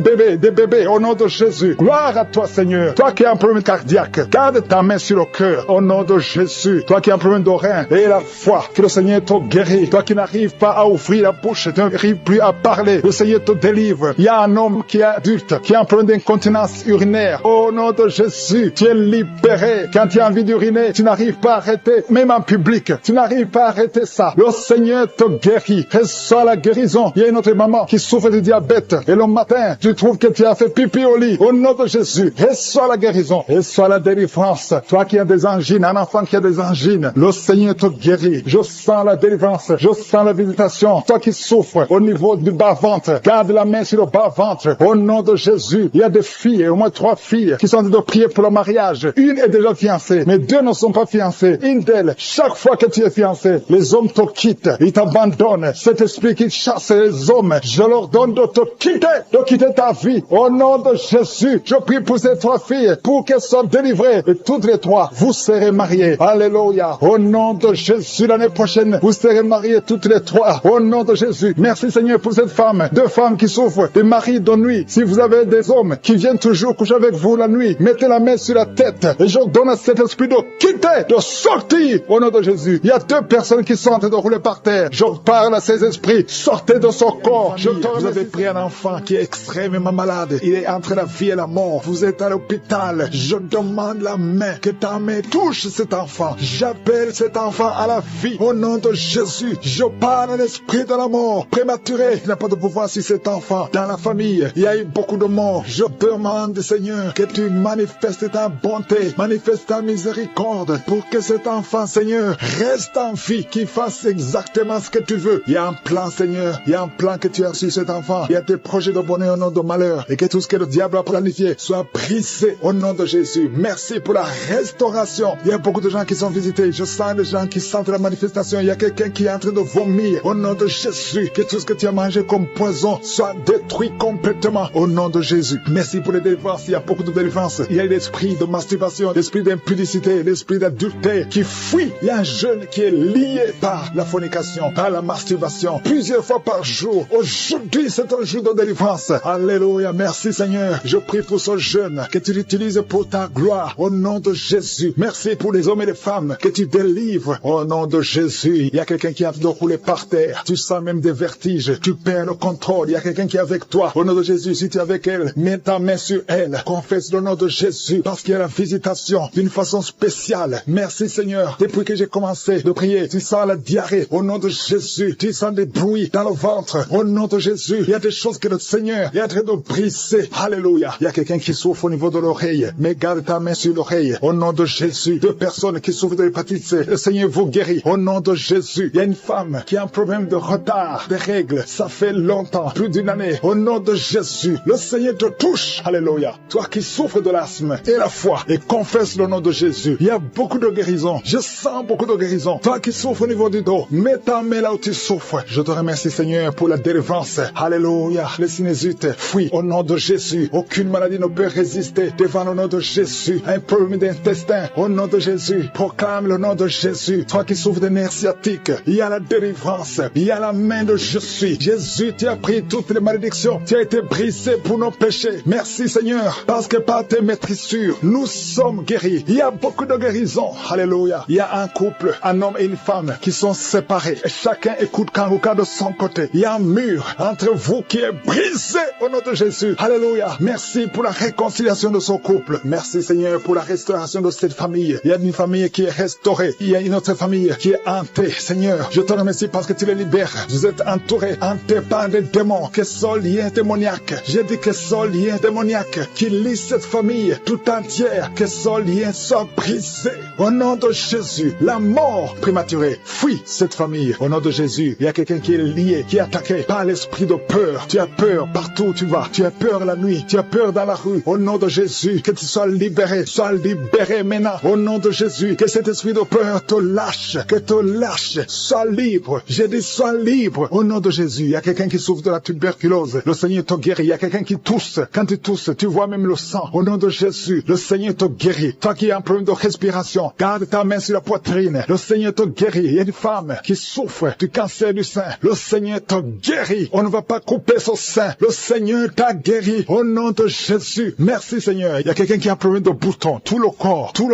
bébés au nom de Jésus. Gloire à toi Seigneur. Toi qui as un problème cardiaque, garde ta main sur le cœur au nom de Jésus. Toi qui as un problème d'oreille et la foi, que le Seigneur te guérit. Toi qui n'arrives pas à ouvrir la bouche, tu n'arrives plus à parler, le Seigneur te délivre. Il y a un homme qui est adulte, qui a un problème d'incontinence urinaire. Au nom de Jésus, tu es libéré. Quand tu as envie d'uriner, tu n'arrives pas à arrêter, même en public, tu n'arrives pas à arrêter ça. Le Seigneur te guérit. Reçois la guérison. Il y a une autre maman qui souffre de diabète et le matin, tu trouves que tu as fait pipi au lit. Au nom de Jésus, reçois la guérison. Reçois la délivrance. Toi qui as des angines, un enfant qui a des angines, le Seigneur te guérit. Je sens la délivrance. Je sens la visitation. Toi qui souffres au niveau du bas-ventre, garde la main sur le bas-ventre. Au nom de Jésus, il y a des filles, au moins 3 filles, qui sont en train de prier pour le mariage. Une est déjà fiancée, mais 2 ne sont pas fiancées. Une d'elles, chaque fois que tu es fiancé, les hommes te quittent, ils t'abandonnent. Cet esprit qui chasse les hommes, je leur donne de quitter ta vie. Au nom de Jésus, je prie pour ces 3 filles, pour qu'elles soient délivrées. Et toutes les 3, vous serez mariées. Alléluia. Au nom de Jésus, l'année prochaine, vous serez mariées toutes les 3. Au nom de Jésus. Merci Seigneur pour cette femme. 2 femmes qui souffrent des maris de nuit. Si vous avez des hommes qui viennent toujours coucher avec vous la nuit, mettez la main sur la tête. Et je donne à cet esprit de quitter, de sortir. Au nom de Jésus. Il y a 2 personnes qui sont en train de rouler par terre. Je parle à ces esprits. Sortez de son corps. Vous avez pris un enfant qui est extrêmement malade. Il est entre la vie et la mort. Vous êtes à l'hôpital. Je demande la main, que ta main touche cet enfant. J'appelle cet enfant à la vie. Au nom de Jésus, je parle à l'esprit de la mort prématurée. Il n'a pas de pouvoir sur cet enfant. Dans la famille, il y a eu beaucoup de morts. Je demande, Seigneur, que tu manifestes ta bonté, manifestes ta miséricorde pour que cet enfant, Seigneur, reste en vie, qu'il fasse exactement ce que tu veux. Il y a un plan, Seigneur. Il y a un plan que tu as sur cet enfant. Il y a des projets de bonheur au nom de malheur. Et que tout ce que le diable a planifié soit brisé au nom de Jésus. Merci pour la restauration. Il y a beaucoup de gens qui sont visités. Je sens des gens qui sentent la manifestation. Il y a quelqu'un qui est en train de vomir. Au nom de Jésus, que tout ce que tu as mangé comme poison soit détruit complètement. Au nom de Jésus. Merci pour les délivrances. Il y a beaucoup de délivrances. Il y a l'esprit de masturbation, l'esprit d'impudicité, l'esprit d'adultère qui fuit. Il y a un jeune qui est lié par la fornication, par la masturbation, plusieurs fois par jour. Aujourd'hui, c'est un jour de délivrance. Alléluia. Merci Seigneur. Je prie pour ce jeune, que tu l'utilises pour ta gloire. Au nom de Jésus. Merci pour les hommes et les femmes que tu délivres. Au nom de Jésus. Il y a quelqu'un qui est en train de rouler par terre. Tu sens même des vertiges. Tu perds le contrôle. Il y a quelqu'un qui est avec toi. Au nom de Jésus, si tu es avec elle, mets ta main sur elle. Confesse le nom de Jésus. Parce qu'il y a la visitation d'une façon spéciale. Merci Seigneur. Depuis que j'ai commencé de prier, tu sens la diarrhée. Au nom de Jésus. Tu sens des bruits dans le ventre. Au nom de Jésus. Il y a des choses que le Seigneur est en train de briser. Alléluia. Il y a quelqu'un qui souffre au niveau de l'oreille. Mais garde ta main sur l'oreille. Au nom de Jésus. 2 personnes qui souffrent de l'hépatite C. Le Seigneur vous guérit. Au nom de Jésus. Il y a une femme qui a un problème de retard des règles. Ça fait longtemps. Plus d'1 année. Au nom de Jésus. Le Seigneur te touche. Alléluia. Toi qui souffres de l'asthme et la foi. Et confesse le nom de Jésus. Il y a beaucoup de guérison. Je sens beaucoup de guérison. Toi qui souffres au niveau du dos. Mets ta main là où tu souffres. Je te remercie Seigneur pour la délivrance. Alléluia. Les sinusite fuient au nom de Jésus. Aucune maladie ne peut résister devant le nom de Jésus. Un problème d'intestin au nom de Jésus. Proclame le nom de Jésus. Toi qui souffres de nerfs sciatiques, il y a la délivrance. Il y a la main de Jésus. Jésus, tu as pris toutes les malédictions. Tu as été brisé pour nos péchés. Merci Seigneur. Parce que par tes maîtrissures, nous sommes guéris. Il y a beaucoup de guérison. Alléluia. Il y a un couple, un homme et une femme qui sont séparés. Et chacun écoute Kanguka de son côté. Il y a un mur entre vous qui est brisé au nom de Jésus. Alléluia. Merci pour la réconciliation de son couple. Merci Seigneur pour la restauration de cette famille. Il y a une famille qui est restaurée. Il y a une autre famille qui est hantée. Seigneur, je te remercie parce que tu les libères. Vous êtes entourés, hantés par des démons, que sont liens démoniaques. J'ai dit que sont liens démoniaques qui lient cette famille tout entière. Que son lien soit brisé. Au nom de Jésus, la mort prématurée fuit cette famille. Au nom de Jésus, il y a quelqu'un qui est lié, qui est attaqué par l'esprit de peur. Tu as peur partout où tu vas. Tu as peur la nuit. Tu as peur dans la rue. Au nom de Jésus, que tu sois libéré. Sois libéré maintenant. Au nom de Jésus, que cet esprit de peur te lâche. Que te lâche. Sois libre. J'ai dit sois libre. Au nom nom de Jésus, il y a quelqu'un qui souffre de la tuberculose. Le Seigneur te guérit. Il y a quelqu'un qui tousse. Quand tu tousses, tu vois même le sang. Au nom de Jésus, le Seigneur te guérit. Toi qui as un problème de respiration, garde ta main sur la poitrine. Le Seigneur te guérit. Il y a une femme qui souffre du cancer du sein. Le Seigneur te guérit. On ne va pas couper son sein. Le Seigneur t'a guéri. Au nom de Jésus. Merci Seigneur. Il y a quelqu'un qui a un problème de boutons. Tout le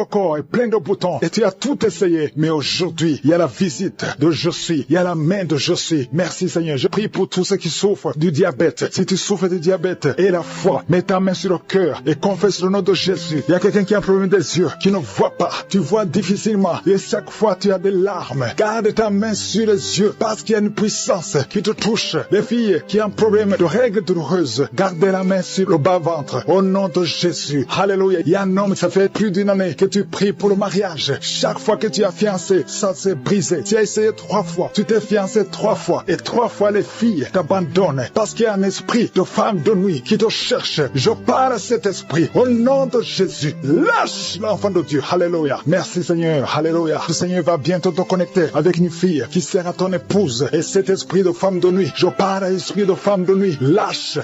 corps est plein de boutons. Et tu as tout essayé. Mais aujourd'hui, il y a la visite de Je suis. Il y a la main de Je suis. Merci Seigneur. Je prie pour tous ceux qui souffrent du diabète. Si tu souffres du diabète et la foi, mets ta main sur le cœur et confesse le nom de Jésus. Il y a quelqu'un qui a un problème des yeux, qui ne voit pas. Tu vois difficilement et chaque fois tu as des larmes. Garde ta main sur les yeux parce qu'il y a une puissance qui te touche. Les filles qui ont un problème de règles douloureuses, gardez la main sur le bas-ventre. Au nom de Jésus. Alléluia. Il y a un homme, ça fait plus d'une année que tu pries pour le mariage. Chaque fois que tu as fiancé, ça s'est brisé. Tu as essayé 3 fois. Tu t'es fiancé 3 fois. Et 3 fois les filles t'abandonnent parce qu'il y a un esprit de femme de nuit qui te cherche. Je parle à cet esprit. Au nom de Jésus. Lâche l'enfant de Dieu. Alléluia. Merci Seigneur. Alléluia. Le Seigneur va bientôt te connecter avec une fille qui sera ton épouse. Et cet esprit de femme de nuit, je parle à l'esprit de femme de nuit. Lâche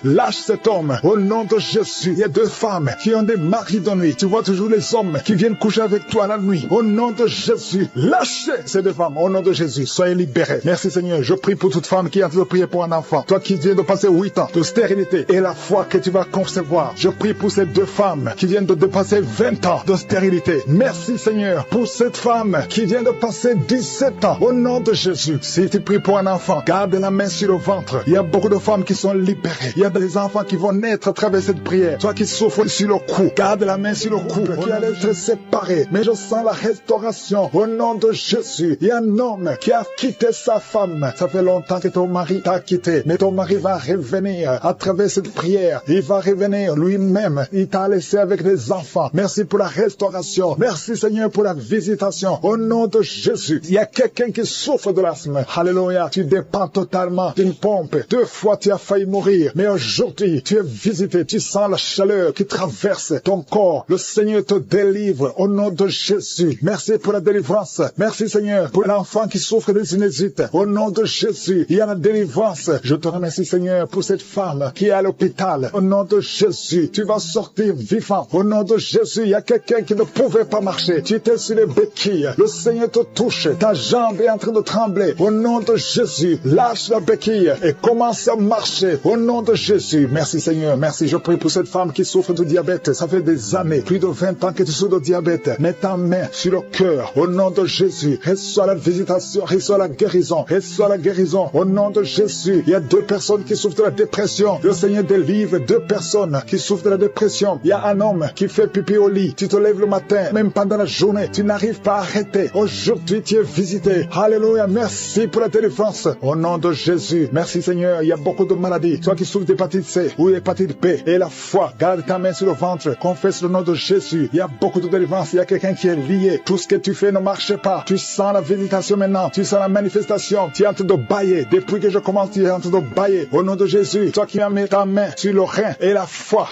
cet homme. Au nom de Jésus. Il y a 2 femmes qui ont des maris de nuit. Tu vois toujours les hommes qui viennent coucher avec toi la nuit. Au nom de Jésus. Lâchez ces 2 femmes. Au nom de Jésus. Soyez libérés. Merci Seigneur. Je prie pour toute femme qui a de prier pour un enfant. Toi qui viens de passer 8 ans de stérilité et la foi que tu vas concevoir. Je prie pour ces 2 femmes qui viennent de dépasser 20 ans de stérilité. Merci Seigneur pour cette femme qui vient de passer 17 ans. Au nom de Jésus. Si tu pries pour un enfant, garde la main sur le ventre. Il y a beaucoup de femmes qui sont libérées. Il y a des enfants qui vont naître à travers cette prière. Toi qui souffres sur le cou, garde la main sur le cou. Qui allait être séparé. Mais je sens la restauration. Au nom de Jésus. Il y a un homme qui a quitté sa femme. Ça fait longtemps que ton mari t'a quitté. Mais ton mari va revenir à travers cette prière. Il va revenir lui-même. Il t'a laissé avec des enfants. Merci pour la restauration. Merci Seigneur pour la visitation. Au nom de Jésus. Il y a quelqu'un qui souffre de l'asthme. Alléluia. Tu dépends totalement d'une pompe. 2 fois tu as failli mourir. Mais aujourd'hui, tu es visité. Tu sens la chaleur qui traverse ton corps. Le Seigneur te délivre. Au nom de Jésus. Merci pour la délivrance. Merci Seigneur pour l'enfant qui souffre de sinusite. Au nom de Jésus. Il y a la délivrance. Je te remercie Seigneur pour cette femme qui est à l'hôpital. Au nom de Jésus. Tu vas sortir vivant. Au nom de Jésus. Il y a quelqu'un qui ne pouvait pas marcher. Tu étais sur les béquilles. Le Seigneur te touche. Ta jambe est en train de trembler. Au nom de Jésus. Lâche la béquille et commence à marcher. Au nom de Jésus. Merci Seigneur. Merci. Je prie pour cette femme qui souffre de diabète. Ça fait des années, plus de 20 ans que tu souffres de diabète. Mets ta main sur le cœur. Au nom de Jésus. Reçois la visitation. Reçois la guérison. Reçois la guérison. Au nom de Jésus. Il y a 2 personnes qui souffrent de la dépression. Le Seigneur délivre 2 personnes qui souffrent de la dépression. Il y a un homme qui fait pipi au lit. Tu te lèves le matin, même pendant la journée. Tu n'arrives pas à arrêter. Aujourd'hui, tu es visité. Alléluia. Merci pour la délivrance. Au nom de Jésus. Merci Seigneur. Il y a beaucoup de maladies. Toi qui souffres d'hépatite C ou hépatite B et la foi. Garde ta main sur le ventre. Confesse le nom de Jésus. Il y a beaucoup de délivrance. Il y a quelqu'un qui est lié. Tout ce que tu fais ne marche pas. Tu sens la visitation maintenant. Tu sens la manifestation. Tu es en train de bailler. Depuis que je commence, tu es en train de bailler. Au nom de Jésus. Toi qui as mis ta main sur le rein et la foi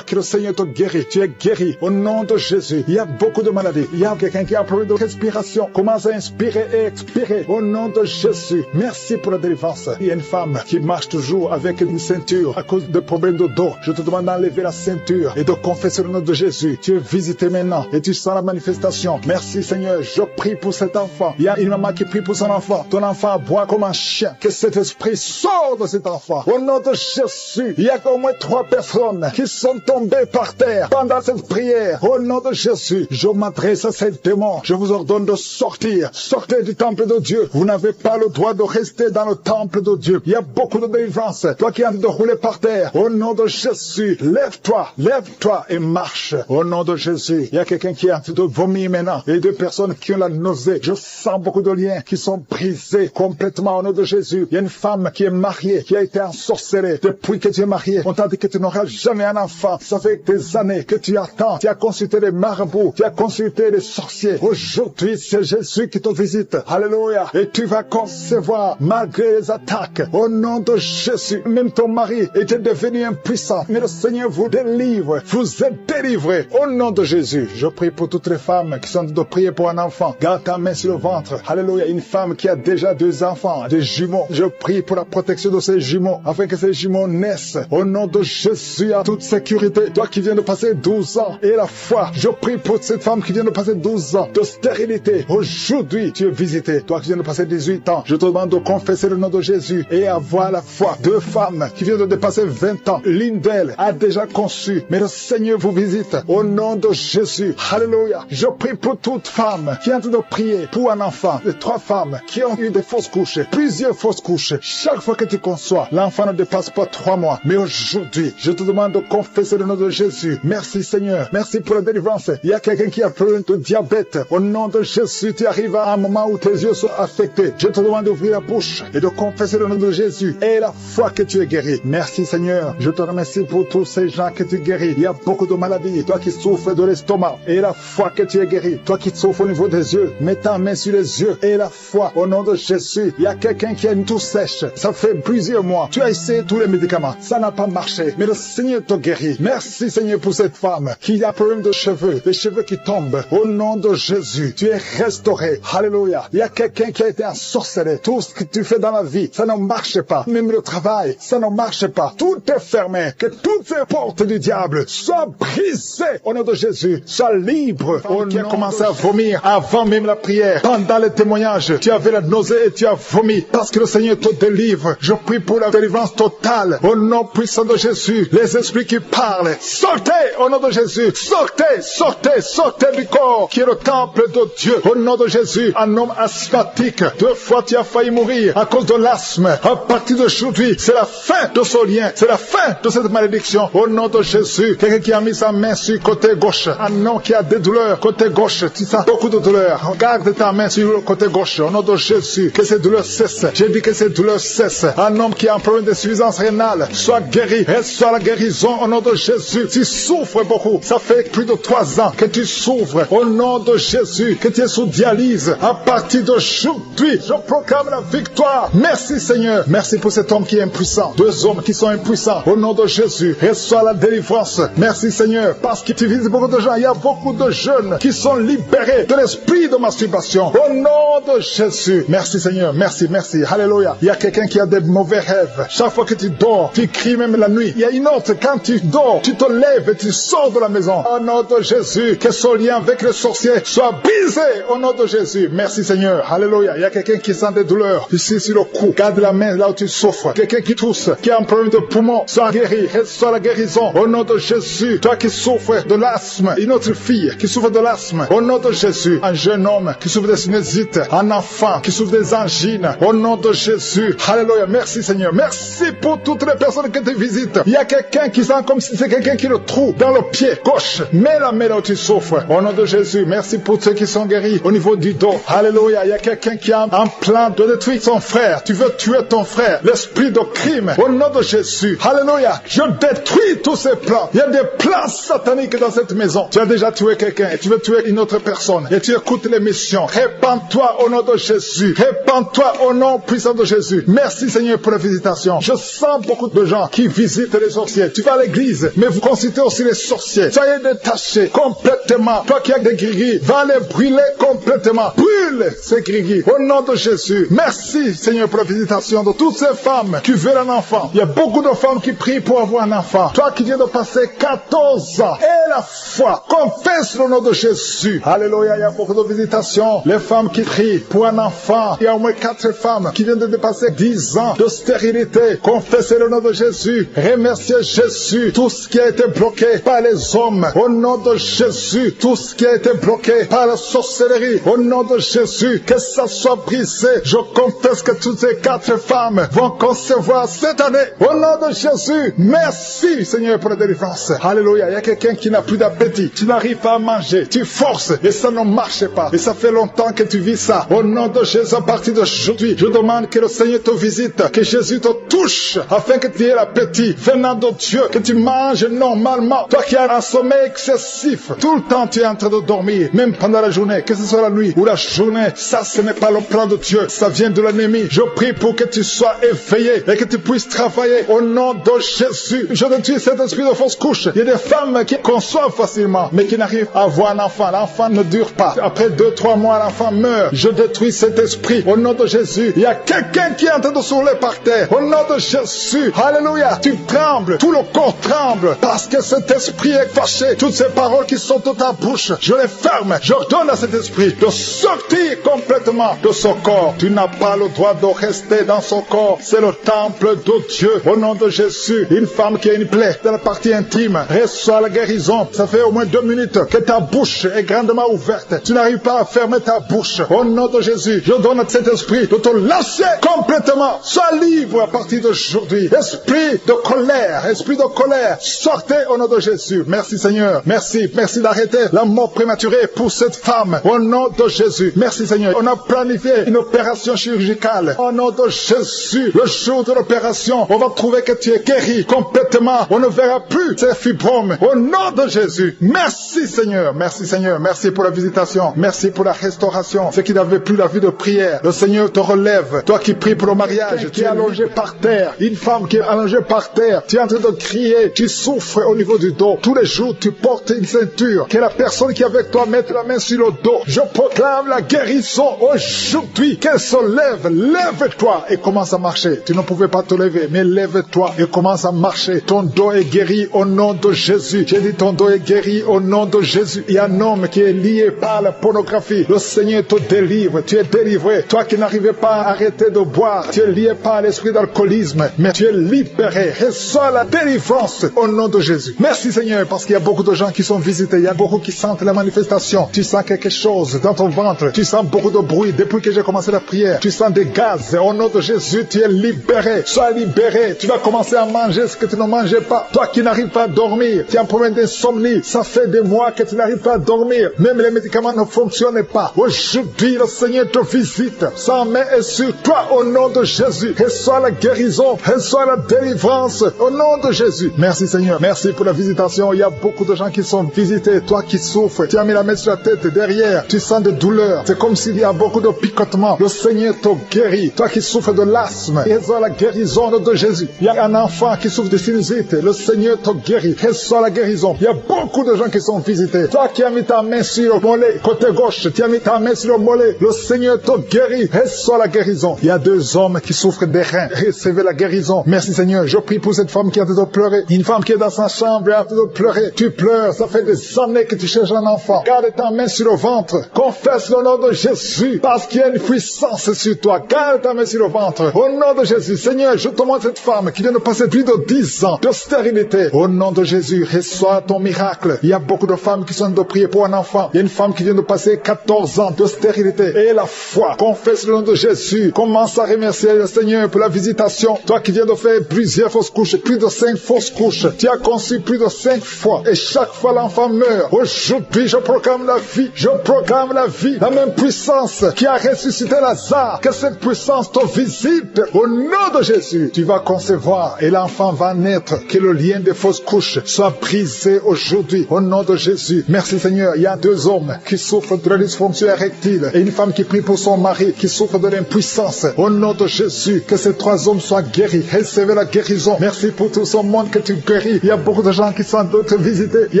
que le Seigneur te guérit. Tu es guéri. Au nom de Jésus. Il y a beaucoup de maladies. Il y a quelqu'un qui a un problème de respiration. Commence à inspirer et expirer. Au nom de Jésus. Merci pour la délivrance. Il y a une femme qui marche toujours avec une ceinture à cause de problèmes de dos. Je te demande d'enlever la ceinture et de confesser le nom de Jésus. Tu es visité maintenant et tu sens la manifestation. Merci Seigneur. Je prie pour cet enfant. Il y a une maman qui prie pour son enfant. Ton enfant aboie comme un chien. Que cet esprit sorte de cet enfant. Au nom de Jésus. Il y a au moins 3 personnes qui sont tombées par terre pendant cette prière. Au nom de Jésus. Je m'adresse à ces démons. Je vous ordonne de sortir. Sortez du temple de Dieu. Vous n'avez pas le droit de rester dans le temple de Dieu. Il y a beaucoup de délivrance. Toi qui es en train de rouler par terre. Au nom de Jésus. Lève-toi et marche. Au nom de Jésus. Il y a quelqu'un qui est en train de vomir maintenant. Et 2 personnes qui ont la nausée. Je sens beaucoup de liens qui sont brisés complètement au nom de Jésus. Il y a une femme qui est mariée, qui a été ensorcelée. Depuis que tu es mariée, on t'a dit que tu n'auras jamais un enfant. Ça fait des années que tu attends. Tu as consulté les marabouts. Tu as consulté les sorciers. Aujourd'hui, c'est Jésus qui te visite. Alléluia. Et tu vas concevoir malgré les attaques. Au nom de Jésus. Même ton mari était devenu impuissant. Mais le Seigneur vous délivre. Vous êtes délivrés. Au nom de Jésus. Je prie pour toutes les femmes qui sont de prier pour un enfant. Garde ta main sur le ventre. Alléluia. Une femme qui a déjà 2 enfants, des jumeaux jumeaux. Je prie pour la protection de ces jumeaux, afin que ces jumeaux naissent. Au nom de Jésus, à toute sécurité. Toi qui viens de passer 12 ans, et la foi, je prie pour cette femme qui vient de passer 12 ans de stérilité. Aujourd'hui, tu es visité. Toi qui viens de passer 18 ans, je te demande de confesser le nom de Jésus et avoir la foi. 2 femmes qui viennent de dépasser 20 ans, l'une d'elles a déjà conçu, mais le Seigneur vous visite. Au nom de Jésus, alléluia. Je prie pour toute femme qui est en train de prier pour un enfant. Les 3 femmes qui ont eu des fausses couches, plusieurs fausses couches. Chaque fois que tu conçois, l'enfant ne dépasse pas 3 mois. Mais aujourd'hui, je te demande de confesser le nom de Jésus. Merci Seigneur. Merci pour la délivrance. Il y a quelqu'un qui a problème de diabète. Au nom de Jésus, tu arrives à un moment où tes yeux sont affectés. Je te demande d'ouvrir la bouche et de confesser le nom de Jésus et la foi que tu es guéri. Merci Seigneur. Je te remercie pour tous ces gens que tu guéris. Il y a beaucoup de maladies. Toi qui souffres de l'estomac et la foi que tu es guéri. Toi qui souffres au niveau des yeux, mets ta main sur les yeux et la foi au nom de Jésus. Il y a quelqu'un qui a une toux sèche. Ça fait plusieurs mois. Tu as essayé tous les médicaments. Ça n'a pas marché. Mais le Seigneur te guérit. Merci Seigneur pour cette femme qui a un problème de cheveux. Les cheveux qui tombent. Au nom de Jésus, tu es restauré. Alléluia. Il y a quelqu'un qui a été ensorcelé. Tout ce que tu fais dans la vie, ça ne marche pas. Même le travail, ça ne marche pas. Tout est fermé. Que toutes ces portes du diable soient brisées. Au nom de Jésus, sois libre. On qui a commencé à vomir avant même la prière. Pendant le témoignage, tu avais la nausée et tu as vomi. Parce que le Seigneur te délivre. Je prie pour la délivrance totale. Au nom puissant de Jésus, les esprits qui parlent, sortez au nom de Jésus. Sortez, sortez, sortez du corps qui est le temple de Dieu. Au nom de Jésus, un homme asthmatique. 2 fois tu as failli mourir à cause de l'asthme. À partir d'aujourd'hui, c'est la fin de ce lien. C'est la fin de cette malédiction. Au nom de Jésus, quelqu'un qui a mis sa main sur le côté gauche. Un homme qui a des douleurs côté gauche. Tu sens beaucoup de douleurs. Regarde ta main sur le côté gauche. Au nom de Jésus, que ces douleurs cessent. J'ai dit que ces douleurs cessent. Un homme qui a un problème d'insuffisance rénale, soit guéri. Reçois la guérison au nom de Jésus. Tu souffres beaucoup. Ça fait plus de 3 ans que tu souffres. Au nom de Jésus, que tu es sous dialyse. À partir d'aujourd'hui, je proclame la victoire. Merci Seigneur. Merci pour cet homme qui est impuissant. 2 hommes qui sont impuissants. Au nom de Jésus, reçois la délivrance. Merci Seigneur, parce que tu visites beaucoup de gens. Il y a beaucoup de jeunes qui sont libérés de l'esprit de masturbation. Au nom de Jésus. Merci Seigneur. Merci, merci. Alléluia. Il y a quelqu'un qui a des mauvais rêves. Chaque fois que tu dors, tu cries même la nuit. Il y a une autre, quand tu dors, tu te lèves et tu sors de la maison. Au nom de Jésus, que ce lien avec les sorciers soit brisé. Au nom de Jésus. Merci Seigneur. Alléluia. Il y a quelqu'un qui sent des douleurs ici sur le cou. Garde la main là où tu souffres. Quelqu'un qui tousse, qui a un problème de poumon, soit guéri. Reçois la guérison. Au nom de Jésus. Toi qui souffres de l'asthme, une autre fille qui souffre de l'asthme. Au nom de Jésus. Un jeune homme qui souffre des sinusites. Un enfant qui souffre des angines. Au nom de Jésus. Alléluia. Merci Seigneur. Merci pour toutes les personnes que tu visites. Il y a quelqu'un qui sent comme si c'est quelqu'un qui le trouve dans le pied gauche. Mets la main là où tu souffres. Au nom de Jésus. Merci pour ceux qui sont guéris au niveau du dos. Alléluia. Il y a quelqu'un qui a un plan de détruire son frère. Tu veux tuer ton frère. L'esprit de crime. Au nom de Jésus. Alléluia. Je détruis tous ces plans. Il y a des plans sataniques dans cette maison. Tu as déjà tué quelqu'un et tu veux tuer une autre personne. Et tu écoutes l'émission. Répands-toi au nom de Jésus. Répands-toi au nom puissant de Jésus. Merci Seigneur pour la visitation. Je sens beaucoup de gens qui visitent les sorciers. Tu vas à l'église, mais vous consultez aussi les sorciers. Soyez détachés complètement. Toi qui as des gris-gris, va les brûler complètement. Brûle ces gris-gris au nom de Jésus. Merci Seigneur pour la visitation de toutes ces femmes qui veulent un enfant. Il y a beaucoup de femmes qui prient pour avoir un enfant. Toi qui viens de passer 14 ans et la foi, confesse le nom de Jésus. Alléluia, il y a beaucoup de visitations. Les femmes qui prient pour un enfant. Il y a au moins 4 femmes qui viennent de dépasser 10 ans de stérilité. Confessez le nom de Jésus. Remerciez Jésus. Tout ce qui a été bloqué par les hommes. Au nom de Jésus. Tout ce qui a été bloqué par la sorcellerie. Au nom de Jésus. Que ça soit brisé. Je confesse que toutes ces 4 femmes vont concevoir cette année. Au nom de Jésus. Merci Seigneur pour la délivrance. Alléluia. Il y a quelqu'un qui n'a plus d'appétit. Tu n'arrives pas à manger. Tu forces et ça ne marche pas. Et ça fait longtemps que tu vis ça. Au nom de Jésus, à partir d'aujourd'hui, je demande que le Seigneur te visite, que Jésus te touche, afin que tu aies l'appétit venant de Dieu, que tu manges normalement. Toi qui as un sommeil excessif, tout le temps tu es en train de dormir, même pendant la journée, que ce soit la nuit ou la journée, ça ce n'est pas le plan de Dieu, ça vient de l'ennemi. Je prie pour que tu sois éveillé et que tu puisses travailler au nom de Jésus. Je détruis cet esprit de fausse couche. Il y a des femmes qui conçoivent facilement, mais qui n'arrivent à avoir un enfant. L'enfant ne dure pas. Après 2-3 mois, l'enfant meurt. Je détruis cet esprit au nom de Jésus. Il y a quelqu'un qui est en train de se rouler par terre. Au nom de Jésus, alléluia, tu trembles, tout le corps tremble, parce que cet esprit est fâché. Toutes ces paroles qui sont dans ta bouche, je les ferme. J'ordonne à cet esprit de sortir complètement de son corps. Tu n'as pas le droit de rester dans son corps. C'est le temple de Dieu. Au nom de Jésus, une femme qui a une plaie dans la partie intime, reçoit la guérison. Ça fait au moins 2 minutes que ta bouche est grandement ouverte. Tu n'arrives pas à fermer ta bouche. Au nom de Jésus, je donne à cet esprit de te lâcher complètement. Sois libre à partir d'aujourd'hui. Esprit de colère, sortez au nom de Jésus. Merci Seigneur. Merci d'arrêter la mort prématurée pour cette femme. Au nom de Jésus. Merci Seigneur. On a planifié une opération chirurgicale. Au nom de Jésus, le jour de l'opération, on va trouver que tu es guéri complètement. On ne verra plus ces fibromes. Au nom de Jésus. Merci Seigneur. Merci pour la visitation. Merci pour la restauration. Ceux qui n'avaient plus la vie de prière, le Seigneur te relève. Toi qui pries pour le mariage, tu es allongé par terre. Une femme qui est allongée par terre, tu es en train de crier, tu souffres au niveau du dos. Tous les jours, tu portes une ceinture. Que la personne qui est avec toi mette la main sur le dos. Je proclame la guérison aujourd'hui. Qu'elle se lève. Lève-toi et commence à marcher. Tu ne pouvais pas te lever, mais lève-toi et commence à marcher. Ton dos est guéri au nom de Jésus. J'ai dit ton dos est guéri au nom de Jésus. Il y a un homme qui est lié par la pornographie. Le Seigneur te délivre. Tu es délivré. Toi qui n'arrivais pas à arrêter de boire, tu es lié par l'esprit d'alcoolisme, mais tu es libéré. Reçois la délivrance au nom de Jésus. Merci Seigneur, parce qu'il y a beaucoup de gens qui sont visités. Il y a beaucoup qui sentent la manifestation. Tu sens quelque chose dans ton ventre. Tu sens beaucoup de bruit. Depuis que j'ai commencé la prière, tu sens des gaz. Au nom de Jésus, tu es libéré. Sois libéré. Tu vas commencer à manger ce que tu ne mangeais pas. Toi qui n'arrives pas à dormir, tu as un problème d'insomnie. Ça fait des mois que tu n'arrives pas à dormir. Même les médicaments ne fonctionnent pas. Aujourd'hui, le Seigneur te visite. Sa main est sur toi au nom de Jésus. Reçois la guérison. Reçois la délivrance au nom de Jésus. Merci Seigneur. Merci pour la visitation. Il y a beaucoup de gens qui sont visités. Toi qui souffres, tu as mis la main sur la tête derrière. Tu sens des douleurs. C'est comme s'il y a beaucoup de picotements. Le Seigneur te guérit. Toi qui souffres de l'asthme, reçois la guérison de Jésus. Il y a un enfant qui souffre de sinusite. Le Seigneur te guérit. Reçois la guérison. Il y a beaucoup de gens qui sont visités. Toi qui as mis ta main sur le mollet, côté gauche, tu as mis ta main sur le mollet. Le Seigneur te guérit. Reçois la guérison. Il y a 2 hommes qui souffrent des reins. Recevez la guérison. Merci Seigneur. Je prie pour cette femme qui est en train de pleurer. Une femme qui est dans sa chambre et en train de pleurer. Tu pleures. Ça fait des années que tu cherches un enfant. Garde ta main sur le ventre. Confesse le nom de Jésus. Parce qu'il y a une puissance sur toi. Garde ta main sur le ventre. Au nom de Jésus. Seigneur, je te montre cette femme qui vient de passer plus de 10 ans de stérilité. Au nom de Jésus, reçois ton miracle. Il y a beaucoup de femmes qui sont de prier pour un enfant. Il y a une femme qui vient de passer 14 ans de stérilité. Et la foi. Confesse le nom de Jésus. Commence à remercier le Seigneur pour la visitation. Toi qui viens de faire plusieurs fausses couches, plus de 5 fausses couches. Tu as conçu plus de 5 fois. Et chaque fois l'enfant meurt. Aujourd'hui, je proclame la vie. Je proclame la vie. La même puissance qui a ressuscité Lazare. Que cette puissance te visite. Au nom de Jésus, tu vas concevoir et l'enfant va naître. Que le lien des fausses couches soit brisé aujourd'hui. Au nom de Jésus. Merci Seigneur. Il y a 2 hommes qui souffrent de la dysfonction érectile et une femme qui prie pour son mari qui souffre de l'impuissance. Au nom de Jésus, que ces 3 hommes soient guéris. Recevez la guérison. Merci pour tout ce monde que tu guéris. Il y a beaucoup de gens qui sont d'autres visités. Il y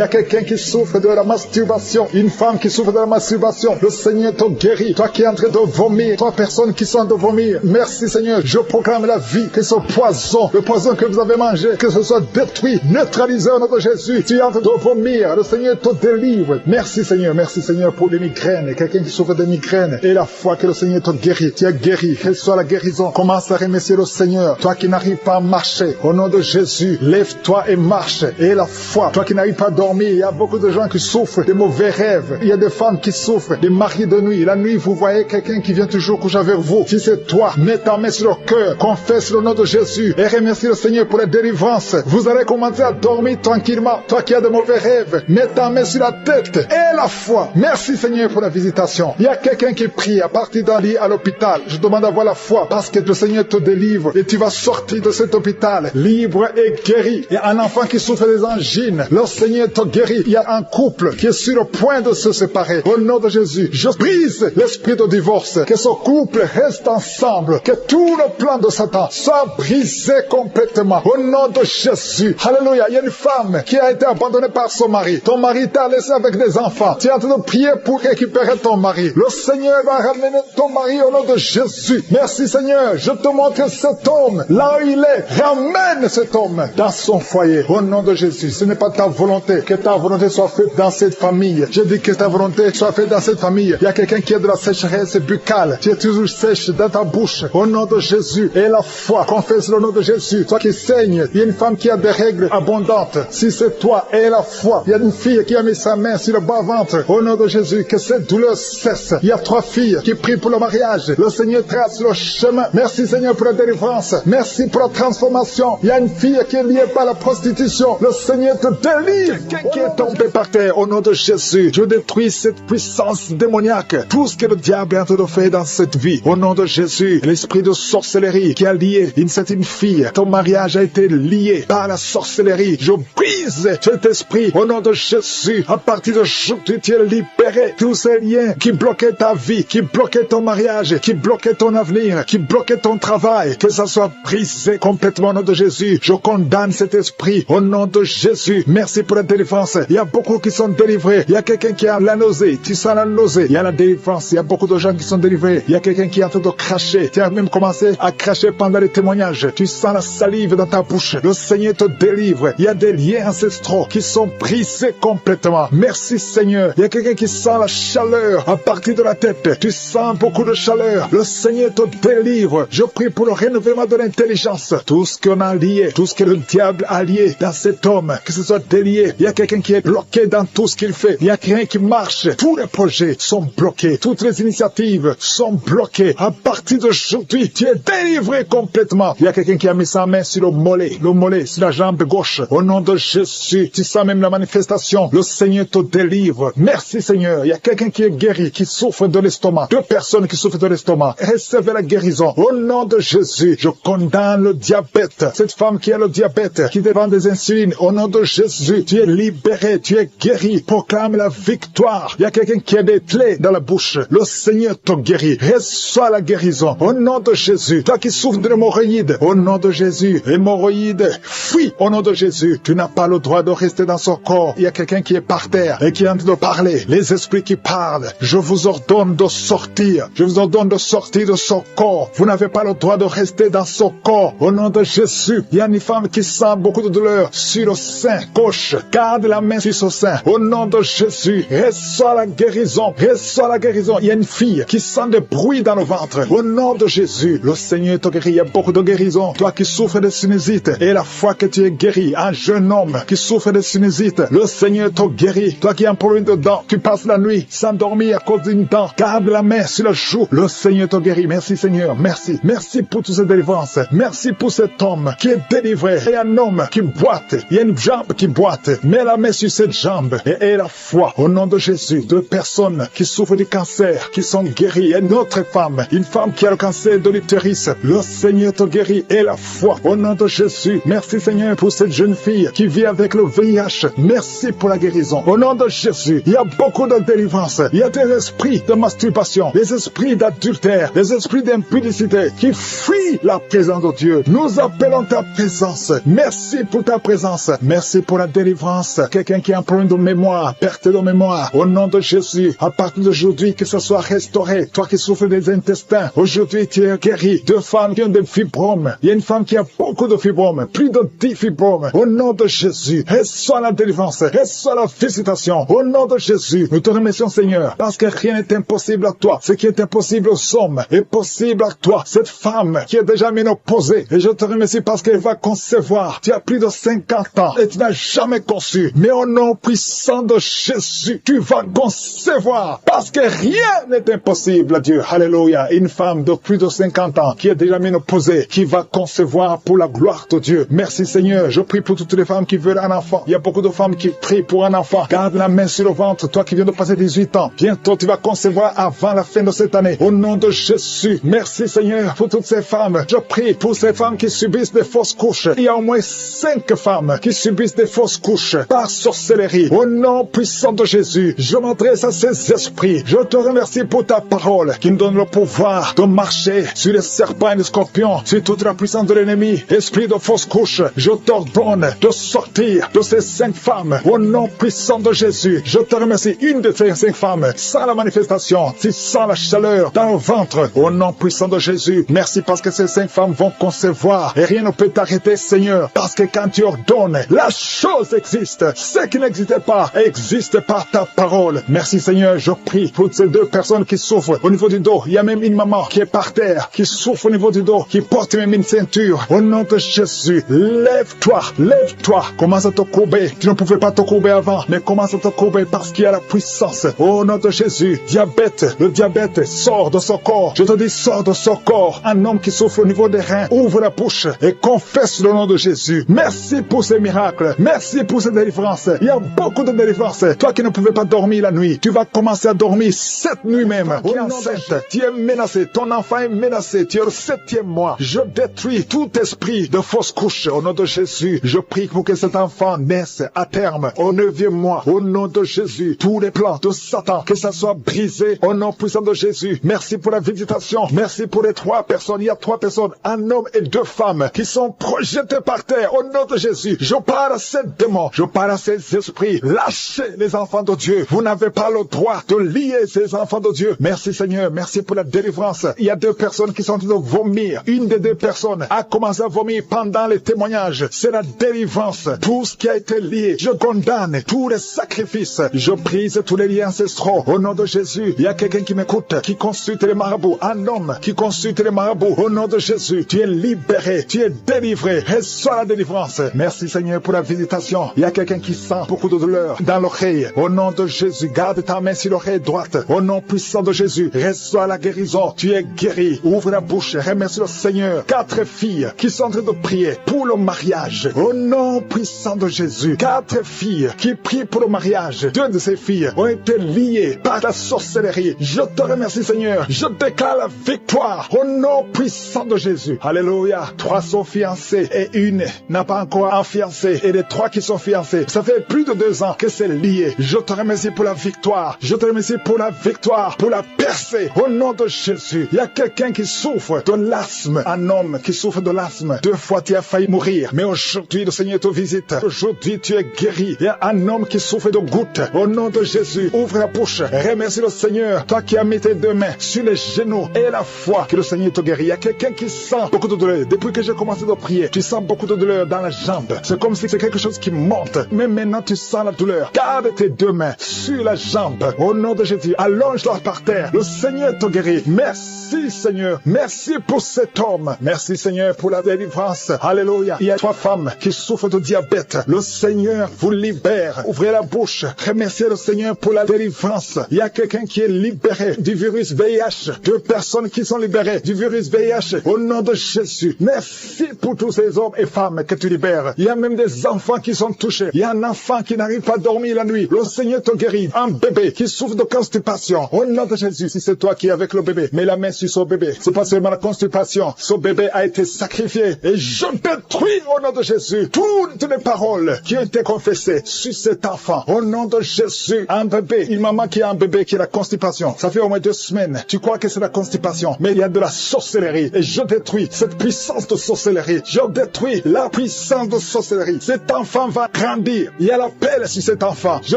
a quelqu'un qui souffre de la masturbation. Une femme qui souffre de la masturbation. Le Seigneur te guérit. Toi qui es en train de vomir. 3 personnes qui sont en train de vomir. Merci Seigneur. Je proclame la vie. Que ce poison, le poison que vous avez mangé, que ce soit détruit, neutralisé au nom de Jésus. Tu es en train de vomir. Le Seigneur te délivre. Merci Seigneur. Merci Seigneur pour les migraines. Quelqu'un qui souffre de migraines. Et la foi que le Seigneur te guérit. Tu es guéri. Reçois la guérison. Commence à remercier le Seigneur. Toi qui n'arrives pas à marcher. Au nom de Jésus, lève-toi et marche. Et la foi. Toi qui n'arrives pas à dormir. Il y a beaucoup de gens qui souffrent de mauvais rêves. Il y a des femmes qui souffrent des maris de nuit. La nuit, vous voyez quelqu'un qui vient toujours coucher avec vous. Si c'est toi, mets ta main sur le cœur. Confesse le nom de Jésus. Et remercie le Seigneur pour la délivrance. Vous allez commencer à dormir tranquillement. Toi qui as de mauvais rêves, mets ta main sur la tête. Et la foi. Merci Seigneur pour la visitation. Il y a quelqu'un qui prie à partir d'un lit à l'hôpital. Je demande d'avoir la foi parce que le Seigneur te délivre. Et tu vas sortir de cet hôpital libre et guéri. Il y a un enfant qui souffre des angines. Le Seigneur te guérit. Il y a un couple qui est sur le point de se séparer. Au nom de Jésus, je brise l'esprit de divorce. Que ce couple reste ensemble. Que tout le plan de Satan soit brisé complètement. Au nom de Jésus. Alléluia. Il y a une femme qui a été abandonnée par son mari. Ton mari t'a laissé avec des enfants. Tu es en train de prier pour récupérer ton mari. Le Seigneur va ramener ton mari au nom de Jésus. Jésus. Merci Seigneur. Je te montre cet homme, là où il est. Ramène cet homme dans son foyer. Au nom de Jésus, ce n'est pas ta volonté. Que ta volonté soit faite dans cette famille. Je dis que ta volonté soit faite dans cette famille. Il y a quelqu'un qui a de la sécheresse buccale. Tu es toujours sèche dans ta bouche. Au nom de Jésus. Et la foi. Confesse le nom de Jésus. Toi qui saignes. Il y a une femme qui a des règles abondantes. Si c'est toi, et la foi. Il y a une fille qui a mis sa main sur le bas-ventre. Au nom de Jésus, que cette douleur cesse. Il y a 3 filles qui prient pour le mariage. Le Seigneur trace le chemin. Merci Seigneur pour la délivrance. Merci pour la transformation. Il y a une fille qui est liée par la prostitution. Le Seigneur te délivre. Quelqu'un qui est tombé par terre. Au nom de Jésus, je détruis cette puissance démoniaque. Tout ce que le diable est en train de faire dans cette vie. Au nom de Jésus, l'esprit de sorcellerie qui a lié une fille. Ton mariage a été lié par la sorcellerie. Je brise cet esprit. Au nom de Jésus, à partir d'aujourd'hui, tu es libéré. Tous ces liens qui bloquaient ta vie, qui bloquaient ton mariage, qui bloquaient ton avenir, qui bloquaient ton travail, que ça soit brisé complètement au nom de Jésus. Je condamne cet esprit au nom de Jésus. Merci pour la délivrance. Il y a beaucoup qui sont délivrés. Il y a quelqu'un qui a la nausée. Tu sens la nausée. Il y a la délivrance. Il y a beaucoup de gens qui sont délivrés. Il y a quelqu'un qui est en train de cracher. Tu as même commencé à cracher pendant les témoignages. Tu sens la salive dans ta bouche. Le Seigneur te délivre. Il y a des liens ancestraux qui sont brisés complètement. Merci Seigneur. Il y a quelqu'un qui sent la chaleur à partir de la tête. Tu sens beaucoup de chaleur. Le Seigneur te délivre. Je prie pour le renouvellement de l'intelligence. Tout ce qu'on a lié, tout ce que le diable a lié dans cet homme, que ce soit délié. Il y a quelqu'un qui est bloqué dans tout ce qu'il fait. Il y a rien qui marche. Tous les projets sont bloqués. Toutes les initiatives sont bloquées. À partir d'aujourd'hui, tu es délivré complètement. Il y a quelqu'un qui a mis sa main sur le mollet sur la jambe gauche. Au nom de Jésus, tu sens même la manifestation. Le Seigneur te délivre. Merci Seigneur. Il y a quelqu'un qui est guéri, qui souffre de l'estomac. 2 personnes qui souffrent de l'estomac. Recevez la guérison. Au nom de Jésus, je condamne le diabète. Cette femme qui a le diabète, qui dépend des insulines. Au nom de Jésus, tu es libéré, tu es guéri. Proclame la victoire. Il y a quelqu'un qui a des plaies dans la bouche. Le Seigneur te guérit. Reçois la guérison. Au nom de Jésus. Toi qui souffres de l'hémorroïde. Au nom de Jésus. Hémorroïde, fuis. Au nom de Jésus. Tu n'as pas le droit de rester dans son corps. Il y a quelqu'un qui est par terre et qui est en train de parler. Les esprits qui parlent. Je vous ordonne de sortir. Je vous ordonne de sortir de son corps. Vous n'avez pas le droit de rester dans son corps. Au nom de Jésus. Il y a une femme qui sent beaucoup de douleur sur le sein gauche. Garde la main sur son sein. Au nom de Jésus. Reçois la guérison. Reçois la guérison. Il y a une fille qui sent des bruits dans le ventre. Au nom de Jésus. Le Seigneur te guérit. Il y a beaucoup de guérison. Toi qui souffres de sinusite. Et la fois que tu es guéri. Un jeune homme qui souffre de sinusite. Le Seigneur te guérit. Toi qui as un problème de dents. Tu passes la nuit sans dormir à cause d'une dent. Garde la main sur le joue. Le Seigneur te guérit. Merci Seigneur. Merci. Merci pour toutes ces délivrances. Merci pour cet homme qui est délivré. Il y a un homme qui boite. Il y a une jambe qui boite. Mets la main sur cette jambe et aie la foi. Au nom de Jésus. 2 personnes qui souffrent du cancer, qui sont guéries. Et une autre femme. Une femme qui a le cancer de l'utérus. Le Seigneur te guérit. Et la foi. Au nom de Jésus. Merci Seigneur pour cette jeune fille qui vit avec le VIH. Merci pour la guérison. Au nom de Jésus. Il y a beaucoup de délivrance. Il y a des esprits de masturbation, des esprits d'adultère, des esprits d'impudicité qui fuient la présence de Dieu. Nous appelons ta présence. Merci pour ta présence. Merci pour la délivrance. Quelqu'un qui a un problème de mémoire, perte de mémoire. Au nom de Jésus, à partir d'aujourd'hui, que ce soit restauré. Toi qui souffres des intestins, aujourd'hui tu es guéri. 2 femmes qui ont des fibromes. Il y a une femme qui a beaucoup de fibromes, plus de 10 fibromes. Au nom de Jésus, reçois la délivrance, reçois la visitation. Au nom de Jésus, nous te remercions Seigneur, parce que rien n'est impossible à toi. Ce qui est impossible aux hommes est possible à toi. Cette femme qui est déjà ménopausée, et je te remercie parce qu'elle va concevoir. Tu as plus de 50 ans et tu n'as jamais conçu. Mais au nom puissant de Jésus, tu vas concevoir, parce que rien n'est impossible à Dieu. Alléluia. Une femme de plus de 50 ans qui est déjà ménopausée, qui va concevoir pour la gloire de Dieu. Merci Seigneur. Je prie pour toutes les femmes qui veulent un enfant. Il y a beaucoup de femmes qui prient pour un enfant. Garde la main sur le ventre. Toi qui viens de passer 18 ans, bientôt tu vas concevoir avant la fin de cette année. Au nom de Jésus. Merci Seigneur pour toutes ces femmes. Je prie pour ces femmes qui subissent des fausses couches. Il y a au moins 5 femmes qui subissent des fausses couches par sorcellerie. Au nom puissant de Jésus, je m'adresse à ces esprits. Je te remercie pour ta parole qui nous donne le pouvoir de marcher sur les serpents et les scorpions, sur toute la puissance de l'ennemi. Esprit de fausse couche, je t'ordonne de sortir de ces 5 femmes. Au nom puissant de Jésus, je te remercie. Une de ces 5 femmes, sans la manifestation, tu sens la chaleur dans le ventre. Au Au nom puissant de Jésus, merci parce que ces 5 femmes vont concevoir et rien ne peut t'arrêter, Seigneur, parce que quand tu ordonnes, la chose existe. Ce qui n'existait pas existe par ta parole. Merci, Seigneur, je prie pour ces 2 personnes qui souffrent au niveau du dos. Il y a même une maman qui est par terre, qui souffre au niveau du dos, qui porte même une ceinture. Au nom de Jésus, lève-toi, lève-toi. Commence à te courber. Tu ne pouvais pas te courber avant, mais commence à te courber parce qu'il y a la puissance. Au nom de Jésus, diabète, le diabète sort de son corps. Je te dis, sors de son corps. Un homme qui souffre au niveau des reins, ouvre la bouche et confesse le nom de Jésus. Merci pour ces miracles. Merci pour ces délivrances. Il y a beaucoup de délivrances. Toi qui ne pouvais pas dormir la nuit, tu vas commencer à dormir cette nuit même. Qui est enceinte, tu es menacé. Ton enfant est menacé. Tu es au 7e mois. Je détruis tout esprit de fausse couche. Au nom de Jésus, je prie pour que cet enfant naisse à terme au 9e mois. Au nom de Jésus, tous les plans de Satan, que ça soit brisé au nom puissant de Jésus. Merci pour la visitation. Merci pour les 3 personnes. Il y a 3 personnes, un homme et 2 femmes qui sont projetés par terre. Au nom de Jésus, je parle à ces démons. Je parle à ces esprits. Lâchez les enfants de Dieu. Vous n'avez pas le droit de lier ces enfants de Dieu. Merci Seigneur. Merci pour la délivrance. Il y a 2 personnes qui sont en train de vomir. Une des 2 personnes a commencé à vomir pendant les témoignages. C'est la délivrance. Tout ce qui a été lié, je condamne tous les sacrifices. Je brise tous les liens ancestraux. Au nom de Jésus, il y a quelqu'un qui m'écoute, qui consulte les marabouts. Un homme qui consulte les marabouts. Au nom de Jésus, tu es libéré, tu es délivré. Reçois la délivrance. Merci Seigneur pour la visitation. Il y a quelqu'un qui sent beaucoup de douleur dans l'oreille. Au nom de Jésus, garde ta main sur l'oreille droite. Au nom puissant de Jésus, reçois la guérison. Tu es guéri. Ouvre la bouche. Remercie le Seigneur. 4 filles qui sont en train de prier pour le mariage. Au nom puissant de Jésus, 4 filles qui prient pour le mariage. 2 de ces filles ont été liées par la sorcellerie. Je te remercie Seigneur. Je déclare la victoire au nom puissant de Jésus. Alléluia. 3 sont fiancées et une n'a pas encore un fiancé. Et les 3 qui sont fiancés, ça fait plus de 2 ans que c'est lié. Je te remercie pour la victoire. Je te remercie pour la victoire, pour la percée. Au nom de Jésus, il y a quelqu'un qui souffre de l'asthme. Un homme qui souffre de l'asthme. 2 fois tu as failli mourir. Mais aujourd'hui, le Seigneur te visite. Aujourd'hui, tu es guéri. Il y a un homme qui souffre de gouttes. Au nom de Jésus, ouvre la bouche. Remercie le Seigneur. Toi qui as mis tes 2 mains sur les genoux et la foi que le Seigneur te guérit. Il y a quelqu'un qui sent beaucoup de douleur. Depuis que j'ai commencé à prier, tu sens beaucoup de douleur dans la jambe. C'est comme si c'est quelque chose qui monte. Mais maintenant, tu sens la douleur. Garde tes 2 mains sur la jambe. Au nom de Jésus, allonge-la par terre. Le Seigneur te guérit. Merci Seigneur. Merci pour cet homme. Merci Seigneur pour la délivrance. Alléluia. Il y a 3 femmes qui souffrent de diabète. Le Seigneur vous libère. Ouvrez la bouche. Remerciez le Seigneur pour la délivrance. Il y a quelqu'un qui est libéré du virus VIH. 2 personnes qui sont libérées du virus VIH. Au nom de Jésus. Merci pour tous ces hommes et femmes que tu libères. Il y a même des enfants qui sont touchés. Il y a un enfant qui n'arrive pas à dormir la nuit. Le Seigneur te guérit. Un bébé qui souffre de constipation. Au nom de Jésus, si c'est toi qui es avec le bébé, mets la main sur son bébé. C'est pas seulement la constipation. Ce bébé a été sacrifié. Et je détruis au nom de Jésus toutes les paroles qui ont été confessées sur cet enfant. Au nom de Jésus, un bébé, une maman qui a un bébé qui a la constipation. Ça fait au moins 2 semaines. Tu crois que c'est la constipation. Mais il y a de la sorcellerie. Et je détruis cette puissance de sorcellerie. Je détruis la puissance de sorcellerie. Cet enfant va grandir. Il y a l'appel sur cet enfant. Je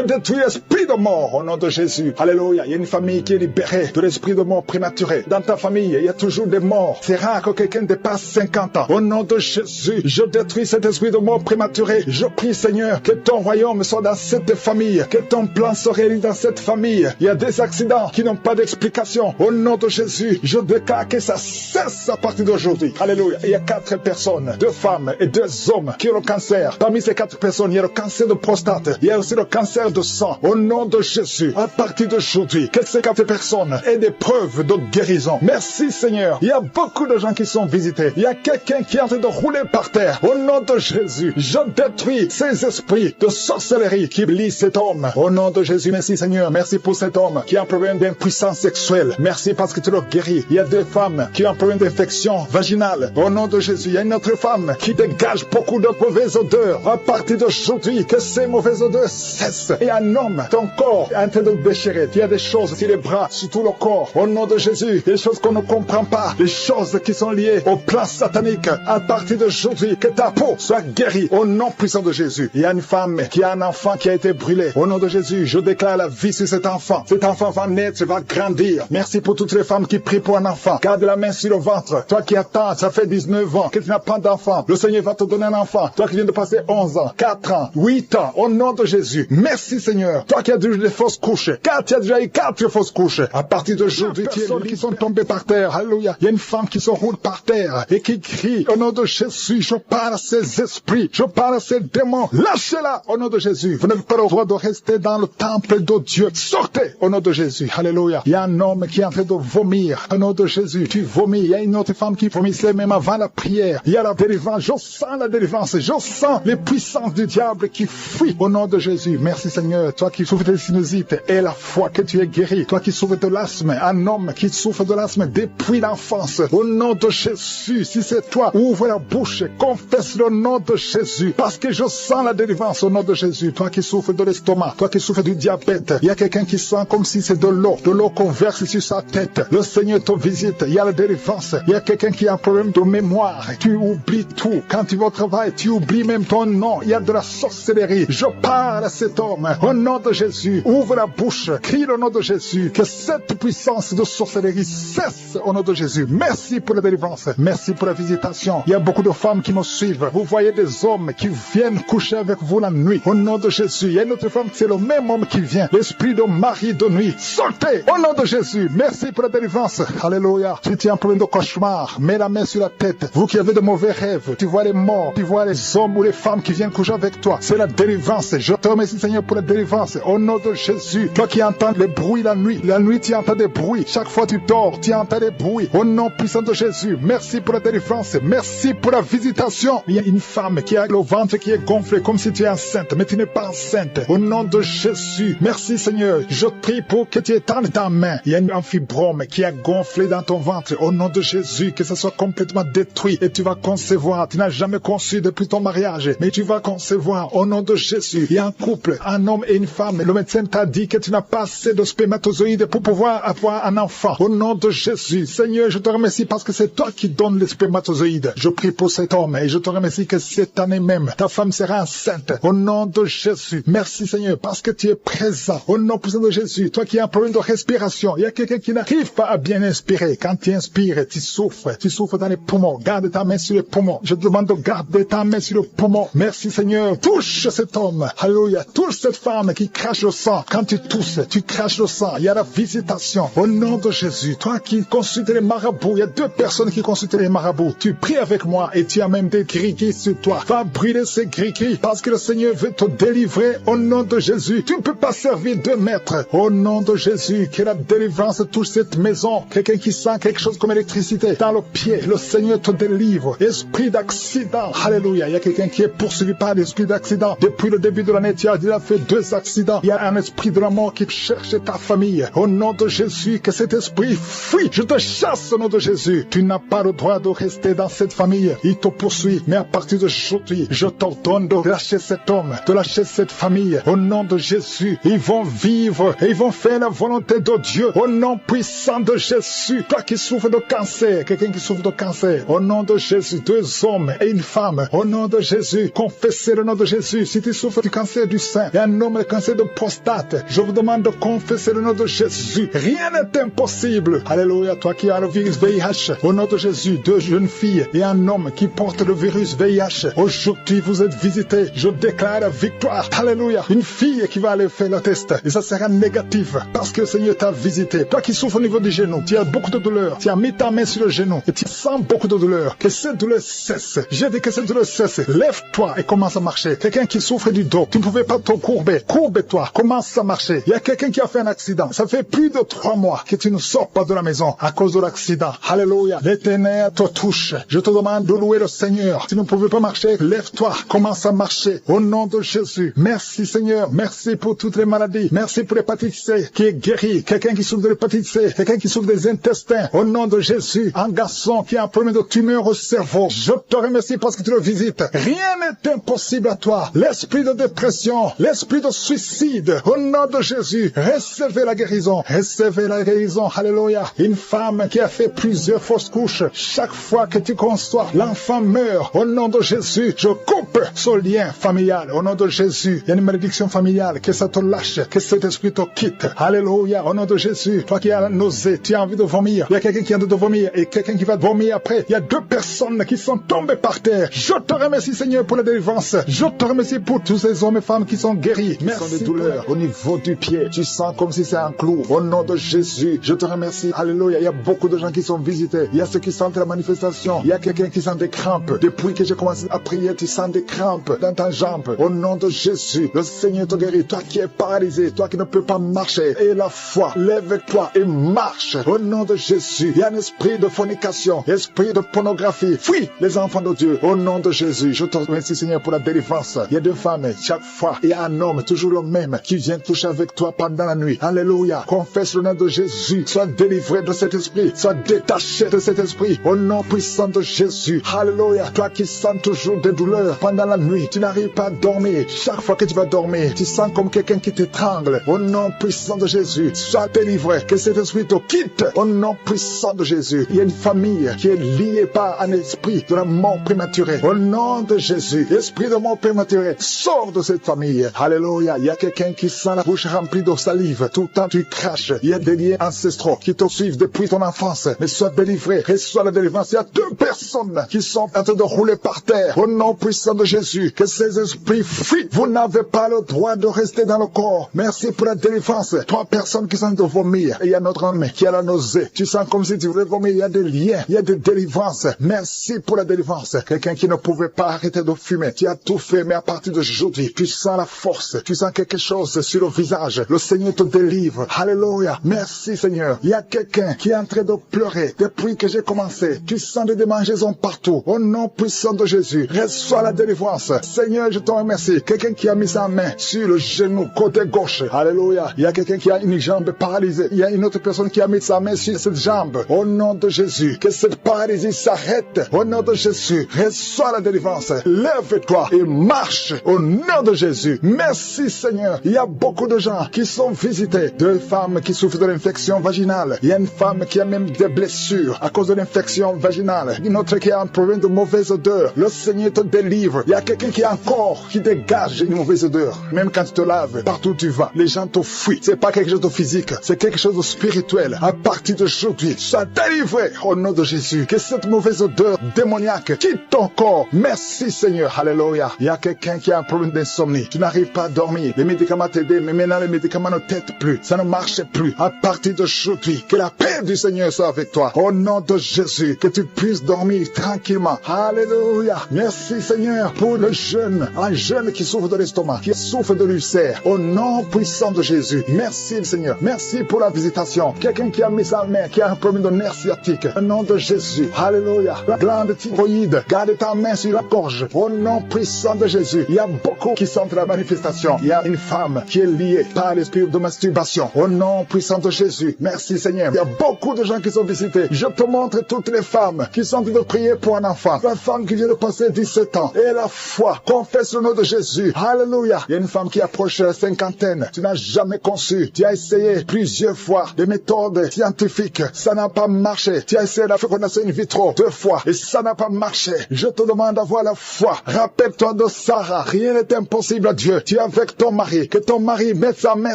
détruis l'esprit de mort au nom de Jésus. Alléluia. Il y a une famille qui est libérée de l'esprit de mort prématuré. Dans ta famille, il y a toujours des morts. C'est rare que quelqu'un dépasse 50 ans. Au nom de Jésus, je détruis cet esprit de mort prématuré. Je prie Seigneur que ton royaume soit dans cette famille. Que ton plan se réalise dans cette famille. Il y a des accidents qui n'ont pas d'explication. Au nom de Jésus, je déclare que ça cesse à partir d'aujourd'hui. Alléluia. Il y a 4 personnes, 2 femmes et 2 hommes qui ont le cancer. Parmi ces 4 personnes, il y a le cancer de prostate. Il y a aussi le cancer de sang. Au nom de Jésus, à partir d'aujourd'hui, que ces 4 personnes aient des preuves de guérison. Merci Seigneur. Il y a beaucoup de gens qui sont visités. Il y a quelqu'un qui est en train de rouler par terre. Au nom de Jésus, je détruis ces esprits de sorcellerie qui lient cet homme. Au nom de Jésus, merci Seigneur. Merci pour cet homme qui a un problème d'impuissance sexuelle. Merci parce que tu le guéris. Il y a 2 femmes qui ont un problème d'infection vaginale. Au nom de Jésus, il y a une autre femme qui dégage beaucoup de mauvaises odeurs. À partir d'aujourd'hui, que ces mauvaises odeurs cessent. Et un homme, ton corps est en train de déchirer. Il y a des choses sur les bras, sur tout le corps. Au nom de Jésus, des choses qu'on ne comprend pas. Des choses qui sont liées au plan satanique. À partir d'aujourd'hui, que ta peau soit guérie. Au nom puissant de Jésus. Il y a une femme qui a un enfant qui a été brûlé. Au nom de Jésus, je déclare la vie sur cet enfant. Cet enfant va naître, va grandir. Merci pour toutes les femmes qui prie pour un enfant, garde la main sur le ventre. Toi qui attends, ça fait 19 ans que tu n'as pas d'enfant. Le Seigneur va te donner un enfant. Toi qui viens de passer 11 ans, 4 ans, 8 ans, au nom de Jésus. Merci Seigneur. Toi qui as déjà eu des fausses couches, car tu as déjà eu 4 fausses couches. À partir d'aujourd'hui, il y a des personnes qui sont tombées par terre. Alléluia. Il y a une femme qui se roule par terre et qui crie au nom de Jésus. Je parle à ces esprits. Je parle à ces démons. Lâchez-la au nom de Jésus. Vous n'avez pas le droit de rester dans le temple de Dieu. Sortez au nom de Jésus. Alléluia. Il y a un homme qui est en train de vomir au nom de Jésus. Tu vomis. Il y a une autre femme qui vomissait même avant la prière. Il y a la délivrance. Je sens la délivrance. Je sens les puissances du diable qui fuient au nom de Jésus. Merci Seigneur. Toi qui souffres de sinusite et la foi que tu es guéri. Toi qui souffres de l'asthme. Un homme qui souffre de l'asthme depuis l'enfance. Au nom de Jésus. Si c'est toi, ouvre la bouche. Confesse le nom de Jésus. Parce que je sens la délivrance au nom de Jésus. Toi qui souffres de l'estomac. Toi qui souffres du diabète. Il y a quelqu'un qui sent comme si c'est de l'eau qu'on verse sur sa tête. Le Seigneur te visite. Il y a la délivrance. Il y a quelqu'un qui a un problème de mémoire. Tu oublies tout. Quand tu vas au travail, tu oublies même ton nom. Il y a de la sorcellerie. Je parle à cet homme. Au nom de Jésus. Ouvre la bouche. Crie le nom de Jésus. Que cette puissance de sorcellerie cesse au nom de Jésus. Merci pour la délivrance. Merci pour la visitation. Il y a beaucoup de femmes qui me suivent. Vous voyez des hommes qui viennent coucher avec vous la nuit. Au nom de Jésus. Il y a une autre femme, c'est le même homme qui vient. L'esprit de mari de nuit. Sortez au nom de Jésus. Merci pour la délivrance. Alléluia. Si tu as un problème de cauchemar, mets la main sur la tête. Vous qui avez de mauvais rêves, tu vois les morts, tu vois les hommes ou les femmes qui viennent coucher avec toi. C'est la délivrance. Je te remercie Seigneur pour la délivrance. Au nom de Jésus. Toi qui entends les bruits la nuit tu entends des bruits. Chaque fois tu dors, tu entends des bruits. Au nom puissant de Jésus. Merci pour la délivrance. Merci pour la visitation. Il y a une femme qui a le ventre qui est gonflé comme si tu es enceinte, mais tu n'es pas enceinte. Au nom de Jésus. Merci Seigneur. Je prie pour que tu étendes ta main. Il y a un fibrome qui a gonflé dans ton ventre. Au nom de Jésus, que ça soit complètement détruit et tu vas concevoir. Tu n'as jamais conçu depuis ton mariage, mais tu vas concevoir au nom de Jésus. Il y a un couple, un homme et une femme. Le médecin t'a dit que tu n'as pas assez de spermatozoïdes pour pouvoir avoir un enfant. Au nom de Jésus. Seigneur, je te remercie parce que c'est toi qui donnes les spermatozoïdes. Je prie pour cet homme et je te remercie que cette année même, ta femme sera enceinte. Au nom de Jésus. Merci Seigneur parce que tu es présent. Au nom puissant de Jésus. Toi qui as un problème de respiration. Il y a quelqu'un qui n'arrive pas à bien inspirer. Quand tu inspires, tu souffres. Tu souffres dans les poumons. Garde ta main sur les poumons. Je te demande de garder ta main sur le poumon. Merci Seigneur. Touche cet homme. Alléluia. Touche cette femme qui crache le sang. Quand tu tousses, tu craches le sang. Il y a la visitation. Au nom de Jésus. Toi qui consultes les marabouts. Il y a 2 personnes qui consultent les marabouts. Tu pries avec moi et tu as même des gris-gris sur toi. Va brûler ces gris-gris parce que le Seigneur veut te délivrer au nom de Jésus. Tu ne peux pas servir 2 maîtres. Au nom de Jésus. Que la délivrance touche cette maison. Quelqu'un qui sent quelque chose comme électricité dans le pied. Le Seigneur te délivre. Esprit d'accident. Alléluia. Il y a quelqu'un qui est poursuivi par l'esprit d'accident. Depuis le début de l'année, tu as déjà fait 2 accidents. Il y a un esprit de la mort qui cherche ta famille. Au nom de Jésus, que cet esprit fuit. Je te chasse au nom de Jésus. Tu n'as pas le droit de rester dans cette famille. Il te poursuit. Mais à partir d'aujourd'hui, je t'ordonne de lâcher cet homme, de lâcher cette famille. Au nom de Jésus, ils vont vivre et ils vont faire la volonté de Dieu. Au nom puissant de Jésus. Toi qui souffres de cancer, quelqu'un qui souffre de cancer. Au nom de Jésus, 2 hommes et une femme. Au nom de Jésus, confessez le nom de Jésus. Si tu souffres du cancer du sein et un homme le cancer de prostate, je vous demande de confesser le nom de Jésus. Rien n'est impossible. Alléluia. Toi qui as le virus VIH, au nom de Jésus, 2 jeunes filles et un homme qui porte le virus VIH. Aujourd'hui, vous êtes visités. Je déclare la victoire. Alléluia. Une fille qui va aller faire le test et ça sera négatif parce que le Seigneur t'a visité. Toi qui souffres au niveau du genou, tu as beaucoup de douleur. Tu as mis ta main sur le genou et tu sens beaucoup de douleur. Que cette douleur cesse. J'ai dit que cette douleur cesse. Lève-toi et commence à marcher. Quelqu'un qui souffre du dos, tu ne pouvais pas te courber. Courbe-toi. Commence à marcher. Il y a quelqu'un qui a fait un accident. Ça fait plus de 3 mois que tu ne sors pas de la maison à cause de l'accident. Alléluia. L'Éternel te touche. Je te demande de louer le Seigneur. Tu ne pouvais pas marcher. Lève-toi. Commence à marcher. Au nom de Jésus. Merci Seigneur. Merci pour toutes les maladies. Merci pour l'hépatite C qui est guérie. Quelqu'un qui souffre de l'hépatite C. Quelqu'un qui souffre des intestins. Au nom de Jésus. Un garçon qui a un problème de tumeur au cerveau. Je te remercie parce que tu le visites. Rien n'est impossible à toi. L'esprit de dépression, l'esprit de suicide. Au nom de Jésus. Recevez la guérison. Recevez la guérison. Alléluia. Une femme qui a fait plusieurs fausses couches. Chaque fois que tu conçois, l'enfant meurt. Au nom de Jésus, je coupe ce lien familial. Au nom de Jésus, il y a une malédiction familiale. Que ça te lâche. Que cet esprit te quitte. Alléluia. Au nom de Jésus, toi qui as la nausée, tu as envie de vomir. Il y a quelqu'un qui a envie de vomir et quelqu'un qui va vomir après. Il y a 2 personnes qui sont tombées par terre. Je te remercie, Seigneur, pour la délivrance. Je te remercie pour tous ces hommes et femmes qui sont guéris. Merci des douleurs au niveau du pied. Tu sens comme si c'est un clou. Au nom de Jésus, je te remercie. Alléluia. Il y a beaucoup de gens qui sont visités. Il y a ceux qui sentent la manifestation. Il y a quelqu'un qui sent des crampes. Depuis que j'ai commencé à prier, tu sens des crampes dans ta jambe. Au nom de Jésus, le Seigneur te guérit. Toi qui es paralysé, toi qui ne peux pas marcher. Et la foi, lève-toi et marche. Au nom de Jésus, il y a un esprit de fornication, esprit de pornographie. Fuis les enfants de Dieu. Au nom de Jésus, je te remercie, Seigneur, pour la délivrance. Il y a 2 femmes. Chaque fois, il y a un homme, toujours le même, qui vient toucher avec toi pendant la nuit. Alléluia. Confesse le nom de Jésus. Sois délivré de cet esprit. Sois détaché de cet esprit. Au nom puissant de Jésus. Alléluia. Toi qui sens toujours des douleurs pendant la nuit, tu n'arrives pas à dormir. Chaque fois que tu vas dormir, tu sens comme quelqu'un qui t'étrangle. Au nom puissant de Jésus, sois délivré. Que cet esprit te quitte. Au nom puissant de Jésus. Il y a une famille qui est liée par un esprit de la mort prématurée. Au nom de Jésus, esprit de mort prématurée, sors de cette famille. Alléluia. Il y a quelqu'un qui sent la bouche remplie de salive. Tout le temps tu craches. Il y a des liens ancestraux qui te suivent depuis ton enfance. Mais sois délivré. Reçois la délivrance. Il y a 2 personnes qui sont en train de rouler par terre. Au nom puissant de Jésus, que ces esprits fuient. Vous n'avez pas le droit de rester dans le corps. Merci pour la délivrance. 3 personnes qui sont de vomir. Et il y a notre homme qui a la nausée. Tu sens comme si tu voulais vomir. Il y a des liens. Il y a des délivrances. Merci pour la délivrance. Quelqu'un qui ne pouvait pas arrêter de fumer. Tu as tout fait, mais à partir d'aujourd'hui, tu sens la force. Tu sens quelque chose sur le visage. Le Seigneur te délivre. Alléluia. Merci, Seigneur. Il y a quelqu'un qui est en train de pleurer depuis que j'ai commencé. Tu sens des démangeaisons partout. Au nom puissant de Jésus, reçois la délivrance. Seigneur, je te remercie. Quelqu'un qui a mis sa main sur le genou côté gauche. Alléluia. Il y a quelqu'un qui a une jambe paralysée. Il y a une autre personne qui a mis sa main sur cette jambe. Au nom de Jésus, que cette paralysie s'arrête. Au nom de Jésus, reçois la délivrance. Lève-toi et marche au nom de Jésus. Merci, Seigneur. Il y a beaucoup de gens qui sont visités. 2 femmes qui souffrent de l'infection vaginale. Il y a une femme qui a même des blessures à cause de l'infection vaginale. Une autre qui a un problème de mauvaise odeur. Le Seigneur te délivre. Il y a quelqu'un qui a un corps qui dégage une mauvaise odeur. Même quand tu te laves, partout où tu vas, les gens te fuient. C'est pas quelque chose de physique, c'est quelque chose de spirituel. À partir d'aujourd'hui, sois délivré au nom de Jésus. Que cette mauvaise odeur démoniaque quitte ton corps. Merci, Seigneur. Alléluia. Il y a quelqu'un qui a un problème d'insomnie. Tu n'arrives pas à dormir. Les médicaments t'aident, mais maintenant les médicaments ne t'aident plus. Ça ne marche plus. À partir d'aujourd'hui, que la paix du Seigneur soit avec toi. Au nom de Jésus, que tu puisses dormir tranquillement. Alléluia. Merci, Seigneur, pour le jeune, un jeune qui souffre de l'estomac, qui souffre de l'ulcère. Au nom puissant de Jésus. Merci, Seigneur. Merci pour la visitation. Quelqu'un qui a mis sa main, qui a un problème de nerf sciatique. Au nom de Jésus. Alléluia. La glande thyroïde. Garde ta main sur la gorge. Au nom puissant de Jésus. Il y a beaucoup qui sentent la manifestation. Il y a une femme qui est liée par l'esprit de masturbation. Au nom puissant de Jésus. Merci, Seigneur. Il y a beaucoup de gens qui sont visités. Je te montre toutes les femmes qui sont en train de prier pour un enfant. La femme qui vient de passer 17 ans. Et la foi. Confesse le nom de Jésus. Alléluia. Il y a une femme qui approche la cinquantaine. Tu n'as jamais conçu. Tu as essayé plusieurs fois des méthodes scientifiques. Ça n'a pas marché. Tu as essayé la fécondation in vitro 2 fois. Et ça n'a pas marché. Je te demande d'avoir la foi. Rappelle-toi de Sarah. Rien n'est impossible à Dieu. Tu es avec ton mari. Que ton mari mette sa main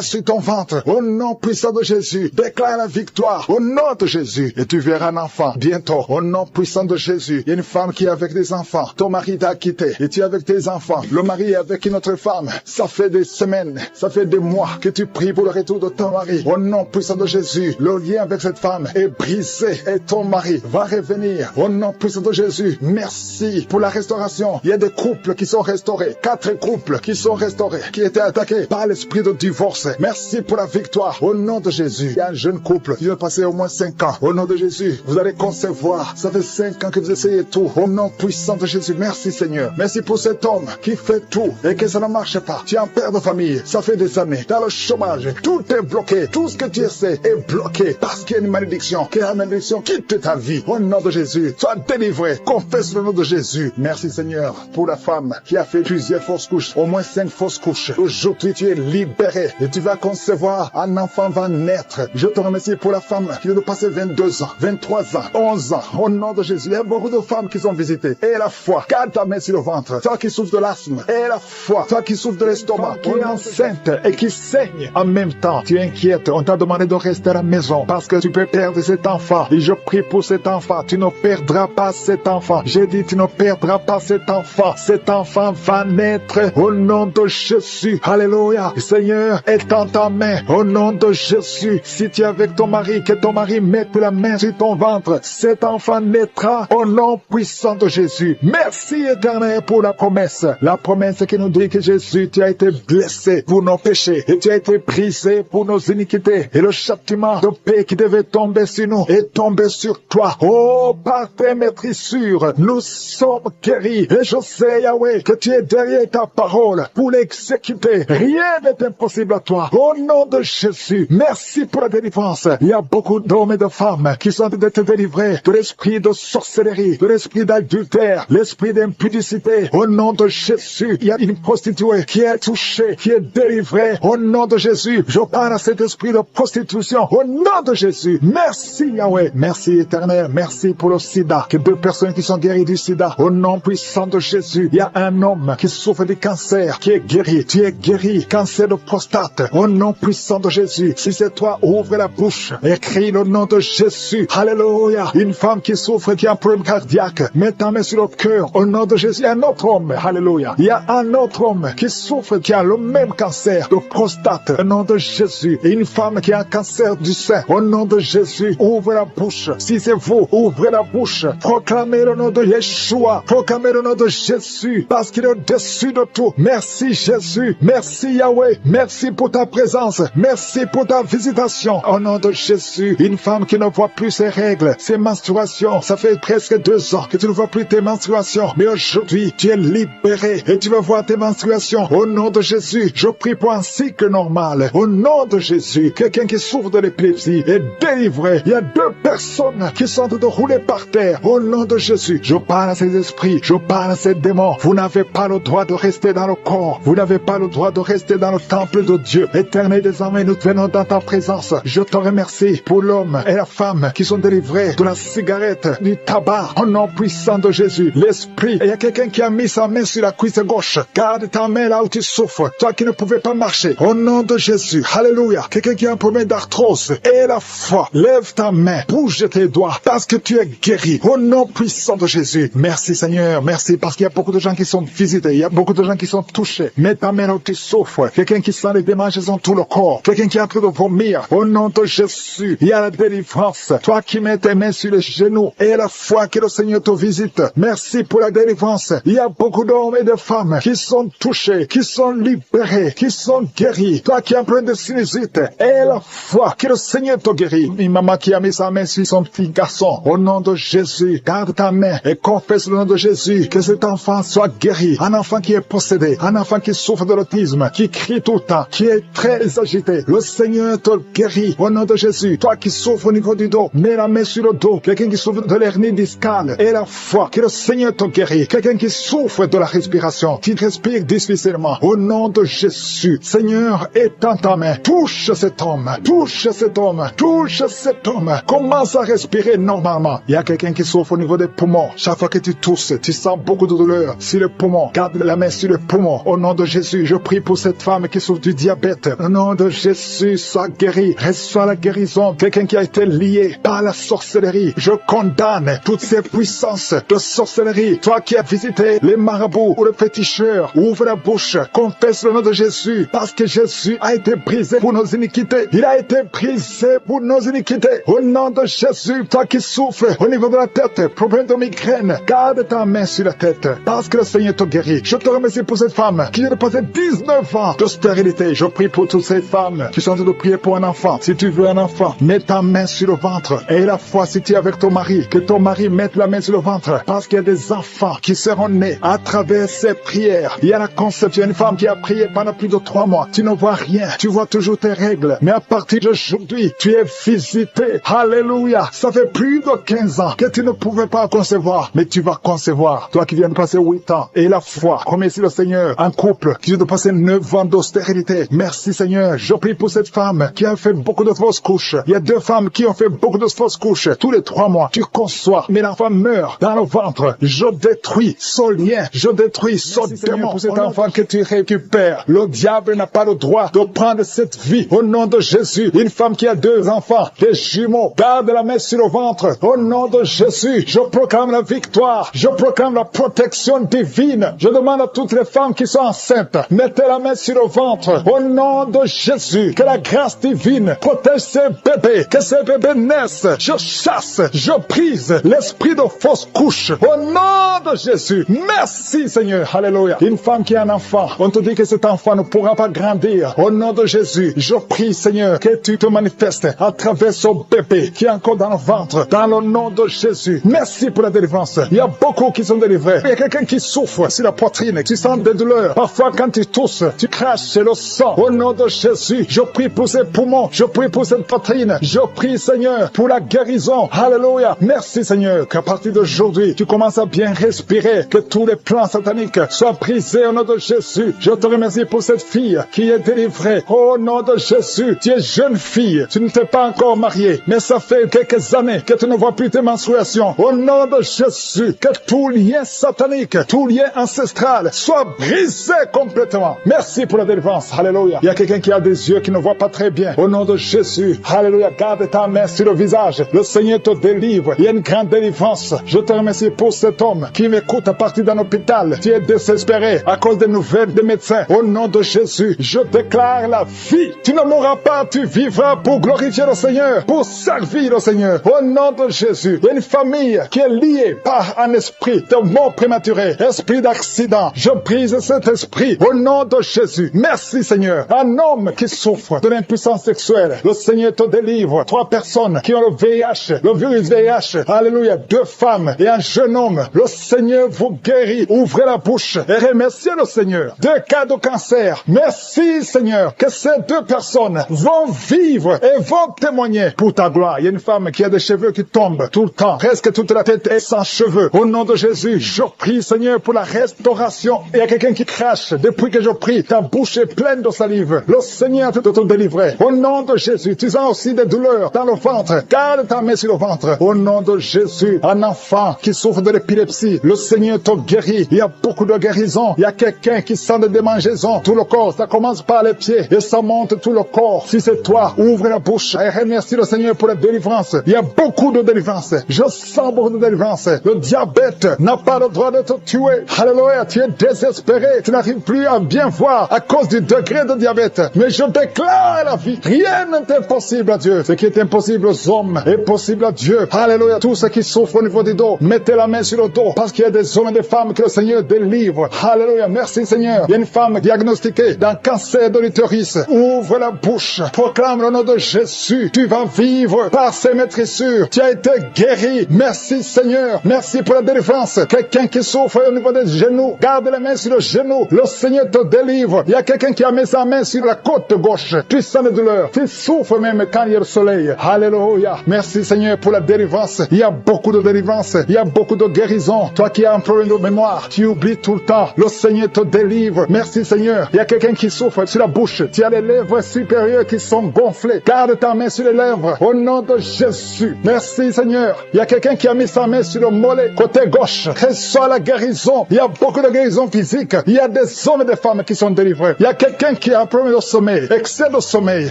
sur ton ventre. Au nom puissant de Jésus. Déclare la victoire. Au nom de Jésus. Et tu verras un enfant bientôt. Au nom puissant de Jésus. Il y a une femme qui est avec des enfants. Ton mari t'a quitté. Et tu es avec tes enfants. Le mari est avec une autre femme. Ça fait des semaines. Ça fait des mois que tu pries pour le retour de ton mari. Au nom puissant de Jésus. Le lien avec cette femme est brisé. Et ton mari va revenir. Au nom puissant de Jésus. Merci pour la restauration. Il y a des couples qui sont restaurés. 4 couples qui sont restaurés. Qui étaient attaqués par l'esprit de divorce. Merci pour la victoire. Au nom de Jésus. Il y a un jeune couple qui vient passer au moins 5 ans. Au nom de Jésus. Vous allez concevoir. Ça fait 5 ans que vous essayez tout. Au nom puissant de Jésus. Merci, Seigneur. Merci pour cet homme qui fait tout et que ça ne marche pas. Tu es un père de famille. Ça fait des années. Dans le chômage. Tout est bloqué. Tout ce que tu essaies est bloqué. Parce qu'il y a une malédiction. Que la malédiction quitte ta vie. Au nom de Jésus. Sois délivré. Confesse le nom de Jésus. Merci, Seigneur, pour la femme qui a fait plusieurs fausses couches. Au moins 5 fausses couches. Aujourd'hui, tu es libéré. Et tu vas concevoir. Un enfant va naître. Je te remercie pour la femme qui vient de passer 22 ans, 23 ans, 11 ans. Au nom de Jésus. Il y a beaucoup de femmes qui sont visitées. Et la foi. Garde ta main sur le ventre. Toi qui souffres de l'asthme. Et la foi. Toi qui souffres de l'estomac. Qui est enceinte et qui saigne en même temps. Tu es inquiète. On t'a demandé de rester à la maison. maison parce que tu peux perdre cet enfant. Et je prie pour cet enfant. Tu ne perdras pas cet enfant. J'ai dit, tu ne perdras pas cet enfant. Cet enfant va naître au nom de Jésus. Alléluia. Seigneur, est en ta main au nom de Jésus. Si tu es avec ton mari, que ton mari mette la main sur ton ventre. Cet enfant naîtra au nom puissant de Jésus. Merci éternel pour la promesse. La promesse qui nous dit que Jésus, tu as été blessé pour nos péchés et tu as été brisé pour nos iniquités. Et le châtiment de paix qui devait tomber sur nous est tombé sur toi. Oh, par tes maîtrissures, nous sommes guéris. Et je sais, Yahweh, que tu es derrière ta parole pour l'exécuter. Rien n'est impossible à toi. Au nom de Jésus, merci pour la délivrance. Il y a beaucoup d'hommes et de femmes qui sont en train d'être délivrés de l'esprit de sorcellerie, de l'esprit d'adultère, l'esprit d'impudicité. Au nom de Jésus, il y a une prostituée qui est touchée, qui est délivrée. Au nom de Jésus, je parle à cet esprit de prostitution. Au nom de Jésus, merci Yahweh. Merci éternel. Merci pour le sida. Que 2 personnes qui sont guéries du sida. Au nom puissant de Jésus, il y a un homme qui souffre du cancer, qui est guéri. Tu es guéri. Cancer de prostate. Au nom puissant de Jésus. Si c'est toi, ouvre la bouche et crie le nom de Jésus. Alléluia. Une femme qui souffre, qui a un problème cardiaque, mets ta main sur le cœur. Au nom de Jésus, il y a un autre homme. Alléluia. Il y a un autre homme qui souffre, qui a le même cancer de prostate. Au nom de Jésus. Et une femme qui a un cancer du sein. Au nom de Jésus, ouvre la bouche. Si c'est vous, ouvrez la bouche. Proclamez le nom de Yeshua. Proclamez le nom de Jésus. Parce qu'il est au-dessus de tout. Merci Jésus. Merci Yahweh. Merci pour ta présence. Merci pour ta visitation. Au nom de Jésus. Une femme qui ne voit plus ses règles, ses menstruations. Ça fait presque 2 ans que tu ne vois plus tes menstruations. Mais aujourd'hui, tu es libéré et tu vas voir tes menstruations. Au nom de Jésus, je prie pour un cycle normal. Au nom de Jésus, quelqu'un qui souffre de l'épilepsie est délivré. Il y a 2 personnes qui sont en train de rouler par terre. Au nom de Jésus, je parle à ces esprits, je parle à ces démons. Vous n'avez pas le droit de rester dans le corps. Vous n'avez pas le droit de rester dans le temple de Dieu. Éternel des armées, nous venons dans ta présence. Je te remercie pour l'homme et la femme qui sont délivrés de la cigarette, du tabac. Au nom puissant de Jésus, l'esprit. Et il y a quelqu'un qui a mis sa main sur la cuisse gauche. Garde ta main là où tu souffres. Toi qui ne pouvais pas marcher. Au nom de Jésus. Alléluia. Quelqu'un qui a un problème d'arthrose. Et la foi. Lève ta main. Bouge tes doigts. Parce que tu es guéri. Au nom puissant de Jésus. Merci Seigneur. Merci parce qu'il y a beaucoup de gens qui sont visités. Il y a beaucoup de gens qui sont touchés. Mets ta main là où tu souffres. Quelqu'un qui sent les démangeaisons dans tout le corps. Quelqu'un qui est en train de vomir. Au nom de Jésus. Il y a la délivrance. Toi qui mets tes mains sur les genoux. Et la foi que le Seigneur te visite. Merci pour la délivrance. Il y a beaucoup d'hommes et de femmes qui sont touchés, qui sont libérés, qui sont guéris. Toi qui es en train de sinusite. Et la foi que le Seigneur te guérit. Une maman qui a mis sa main sur son petit garçon. Au nom de Jésus. Garde ta main et confesse le nom de Jésus. Que cet enfant soit guéri. Un enfant qui est possédé. Un enfant qui souffre de l'autisme. Qui crie tout le temps. Qui est très agité. Le Seigneur te guérit. Au nom de Jésus. Toi qui souffres au niveau du dos. Mets la main sur le dos. Quelqu'un qui souffre de l'hernie discale. Et la foi que le Seigneur te guérit. Quelqu'un qui souffre de la respiration. Qui respire difficilement. Au nom de Jésus. Seigneur, étends ta main. Touche cet homme. Touche cet homme. Touche cet homme. Commence à respirer normalement. Il y a quelqu'un qui souffre au niveau des poumons. Chaque fois que tu tousses, tu sens beaucoup de douleur sur le poumon. Garde la main sur le poumon. Au nom de Jésus, je prie pour cette femme qui souffre du diabète. Au nom de Jésus, sois guéri. Reçois la guérison. Quelqu'un qui a été lié par la sorcellerie. Je condamne toutes ces puissances de sorcellerie. Toi qui as visité les marabouts ou les féticheurs, ouvre la bouche. Confesse le nom de Jésus. Parce que Jésus a été brisé pour nos iniquités. Il a été brisé pour nos iniquités. Au nom de Jésus, toi qui souffres au niveau de la tête, problème de migraine, garde ta main sur la tête. Parce que le Seigneur te guérit. Je te remercie pour cette femme qui vient de passer 19 ans de stérilité. Je prie pour toutes ces femmes qui sont en train de prier pour un enfant. Si tu veux un enfant, mets ta main sur le ventre. Et la foi, si tu es avec ton mari, que ton mari mette la main sur le ventre. Parce qu'il y a des enfants qui seront nés à travers ces prières. Il y a la conception. Une femme qui a prié pendant plus de 3 mois. Tu ne vois rien. Tu vois toujours tes règles. Mais à partir d'aujourd'hui, tu es visité. Alléluia. Ça fait plus de 15 ans que tu ne pouvais pas concevoir. Mais tu vas concevoir. Toi qui viens de passer 8 ans. Et la foi. Remercie le Seigneur. Un couple qui vient de passer 9 ans d'austérité. Merci Seigneur. Je prie pour cette femme qui a fait beaucoup de fausses couches. Il y a 2 femmes qui ont fait beaucoup de fausses couches. Tous les 3 mois, tu conçois. Mais l'enfant meurt dans le ventre. Je détruis ce lien. Je détruis ce démon pour cet enfant que tu récupères. Le diable n'a pas le droit de prendre cette vie. Au nom de Jésus, une femme qui a 2 enfants, des jumeaux. Garde la main sur le ventre. Au nom de Jésus, je proclame la victoire. Je proclame la protection divine. Je demande à toutes les femmes qui sont enceintes, mettez la main sur le ventre. Au nom de Jésus, que la grâce divine protège ces bébés, que ces bébés naissent. Je chasse, je brise l'esprit de fausse couche. Au nom de Jésus, merci Seigneur. Alléluia. Une femme qui a un enfant, on te dit que cet enfant ne pourra pas grandir. Au nom de Jésus, je prie Seigneur que tu te manifestes à travers ce bébé qui est encore dans le ventre. Dans le nom de Jésus, merci pour la délivrance. Il y a beaucoup qui sont délivrés. Il y a quelqu'un qui souffre sur la poitrine, tu sens des douleurs. Parfois quand tu tousses, tu craches le sang. Au nom de Jésus, je prie pour ses poumons, je prie pour cette poitrine. Je prie Seigneur pour la guérison. Alléluia. Merci Seigneur qu'à partir d'aujourd'hui, tu commences à bien respirer, que tous les plans sataniques soient brisés au nom de Jésus. Je te remercie pour cette fille qui est délivrée. Au nom de Jésus, tu es jeune fille, tu ne t'es pas encore mariée, mais ça fait quelques années que tu ne vois plus tes menstruations. Au nom de Jésus, que tout lien satanique, tout lien ancestral soit brisé complètement. Merci pour la délivrance. Alléluia. Il y a quelqu'un qui a des yeux qui ne voit pas très bien. Au nom de Jésus, alléluia, garde ta main sur le visage. Le Seigneur te délivre. Il y a une grande délivrance. Je te remercie pour cet homme qui m'écoute à partir d'un hôpital. Tu es désespéré à cause des nouvelles des médecins. Au nom de Jésus, je déclare la vie. Tu ne mourras pas, tu vivras pour glorifier le Seigneur, pour servir le Seigneur. Au nom de Jésus, il y a une famille qui est liée par un esprit de mort prématurée, esprit d'accident. Je brise cet esprit au nom de Jésus. Merci Seigneur. Un homme qui souffre de l'impuissance sexuelle, le Seigneur te délivre. 3 personnes qui ont le VIH, le virus VIH. Alléluia. 2 femmes et un jeune homme. Le Seigneur vous guérit. Ouvrez la bouche et remerciez le Seigneur. 2 cas de cancer. Merci Seigneur que ces 2 personnes vont vivre et vont témoigner pour ta gloire. Il y a une femme qui a des cheveux qui tombent tout le temps. Presque toute la tête est sans cheveux. Au nom de Jésus, je prie Seigneur pour la restauration. Il y a quelqu'un qui crache. Depuis que je prie, ta bouche est pleine de salive. Le Seigneur te délivrer. Au nom de Jésus, tu sens aussi des douleurs dans le ventre. Garde ta main sur le ventre. Au nom de Jésus, un enfant qui souffre de l'épilepsie, le Seigneur te guérit. Il y a beaucoup de guérisons. Il y a quelqu'un qui sent des démangeaisons. Tout le corps, ça commence par les pieds et ça monte tout le corps. Si c'est toi, ouvre la bouche et remercie le Seigneur pour la délivrance. Il y a beaucoup de délivrance. Je sens beaucoup de délivrance. Le diabète n'a pas le droit de te tuer. Alléluia, tu es désespéré. Tu n'arrives plus à bien voir à cause du degré de diabète. Mais je déclare la vie. Rien n'est impossible à Dieu. Ce qui est impossible aux hommes est possible à Dieu. Alléluia. Tous ceux qui souffrent au niveau du dos, mettez la main sur le dos parce qu'il y a des hommes et des femmes que le Seigneur délivre. Alléluia. Merci Seigneur. Il y a une femme diagnostiquée d'un cancer de l'utérus. Ouvre la bouche. Proclame le nom de Jésus. Tu vas vivre par ses maîtrissures. Tu as été guéri. Merci Seigneur. Merci pour la délivrance. Quelqu'un qui souffre au niveau des genoux, garde la main sur le genou. Le Seigneur te délivre. Il y a quelqu'un qui a mis sa main sur la côte gauche. Tu sens la douleur. Tu souffres même quand il y a le soleil. Alléluia. Merci Seigneur pour la délivrance. Il y a beaucoup de délivrance. Il y a beaucoup de guérison. Toi qui as un problème de mémoire, tu oublies tout le temps. Le Seigneur te délivre. Merci Seigneur. Il y a quelqu'un qui souffre sur la bouche. Tu as les lèvres supérieures qui sont gonflées. Garde ta main sur les lèvres. Au nom de Jésus. Merci Seigneur. Il y a quelqu'un qui a mis sa main sur le mollet côté gauche. Reçois la guérison. Il y a beaucoup de guérison physique. Il y a des hommes et des femmes qui sont délivrés. Il y a quelqu'un qui a un problème de sommeil, excès de sommeil,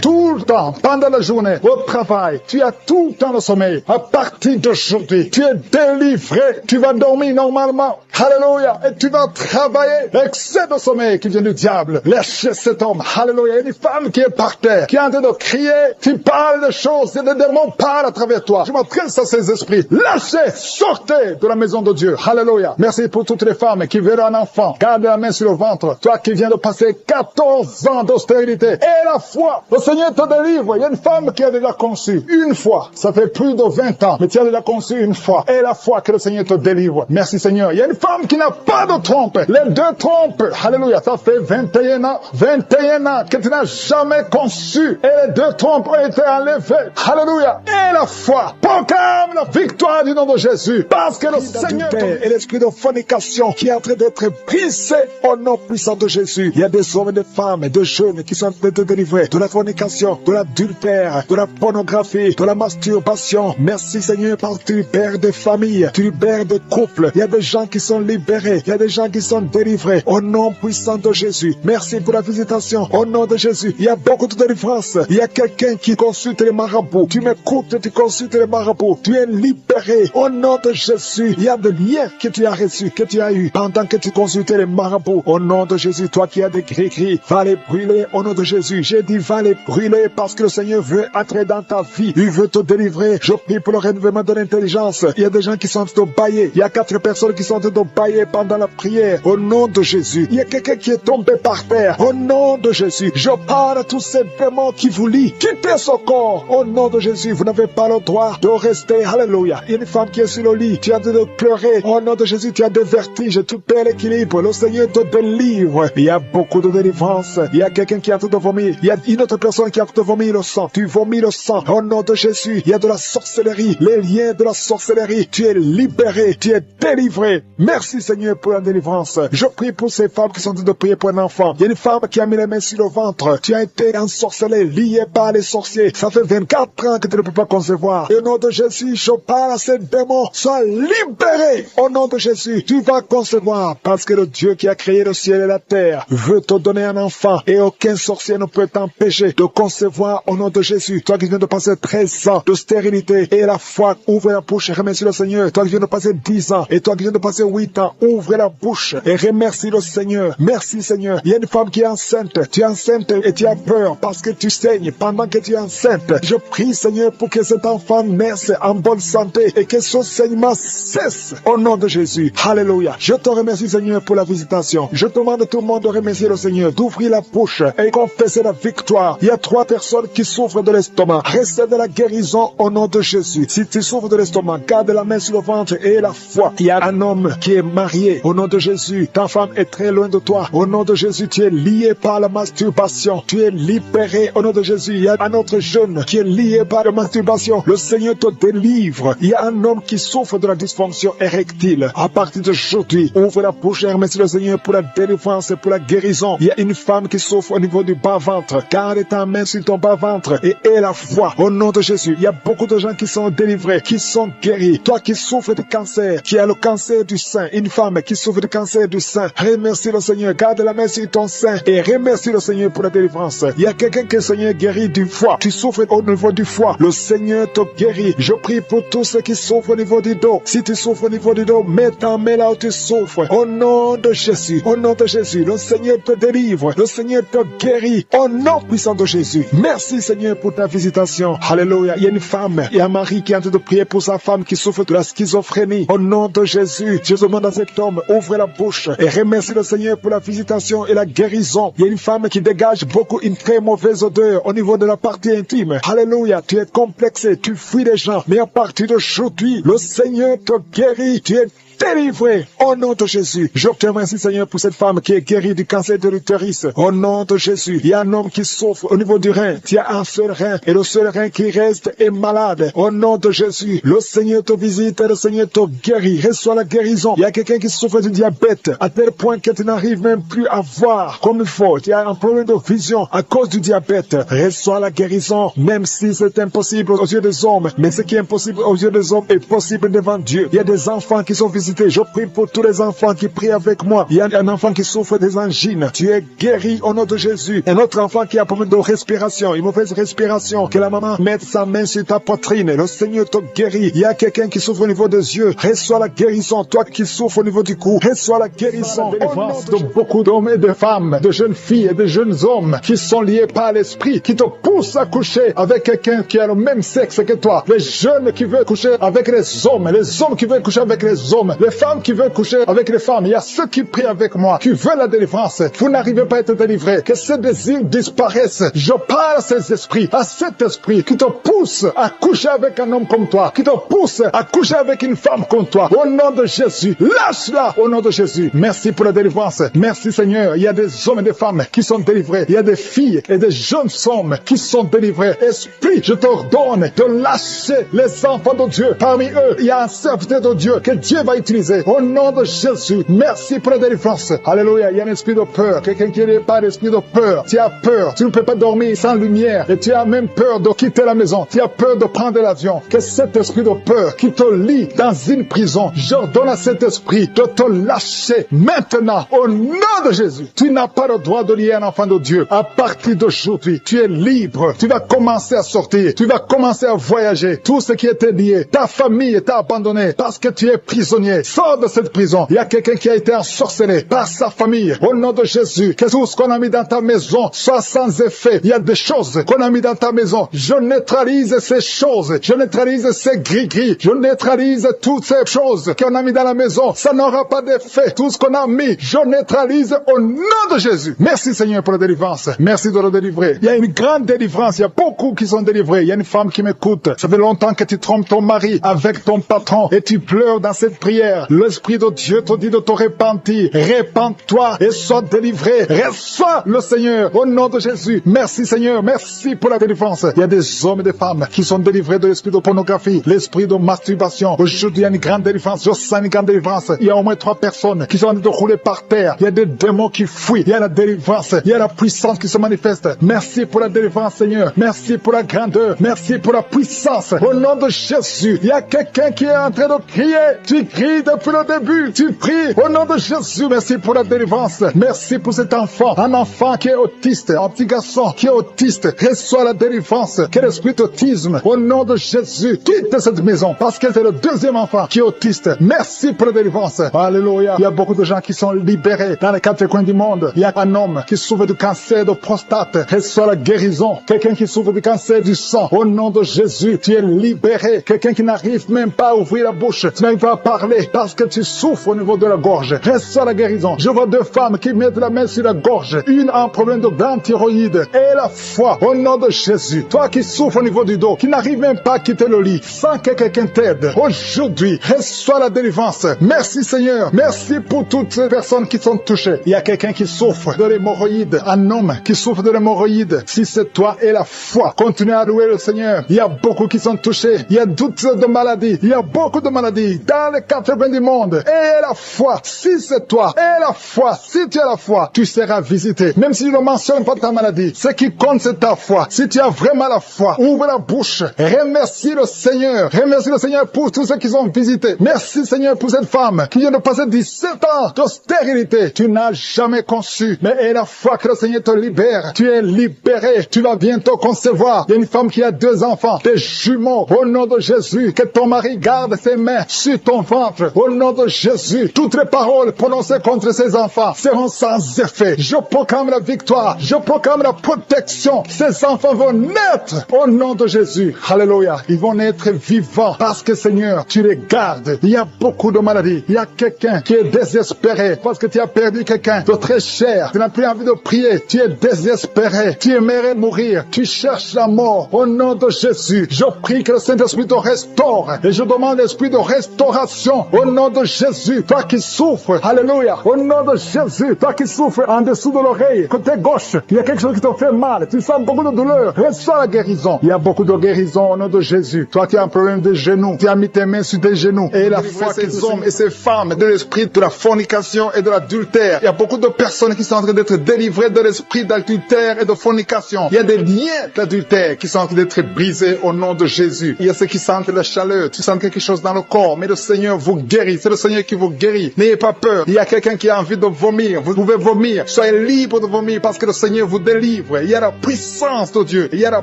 tout le temps, pendant la journée, au travail. Tu as tout le temps le sommeil. À partir d'aujourd'hui, tu es délivré. Tu vas dormir normalement. Alléluia. Et tu vas travailler. Excès de sommeil qui vient du diable. Lâchez cet homme. Alléluia. Il y a une femme qui est par terre, qui est en train de crier. Tu parles de choses et les démons parlent à travers toi. Je m'adresse à ces esprits. Lâchez, sortez de la maison de Dieu. Alléluia. Merci pour toutes les femmes qui verront un enfant. Garde la main sur le ventre. Toi qui viens de passer 14 ans d'austérité. Et la foi. Le Seigneur te délivre. Il y a une femme qui a déjà conçu une fois. Ça fait plus de 20 ans. Mais tu as déjà conçu une fois. Et la foi que le Seigneur te délivre. Merci Seigneur. Il y a une femme qui n'a pas de trompe. Les 2 trompes. Alléluia. Ça fait 21 ans. 21 ans que tu n'as jamais conçu. Et les 2 trompes ont été enlevées. Alléluia. Et la foi. Proclame la victoire du nom de Jésus. Parce que le Seigneur et l'esprit de fornication qui est en train d'être brisé au nom puissant de Jésus. Il y a des hommes et des femmes, des jeunes qui sont en train de délivrer de la fornication, de l'adultère, de la pornographie, de la masturbation. Merci Seigneur parce que tu libères des familles, tu libères des couples. Il y a des gens qui sont libérés, il y a des gens qui sont délivrés au nom puissant de Jésus. Merci pour la visitation au nom de Jésus. Il y a beaucoup de délivrance. Il y a quelqu'un qui consulte les marabouts, tu m'écoutes et tu consultes les marabouts, tu es libéré. Au nom de Jésus, il y a des liens que tu as reçus, que tu as eu pendant que tu consultais les marabouts. Au nom de Jésus, toi qui as des gris-gris, va les brûler au nom de Jésus. J'ai dit va les brûler parce que le Seigneur veut entrer dans ta vie. Il veut te délivrer. Je prie pour le renouvellement de l'intelligence. Il y a des gens qui sont en train de bailler. Il y a 4 personnes qui sont en train de bailler pendant la prière. Au nom de Jésus. Il y a quelqu'un qui est tombé par terre. Au nom de Jésus. Je parle à tous ces démons qui vous lient. Quittez ce corps. Au nom de Jésus. Vous n'avez pas le droit de rester. Alléluia. Il y a une femme qui est sur le lit. Tu es en train de pleurer. Au nom de Jésus, tu as des vertiges. Tu perds l'équilibre. Le Seigneur te délivre. Il y a beaucoup de délivrance. Il y a quelqu'un qui est en train de vomir. Il y a une autre personne qui est en train de vomir le sang. Tu vomis le sang. Au nom de Jésus. Il y a de la sorcellerie. Les liens de la sorcellerie. Tu es libéré. Tu es délivré. Merci Seigneur pour la délivrance. Je prie pour ces femmes qui sont en train de prier pour un enfant. Il y a une femme qui a mis les mains sur le ventre. Tu as été ensorcelé, lié par les sorciers. Ça fait 24 ans que tu ne peux pas concevoir. Et au nom de Jésus, je parle à ces démons. Sois libéré. Au nom de Jésus, tu vas concevoir. Parce que le Dieu qui a créé le ciel et la terre veut te donner un enfant. Et aucun sorcier ne peut t'empêcher de concevoir au nom de Jésus. Toi qui viens de passer 13 ans de stérilité et la foi, ouvre la bouche et remercie le Seigneur. Toi qui viens de passer 10 ans et toi qui viens de passer 8 ans, ouvre la bouche et remercie le Seigneur. Merci Seigneur. Il y a une femme qui est enceinte. Tu es enceinte et tu as peur parce que tu saignes pendant que tu es enceinte. Je prie Seigneur pour que cet enfant naisse en bonne santé et que son saignement cesse au nom de Jésus. Alléluia. Je te remercie Seigneur pour la visitation. Je demande à tout le monde de remercier le Seigneur, d'ouvrir la bouche et confesser la victoire. Il y a 3 personnes qui souffrent de l'estomac. Recevez de la guérison au nom de Jésus. Si tu souffres de l'estomac, garde la main sur le ventre et la foi. Il y a un homme qui est marié au nom de Jésus. Ta femme est très loin de toi. Au nom de Jésus, tu es lié par la masturbation. Tu es libéré au nom de Jésus. Il y a un autre jeune qui est lié par la masturbation. Le Seigneur te délivre. Il y a un homme qui souffre de la dysfonction érectile. À partir d'aujourd'hui, ouvre la bouche et remercie le Seigneur pour la délivrance et pour la guérison. Il y a une femme qui souffre au niveau du bas-ventre. Garde ta main sur ton bas-ventre et aie la foi au nom de Jésus. Il y a beaucoup de gens qui sont délivrés, qui sont guéris. Toi qui souffres de cancer, qui as le cancer du sein, une femme qui souffre de cancer du sein, remercie le Seigneur. Garde la main sur ton sein et remercie le Seigneur pour la délivrance. Il y a quelqu'un que le Seigneur guérit du foie. Tu souffres au niveau du foie. Le Seigneur te guérit. Je prie pour tous ceux qui souffrent au niveau du dos. Si tu souffres au niveau du dos, mets ta main là où tu souffres. Au nom de Jésus. Au nom de Jésus. Le Seigneur te délivre. Le Seigneur te guérit. Au nom puissant de Jésus. Merci Seigneur pour ta visitation. Alléluia. Il y a une femme et un mari qui est en train de prier pour sa femme qui souffre de la schizophrénie. Au nom de Jésus, je demande à cet homme, ouvre la bouche et remercie le Seigneur pour la visitation et la guérison. Il y a une femme qui dégage beaucoup une très mauvaise odeur au niveau de la partie intime. Alléluia. Tu es complexé, tu fuis les gens. Mais à partir d'aujourd'hui, le Seigneur te guérit. Tu es délivré au nom de Jésus. Je te remercie Seigneur pour cette femme qui est guérie du cancer de l'utérus. Au nom de Jésus. Il y a un homme qui souffre au niveau du rein. Tu as un seul rein et le seul rein qui reste est malade. Au nom de Jésus. Le Seigneur te visite et le Seigneur te guérit. Reçois la guérison. Il y a quelqu'un qui souffre du diabète à tel point que tu n'arrives même plus à voir comme il faut. Tu as un problème de vision à cause du diabète. Reçois la guérison même si c'est impossible aux yeux des hommes. Mais ce qui est impossible aux yeux des hommes est possible devant Dieu. Il y a des enfants qui sont visités. Je prie pour tous les enfants qui prient avec moi. Il y a un enfant qui souffre des angines. Tu es guéri au nom de Jésus. Un autre enfant qui a un problème de respiration, une mauvaise respiration. Que la maman mette sa main sur ta poitrine. Le Seigneur te guérit. Il y a quelqu'un qui souffre au niveau des yeux. Reçois la guérison. Toi qui souffres au niveau du cou, reçois la guérison. Délivrance de beaucoup d'hommes et de femmes, de jeunes filles et de jeunes hommes qui sont liés par l'esprit, qui te poussent à coucher avec quelqu'un qui a le même sexe que toi. Les jeunes qui veulent coucher avec les hommes qui veulent coucher avec les hommes, les femmes qui veulent coucher avec les femmes. Il y a ceux qui prient avec moi, qui veulent la délivrance. Vous n'arrivez pas à être délivré. Que ces désirs disparaissent. Je parle à ces esprits, à cet esprit qui te pousse à coucher avec un homme comme toi, qui te pousse à coucher avec une femme comme toi. Au nom de Jésus, lâche-la au nom de Jésus. Merci pour la délivrance. Merci Seigneur. Il y a des hommes et des femmes qui sont délivrés. Il y a des filles et des jeunes hommes qui sont délivrés. Esprit, je t'ordonne de lâcher les enfants de Dieu. Parmi eux, il y a un serviteur de Dieu que Dieu va utiliser utiliser. Au nom de Jésus, merci pour la délivrance. Alléluia, il y a un esprit de peur. Quelqu'un qui n'est pas d'esprit de peur. Tu as peur, tu ne peux pas dormir sans lumière. Et tu as même peur de quitter la maison. Tu as peur de prendre l'avion. Que cet esprit de peur qui te lie dans une prison, j'ordonne à cet esprit de te lâcher maintenant. Au nom de Jésus, tu n'as pas le droit de lier un enfant de Dieu. À partir d'aujourd'hui, tu es libre. Tu vas commencer à sortir. Tu vas commencer à voyager. Tout ce qui était lié, ta famille t'a abandonné parce que tu es prisonnier. Sors de cette prison. Il y a quelqu'un qui a été ensorcelé par sa famille. Au nom de Jésus, que tout ce qu'on a mis dans ta maison soit sans effet. Il y a des choses qu'on a mis dans ta maison. Je neutralise ces choses. Je neutralise ces gris-gris. Je neutralise toutes ces choses qu'on a mis dans la maison. Ça n'aura pas d'effet. Tout ce qu'on a mis, je neutralise au nom de Jésus. Merci Seigneur pour la délivrance. Merci de le délivrer. Il y a une grande délivrance. Il y a beaucoup qui sont délivrés. Il y a une femme qui m'écoute. Ça fait longtemps que tu trompes ton mari avec ton patron et tu pleures dans cette prière. L'Esprit de Dieu te dit de te repentir. Répands-toi et sois délivré. Reçois le Seigneur au nom de Jésus. Merci Seigneur. Merci pour la délivrance. Il y a des hommes et des femmes qui sont délivrés de l'esprit de pornographie, l'esprit de masturbation. Aujourd'hui, il y a une grande délivrance. Je sens une grande délivrance. Il y a au moins 3 personnes qui sont en train de rouler par terre. Il y a des démons qui fuient. Il y a la délivrance. Il y a la puissance qui se manifeste. Merci pour la délivrance, Seigneur. Merci pour la grandeur. Merci pour la puissance. Au nom de Jésus, il y a quelqu'un qui est en train de crier. Tu cries depuis le début. Tu pries. Au nom de Jésus, merci pour la délivrance. Merci pour cet enfant. Un enfant qui est autiste. Un petit garçon qui est autiste. Reçoit la délivrance. Quel esprit d'autisme. Au nom de Jésus, quitte cette maison parce que c'est le deuxième enfant qui est autiste. Merci pour la délivrance. Alléluia. Il y a beaucoup de gens qui sont libérés dans les 4 coins du monde. Il y a un homme qui souffre du cancer de prostate. Reçoit la guérison. Quelqu'un qui souffre du cancer du sang. Au nom de Jésus, tu es libéré. Quelqu'un qui n'arrive même pas à ouvrir la bouche. Tu n'arrives pas à parler parce que tu souffres au niveau de la gorge. Reçois la guérison. Je vois 2 femmes qui mettent la main sur la gorge. Une a un problème de grande thyroïde. Et la foi. Au nom de Jésus. Toi qui souffres au niveau du dos, qui n'arrive même pas à quitter le lit, sans que quelqu'un t'aide. Aujourd'hui, reçois la délivrance. Merci Seigneur. Merci pour toutes ces personnes qui sont touchées. Il y a quelqu'un qui souffre de l'hémorroïde. Un homme qui souffre de l'hémorroïde. Si c'est toi et la foi, continue à louer le Seigneur. Il y a beaucoup qui sont touchés. Il y a toutes de maladies. Il y a beaucoup de maladies dans les 4 coins du monde. Et la foi, si c'est toi, et la foi, si tu as la foi, tu seras visité. Même si tu ne mentionnes pas ta maladie, ce qui compte c'est ta foi. Si tu as vraiment la foi, ouvre la bouche. Remercie le Seigneur. Remercie le Seigneur pour tous ceux qui sont visités. Merci Seigneur pour cette femme qui vient de passer 17 ans de stérilité. Tu n'as jamais conçu. Mais et la foi que le Seigneur te libère. Tu es libéré. Tu vas bientôt concevoir. Il y a une femme qui a 2 enfants, des jumeaux. Au nom de Jésus, que ton mari garde ses mains sur ton ventre. Au nom de Jésus, toutes les paroles prononcées contre ces enfants seront sans effet. Je proclame la victoire. Je proclame la protection. Ces enfants vont naître au nom de Jésus. Alléluia. Ils vont naître vivants parce que Seigneur, tu les gardes. Il y a beaucoup de maladies. Il y a quelqu'un qui est désespéré parce que tu as perdu quelqu'un de très cher. Tu n'as plus envie de prier. Tu es désespéré. Tu aimerais mourir. Tu cherches la mort. Au nom de Jésus, je prie que le Saint-Esprit te restaure. Et je demande l'esprit de restauration. Au nom de Jésus, toi qui souffres. Alléluia. Au nom de Jésus, toi qui souffres en dessous de l'oreille, côté gauche, il y a quelque chose qui te fait mal. Tu sens beaucoup de douleur. Reçois la guérison. Il y a beaucoup de guérison au nom de Jésus. Toi qui as un problème de genoux, tu as mis tes mains sur tes genoux. Et la foi ces hommes et ces femmes de l'esprit de la fornication et de l'adultère. Il y a beaucoup de personnes qui sont en train d'être délivrées de l'esprit d'adultère et de fornication. Il y a des liens d'adultère qui sont en train d'être brisés au nom de Jésus. Il y a ceux qui sentent la chaleur, tu sens quelque chose dans le corps, mais le Seigneur vous guérit. C'est le Seigneur qui vous guérit. N'ayez pas peur. Il y a quelqu'un qui a envie de vomir. Vous pouvez vomir. Soyez libre de vomir parce que le Seigneur vous délivre. Il y a la puissance de Dieu. Il y a la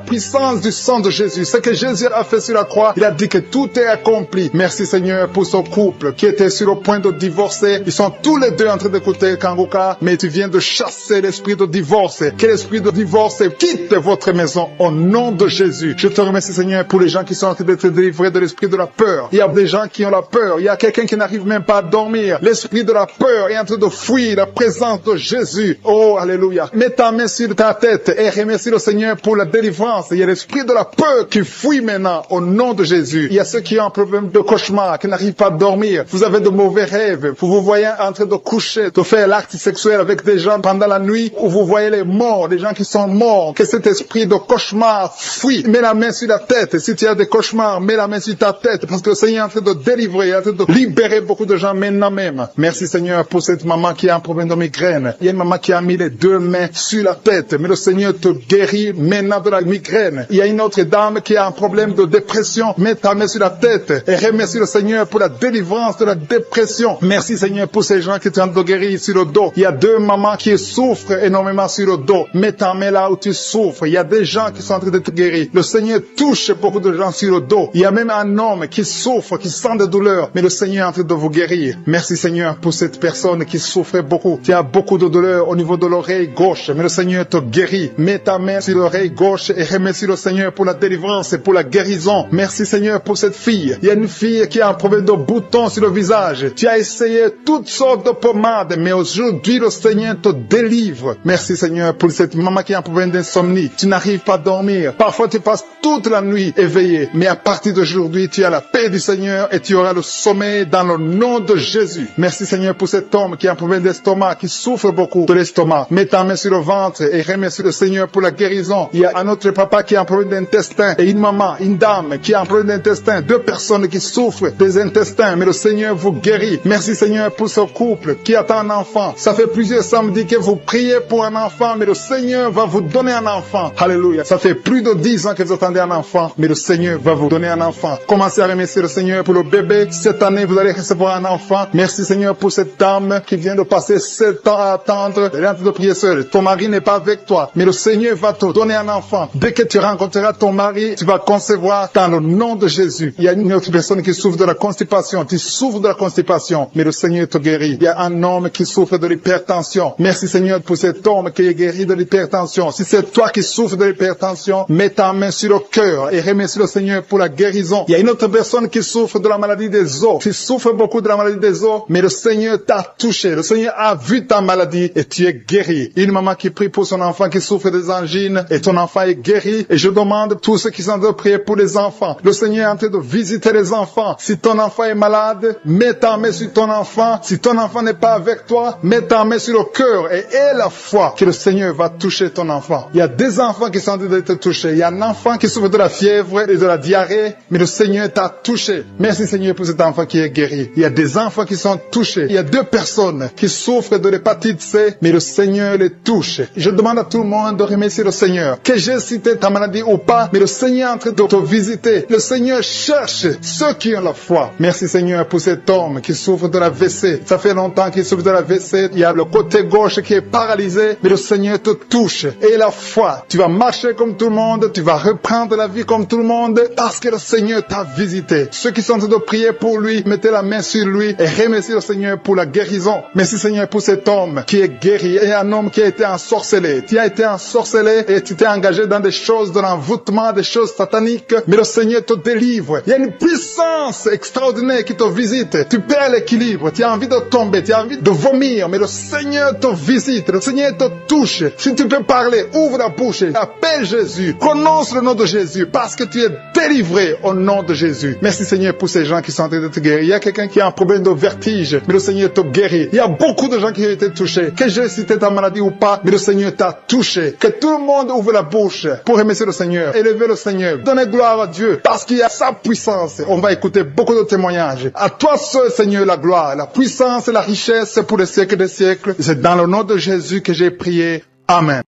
puissance du sang de Jésus. Ce que Jésus a fait sur la croix, il a dit que tout est accompli. Merci Seigneur pour ce couple qui était sur le point de divorcer. Ils sont tous les deux en train d'écouter Kanguka, mais tu viens de chasser l'esprit de divorce. Quel esprit de divorce quitte votre maison au nom de Jésus. Je te remercie Seigneur pour les gens qui sont en train d'être délivrés de l'esprit de la peur. Il y a des gens qui ont la peur. Il y a quelqu'un qui n'arrive même pas à dormir. L'esprit de la peur est en train de fuir la présence de Jésus. Oh, alléluia. Mets ta main sur ta tête et remercie le Seigneur pour la délivrance. Il y a l'esprit de la peur qui fuit maintenant au nom de Jésus. Il y a ceux qui ont un problème de cauchemar, qui n'arrivent pas à dormir. Vous avez de mauvais rêves. Vous vous voyez en train de coucher, de faire l'acte sexuel avec des gens pendant la nuit où vous voyez les morts, les gens qui sont morts. Que cet esprit de cauchemar fuit. Mets la main sur la tête. Si tu as des cauchemars, mets la main sur ta tête parce que le Seigneur est en train de délivrer, en train de libérer beaucoup de gens maintenant même. Merci Seigneur pour cette maman qui a un problème de migraine. Il y a une maman qui a mis les deux mains sur la tête, mais le Seigneur te guérit maintenant de la migraine. Il y a une autre dame qui a un problème de dépression. Mets ta main sur la tête et remercie le Seigneur pour la délivrance de la dépression. Merci Seigneur pour ces gens qui sont en train de guérir sur le dos. Il y a deux mamans qui souffrent énormément sur le dos. Mets ta main là où tu souffres. Il y a des gens qui sont en train de te guérir. Le Seigneur touche beaucoup de gens sur le dos. Il y a même un homme qui souffre, qui sent des douleurs, mais le Seigneur est en train de vous guérir. Merci Seigneur pour cette personne qui souffrait beaucoup. Tu as beaucoup de douleurs au niveau de l'oreille gauche, mais le Seigneur te guérit. Mets ta main sur l'oreille gauche et remercie le Seigneur pour la délivrance et pour la guérison. Merci Seigneur pour cette fille. Il y a une fille qui a un problème de boutons sur le visage. Tu as essayé toutes sortes de pommades, mais aujourd'hui le Seigneur te délivre. Merci Seigneur pour cette maman qui a un problème d'insomnie. Tu n'arrives pas à dormir. Parfois tu passes toute la nuit éveillé, mais à partir d'aujourd'hui tu as la paix du Seigneur et tu auras le sommeil dans le nom de Jésus. Merci Seigneur pour cet homme qui a un problème d'estomac, qui souffre beaucoup de l'estomac. Mets ta main sur le ventre et remercie le Seigneur pour la guérison. Il y a un autre papa qui a un problème d'intestin et une maman, une dame qui a un problème d'intestin. Deux personnes qui souffrent des intestins, mais le Seigneur vous guérit. Merci Seigneur pour ce couple qui attend un enfant. Ça fait plusieurs samedis que vous priez pour un enfant, mais le Seigneur va vous donner un enfant. Alléluia. Ça fait plus de 10 ans que vous attendez un enfant, mais le Seigneur va vous donner un enfant. Commencez à remercier le Seigneur pour le bébé. Cette année, vous allez recevoir un enfant. Merci Seigneur pour cette dame qui vient de passer 7 ans à attendre. Elle est en train de prier seule. Ton mari n'est pas avec toi, mais le Seigneur va te donner un enfant. Dès que tu rencontreras ton mari, tu vas concevoir dans le nom de Jésus. Il y a une autre personne qui souffre de la constipation. Tu souffres de la constipation, mais le Seigneur te guérit. Il y a un homme qui souffre de l'hypertension. Merci Seigneur pour cet homme qui est guéri de l'hypertension. Si c'est toi qui souffres de l'hypertension, mets ta main sur le cœur et remercie le Seigneur pour la guérison. Il y a une autre personne qui souffre de la maladie des os. Tu souffres beaucoup de la maladie des os, mais le Seigneur t'a touché. Le Seigneur a vu ta maladie et tu es guéri. Une maman qui prie pour son enfant qui souffre des angines et ton enfant est guéri. Et je demande tous ceux qui sont en train de prier pour les enfants. Le Seigneur est en train de visiter les enfants. Si ton enfant est malade, mets ta main sur ton enfant. Si ton enfant n'est pas avec toi, mets ta main sur le cœur et aie la foi que le Seigneur va toucher ton enfant. Il y a des enfants qui sont en train d'être touchés. Il y a un enfant qui souffre de la fièvre et de la diarrhée, mais le Seigneur t'a touché. Merci Seigneur pour cet enfant qui est guéri. Il y a des enfants qui sont touchés. Il y a 2 personnes qui souffrent de l'hépatite C, mais le Seigneur les touche. Je demande à tout le monde de remercier le Seigneur. Que j'ai cité ta maladie ou pas, mais le Seigneur est en train de te visiter. Le Seigneur cherche ceux qui ont la foi. Merci Seigneur pour cet homme qui souffre de la WC. Ça fait longtemps qu'il souffre de la WC. Il y a le côté gauche qui est paralysé, mais le Seigneur te touche. Et la foi, tu vas marcher comme tout le monde, tu vas reprendre la vie comme tout le monde, parce que le Seigneur t'a visité. Ceux qui sont en train de prier pour lui, mettez la main sur lui et remerciez le Seigneur pour la guérison. Merci Seigneur pour cet homme qui est guéri et un homme qui a été ensorcelé. Tu as été ensorcelé et tu t'es engagé dans des choses de l'envoûtement, des choses sataniques, mais le Seigneur te délivre. Il y a une puissance extraordinaire qui te visite. Tu perds l'équilibre, tu as envie de tomber, tu as envie de vomir, mais le Seigneur te visite, le Seigneur te touche. Si tu peux parler, ouvre la bouche, appelle Jésus, prononce le nom de Jésus, parce que tu es délivré au nom de Jésus. Merci Seigneur pour ces gens qui sont en train de te guérir. Il y a quelqu'un qui a un problème de vertige, mais le Seigneur te guérit. Il y a beaucoup de gens qui ont été touchés. Que j'ai cité ta maladie ou pas, mais le Seigneur t'a touché. Que tout le monde ouvre la bouche pour remercier le Seigneur, élever le Seigneur, donner gloire à Dieu, parce qu'il y a sa puissance. On va écouter beaucoup de témoignages. À toi seul, Seigneur, la gloire, la puissance et la richesse pour les siècles des siècles. C'est dans le nom de Jésus que j'ai prié. Amen.